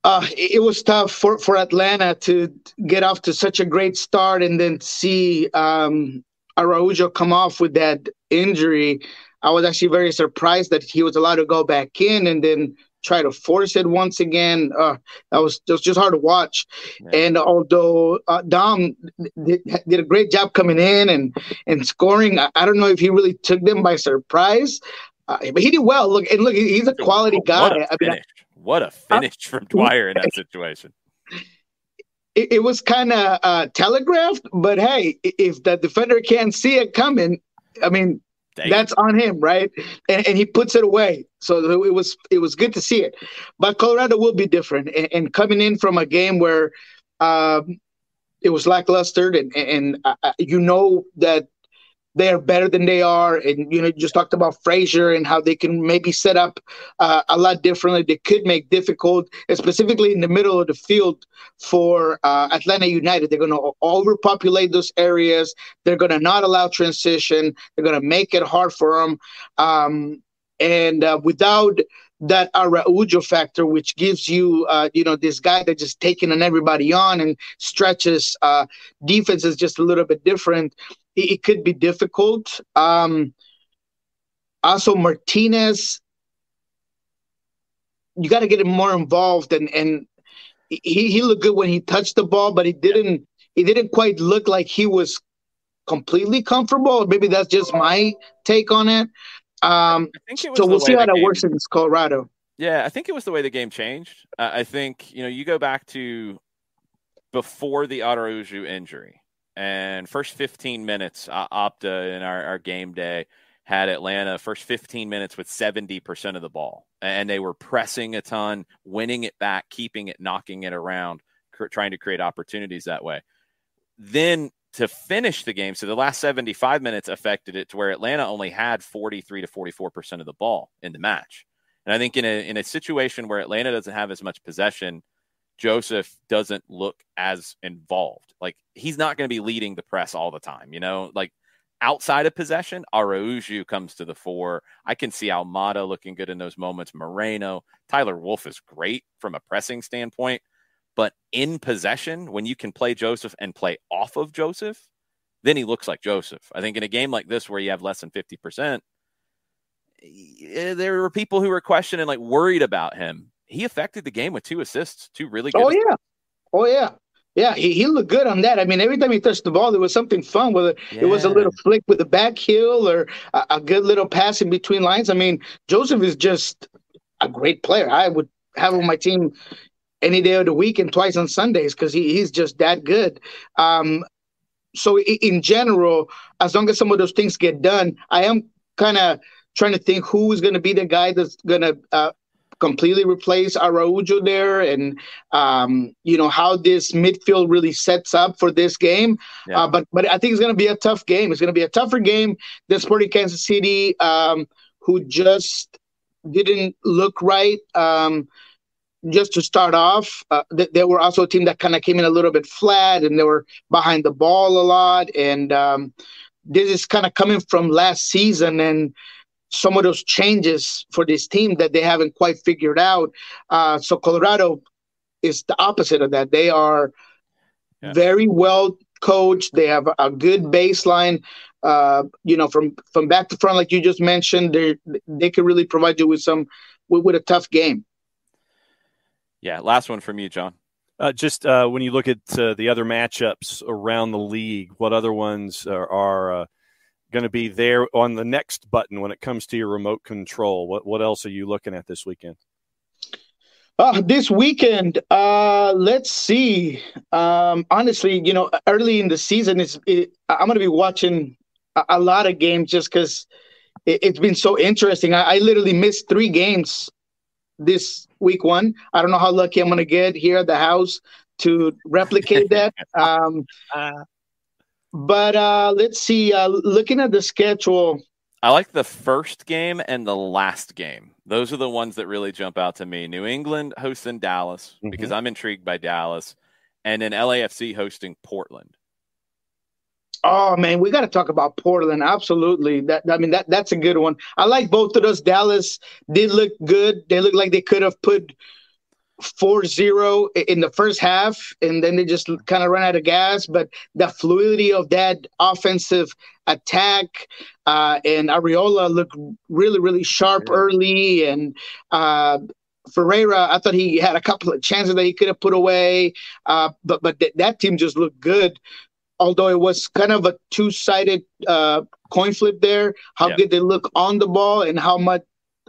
it was tough for Atlanta to get off to such a great start and then see Araujo come off with that injury. I was actually very surprised that he was allowed to go back in and then try to force it once again. That was just hard to watch. Yeah. And although Dom did a great job coming in and scoring, I don't know if he really took them by surprise, but he did well. Look, he's a quality guy. What a finish from Dwyer in that situation. It was kind of telegraphed, but hey, if the defender can't see it coming, I mean, that's on him, right? And he puts it away. So it was good to see it. But Colorado will be different. And coming in from a game where it was lackluster, and that they are better than they are. And, you just talked about Frazier and how they can maybe set up a lot differently. They could make difficult, specifically in the middle of the field for Atlanta United. They're going to overpopulate those areas. They're going to not allow transition. They're going to make it hard for them. And without that Araujo factor, which gives you, this guy that just taking on everybody on and stretches defenses just a little bit different, it could be difficult. Also, Martinez, you got to get him more involved, and he looked good when he touched the ball, but he didn't quite look like he was completely comfortable. Maybe that's just my take on it. So we'll see how that works in Colorado. Yeah, I think it was the way the game changed. I think, you go back to before the Araujo injury, and first 15 minutes, Opta in our game day had Atlanta first 15 minutes with 70% of the ball. And they were pressing a ton, winning it back, keeping it, knocking it around, trying to create opportunities that way. Then to finish the game, so the last 75 minutes affected it to where Atlanta only had 43 to 44% of the ball in the match. And I think in a situation where Atlanta doesn't have as much possession, Joseph doesn't look as involved. Like, he's not going to be leading the press all the time, like outside of possession. Araujo comes to the fore. I can see Almada looking good in those moments. Moreno, Tyler Wolff is great from a pressing standpoint, but in possession, when you can play Joseph and play off of Joseph, then he looks like Joseph. I think in a game like this where you have less than 50%, there were people who were questioning, like, worried about him. He affected the game with 2 assists, 2 really good. Oh, yeah. Yeah, he looked good on that. I mean, every time he touched the ball, there was something fun, whether it was a little flick with the back heel or a good little pass in between lines. I mean, Joseph is just a great player. I would have him on my team any day of the week and twice on Sundays because he's just that good. So in general, as long as some of those things get done, I am kind of trying to think who is going to be the guy that's going to completely replace Araujo there, and how this midfield really sets up for this game. Yeah. But I think it's going to be a tough game. It's going to be a tougher game than Sporting Kansas City, who just didn't look right. Just to start off, they were also a team that kind of came in a little bit flat, and they were behind the ball a lot. And this is kind of coming from last season and some of those changes for this team that they haven't quite figured out. So Colorado is the opposite of that. They are very well coached. They have a good baseline. From back to front, like you just mentioned, they can really provide you with a tough game. Yeah, last one from you, John. When you look at the other matchups around the league, what other ones are going to be there on the next button when it comes to your remote control? What else are you looking at this weekend? This weekend, let's see. Honestly, early in the season, I'm going to be watching a lot of games just because it's been so interesting. I literally missed 3 games this week 1. I don't know how lucky I'm going to get here at the house to replicate that. But let's see. Looking at the schedule, I like the first game and the last game. Those are the ones that really jump out to me. New England hosting Dallas, because I'm intrigued by Dallas, and then LAFC hosting Portland. Oh man, we got to talk about Portland. Absolutely. That's a good one. I like both of those. Dallas did look good. They look like they could have put 4-0 in the first half, and then they just kind of ran out of gas. But the fluidity of that offensive attack, and Arriola looked really, really sharp early. And Ferreira, I thought he had a couple of chances that he could have put away. But that team just looked good. Although it was kind of a 2-sided coin flip there, how good they look on the ball and how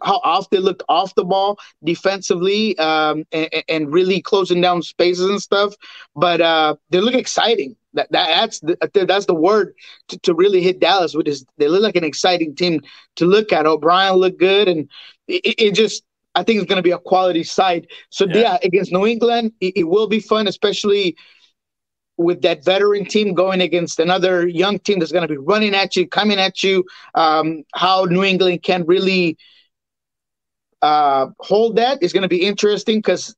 off they looked off the ball defensively, and really closing down spaces and stuff. But they look exciting. That's the word to really hit Dallas with. They look like an exciting team to look at. O'Brien looked good, and it just, I think it's going to be a quality side. So against New England, it will be fun, especially with that veteran team going against another young team that's going to be running at you, coming at you. How New England can really hold that is going to be interesting, because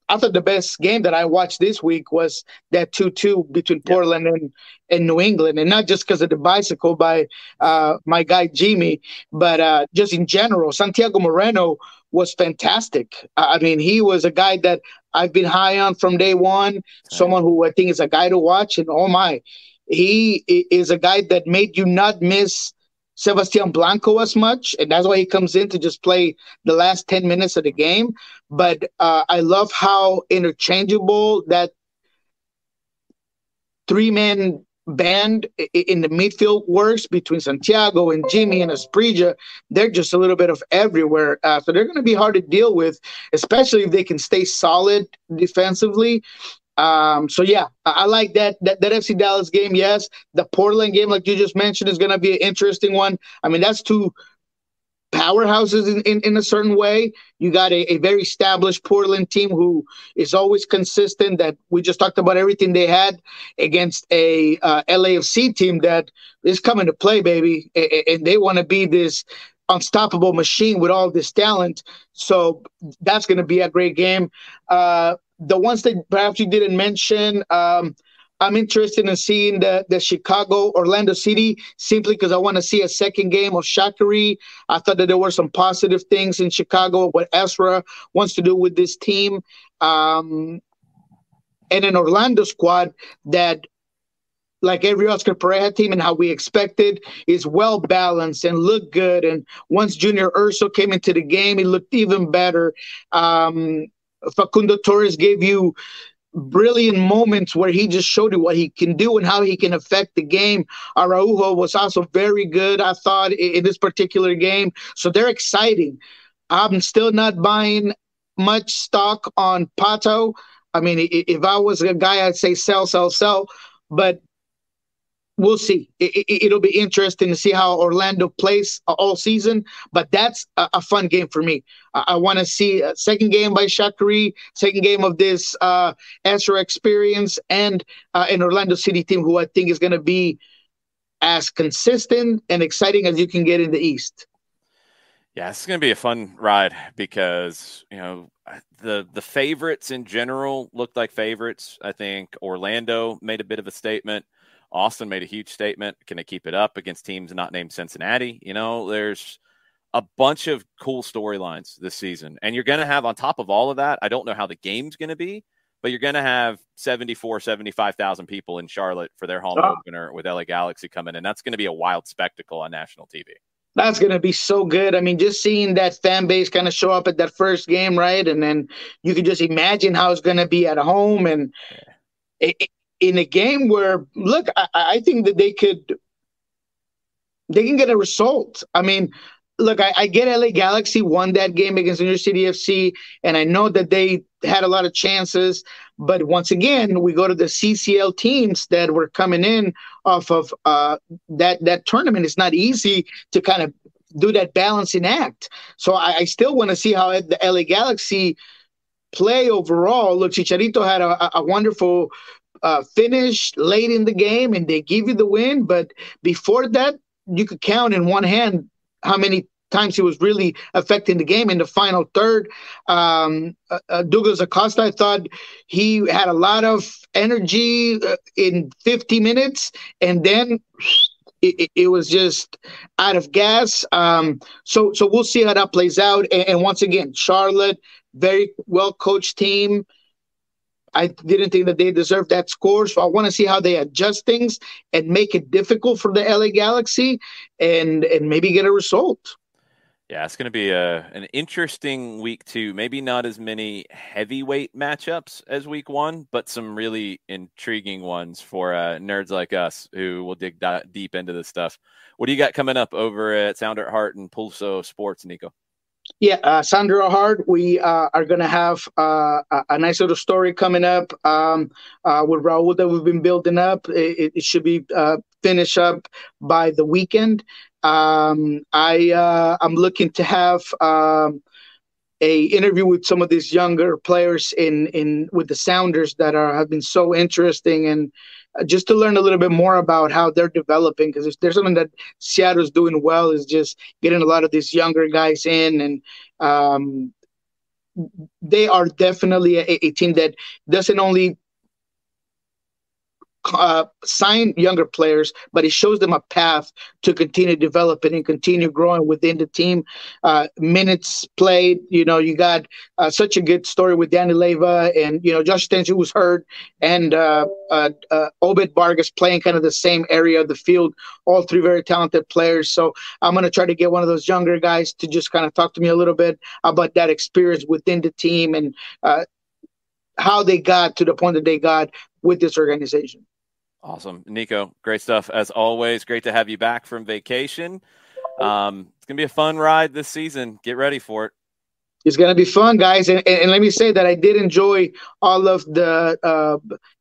I thought the best game that I watched this week was that 2-2 between Portland and New England, and not just because of the bicycle by my guy Jimmy, but just in general. Santiago Moreno was fantastic. I mean, he was a guy that I've been high on from day one, someone who I think is a guy to watch, and oh my, he is a guy that made you not miss Sebastian Blanco as much, and that's why he comes in to just play the last 10 minutes of the game. But I love how interchangeable that 3-man band in the midfield works between Santiago and Jimmy and Asprilla. They're just a little bit of everywhere. So they're going to be hard to deal with, especially if they can stay solid defensively. So yeah, I like that FC Dallas game. Yes, the Portland game, like you just mentioned, is going to be an interesting one. I mean, that's 2 powerhouses in a certain way. You got a very established Portland team who is always consistent, that we just talked about everything they had, against a LAFC team that is coming to play, baby, and they want to be this unstoppable machine with all this talent. So that's going to be a great game. The ones that perhaps you didn't mention, I'm interested in seeing the Chicago Orlando City, simply because I want to see a second game of Shaqiri. I thought that there were some positive things in Chicago, what Ezra wants to do with this team. And an Orlando squad that, like every Oscar Pereira team and how we expected, is well balanced and looked good. And once Junior Urso came into the game, he looked even better. Facundo Torres gave you brilliant moments where he just showed you what he can do and how he can affect the game. Araujo was also very good, I thought, in this particular game. So they're exciting. I'm still not buying much stock on Pato. I mean, if I was a guy, I'd say sell, sell, sell. But we'll see. It'll be interesting to see how Orlando plays all season, but that's a fun game for me. I want to see a second game by Shaqiri, second game of this Ezra experience, and an Orlando City team who I think is going to be as consistent and exciting as you can get in the East. Yeah, it's going to be a fun ride because, you know, the favorites in general looked like favorites. I think Orlando made a bit of a statement. Austin made a huge statement. Can they keep it up against teams not named Cincinnati? You know, there's a bunch of cool storylines this season. And you're going to have, on top of all of that, I don't know how the game's going to be, but you're going to have 75,000 people in Charlotte for their home opener with LA Galaxy coming in. That's going to be a wild spectacle on national TV. That's going to be so good. I mean, just seeing that fan base kind of show up at that first game, right? And then you can just imagine how it's going to be at home. And in a game where, look, I think that they can get a result. I mean, look, I get LA Galaxy won that game against New York City FC, and I know that they had a lot of chances. But once again, we go to the CCL teams that were coming in off of that tournament. It's not easy to kind of do that balancing act. So I still want to see how the LA Galaxy play overall. Look, Chicharito had a wonderful finish late in the game, and they give you the win. But before that, you could count in one hand how many times he was really affecting the game in the final third. Douglas Acosta, I thought he had a lot of energy in 50 minutes, and then it was just out of gas. So we'll see how that plays out. And once again, Charlotte, very well-coached team. I didn't think that they deserved that score, so I want to see how they adjust things and make it difficult for the LA Galaxy and maybe get a result. Yeah, it's going to be an interesting week two. Maybe not as many heavyweight matchups as week one, but some really intriguing ones for nerds like us who will dig deep into this stuff. What do you got coming up over at Sounder at Heart and Pulso Sports, Niko? Yeah, Sounder at Heart, we are going to have a nice little story coming up with Raul that we've been building up. It should be finished up by the weekend. I'm looking to have a interview with some of these younger players with the Sounders that have been so interesting, and just to learn a little bit more about how they're developing, because if there's something that Seattle's doing well is just getting a lot of these younger guys in, and they are definitely a team that doesn't only sign younger players, but it shows them a path to continue developing and continue growing within the team. Minutes played, you got such a good story with Danny Leyva and, Josh Stench, who was hurt, and Obed Vargas playing kind of the same area of the field, all three very talented players. So I'm going to try to get one of those younger guys to just kind of talk to me a little bit about that experience within the team and how they got to the point that they got with this organization. Awesome. Niko, great stuff. As always, great to have you back from vacation. It's going to be a fun ride this season. Get ready for it. It's going to be fun, guys. And let me say that I did enjoy all of the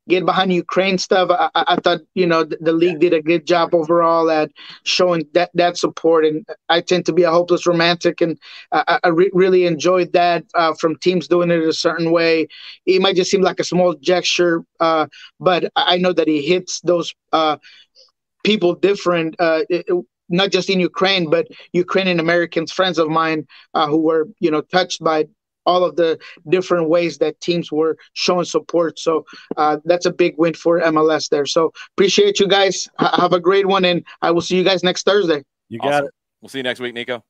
get behind Ukraine stuff. I thought, the league did a good job overall at showing that support. And I tend to be a hopeless romantic, and I really enjoyed that from teams doing it a certain way. It might just seem like a small gesture, but I know that it hits those people different. not just in Ukraine, but Ukrainian Americans, friends of mine who were, touched by all of the different ways that teams were showing support. So that's a big win for MLS there. So appreciate you guys. Have a great one, and I will see you guys next Thursday. You got it. We'll see you next week, Niko.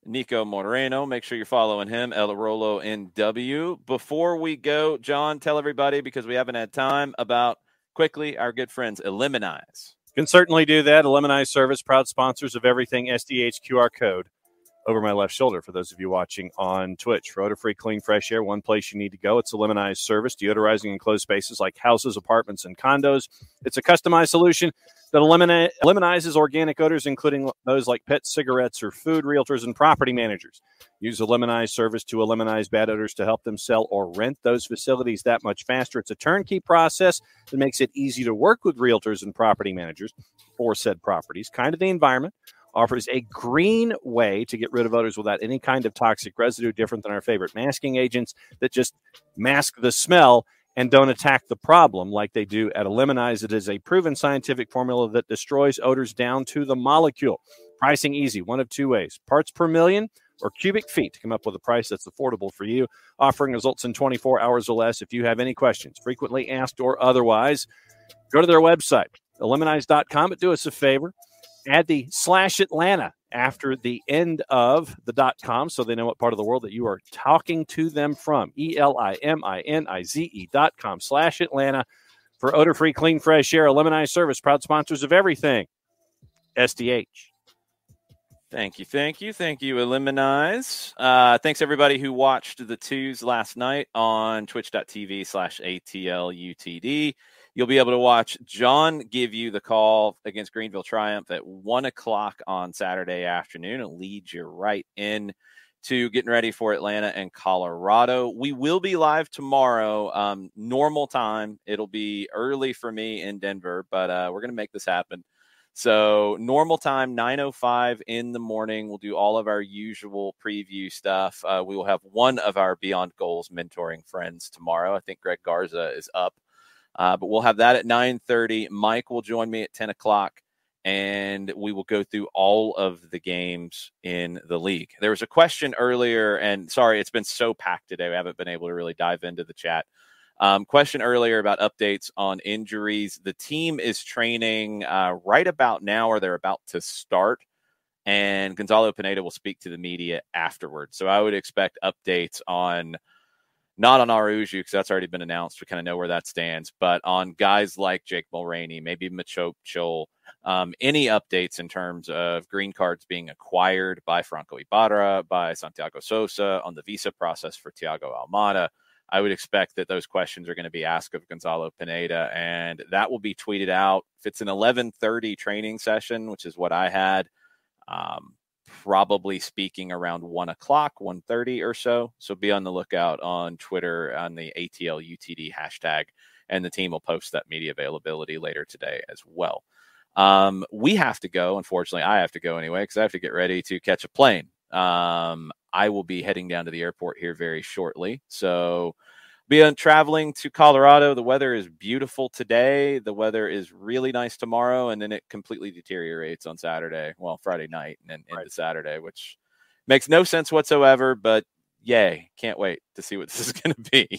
Niko Moreno, make sure you're following him, El Rolo NW. Before we go, John, tell everybody, because we haven't had time, about quickly our good friends Eliminize. Can certainly do that. Eliminize service, proud sponsors of everything SDH QR code over my left shoulder for those of you watching on Twitch. For odor-free, clean, fresh air, one place you need to go. It's Eliminize service, deodorizing enclosed spaces like houses, apartments, and condos. It's a customized solution that eliminizes organic odors, including those like pets, cigarettes, or food. Realtors and property managers use Eliminize service to eliminate bad odors to help them sell or rent those facilities that much faster. It's a turnkey process that makes it easy to work with realtors and property managers for said properties. Kind of the environment. Offers a green way to get rid of odors without any kind of toxic residue, different than our favorite masking agents that just mask the smell and don't attack the problem like they do at Eliminize. It is a proven scientific formula that destroys odors down to the molecule. Pricing easy, one of two ways: parts per million or cubic feet to come up with a price that's affordable for you. Offering results in 24 hours or less. If you have any questions, frequently asked or otherwise, go to their website, eliminize.com, but do us a favor. Add the /Atlanta after the end of the .com so they know what part of the world that you are talking to them from. ELIMINIZE.com /Atlanta for odor-free, clean, fresh air. Eliminize service, proud sponsors of everything SDH. Thank you, Eliminize. Thanks, everybody who watched the twos last night on twitch.tv/ATLUTD. You'll be able to watch John give you the call against Greenville Triumph at 1 o'clock on Saturday afternoon. It'll lead you right in to getting ready for Atlanta and Colorado. We will be live tomorrow, normal time. It'll be early for me in Denver, but we're going to make this happen. So normal time, 9:05 in the morning. We'll do all of our usual preview stuff. We will have one of our Beyond Goals mentoring friends tomorrow. I think Greg Garza is up. But we'll have that at 9:30. Mike will join me at 10 o'clock, and we will go through all of the games in the league. There was a question earlier, and sorry, it's been so packed today. We haven't been able to really dive into the chat. Question earlier about updates on injuries. The team is training right about now, or they're about to start, and Gonzalo Pineda will speak to the media afterwards. So I would expect updates on, not on Araujo, because that's already been announced. We kind of know where that stands. But on guys like Jake Mulroney, maybe Machop Chol, any updates in terms of green cards being acquired by Franco Ibarra, by Santiago Sosa, on the visa process for Thiago Almada, I would expect that those questions are going to be asked of Gonzalo Pineda, and that will be tweeted out. If it's an 11:30 training session, which is what I had, probably speaking around 1 o'clock, 1:30 or so. So be on the lookout on Twitter on the ATLUTD hashtag, and the team will post that media availability later today as well. We have to go. Unfortunately, I have to go anyway, because I have to get ready to catch a plane. I will be heading down to the airport here very shortly. So be on traveling to Colorado. The weather is beautiful today. The weather is really nice tomorrow, and then it completely deteriorates on Saturday. Well, Friday night and then into Saturday, which makes no sense whatsoever, but yay. Can't wait to see what this is going to be.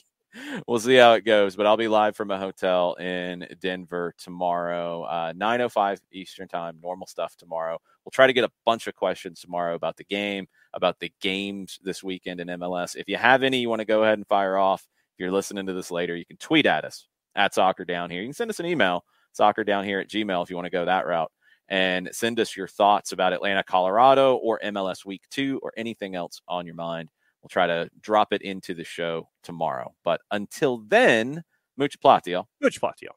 We'll see how it goes, but I'll be live from a hotel in Denver tomorrow, 9:05 Eastern time, normal stuff tomorrow. We'll try to get a bunch of questions tomorrow about the game, about the games this weekend in MLS. If you have any you want to go ahead and fire off, if you're listening to this later, you can tweet at us at Soccer Down Here. You can send us an email, soccerdownhere@gmail.com, if you want to go that route, and send us your thoughts about Atlanta, Colorado, or MLS Week 2, or anything else on your mind. We'll try to drop it into the show tomorrow. But until then, mucho platio. Mucho platio.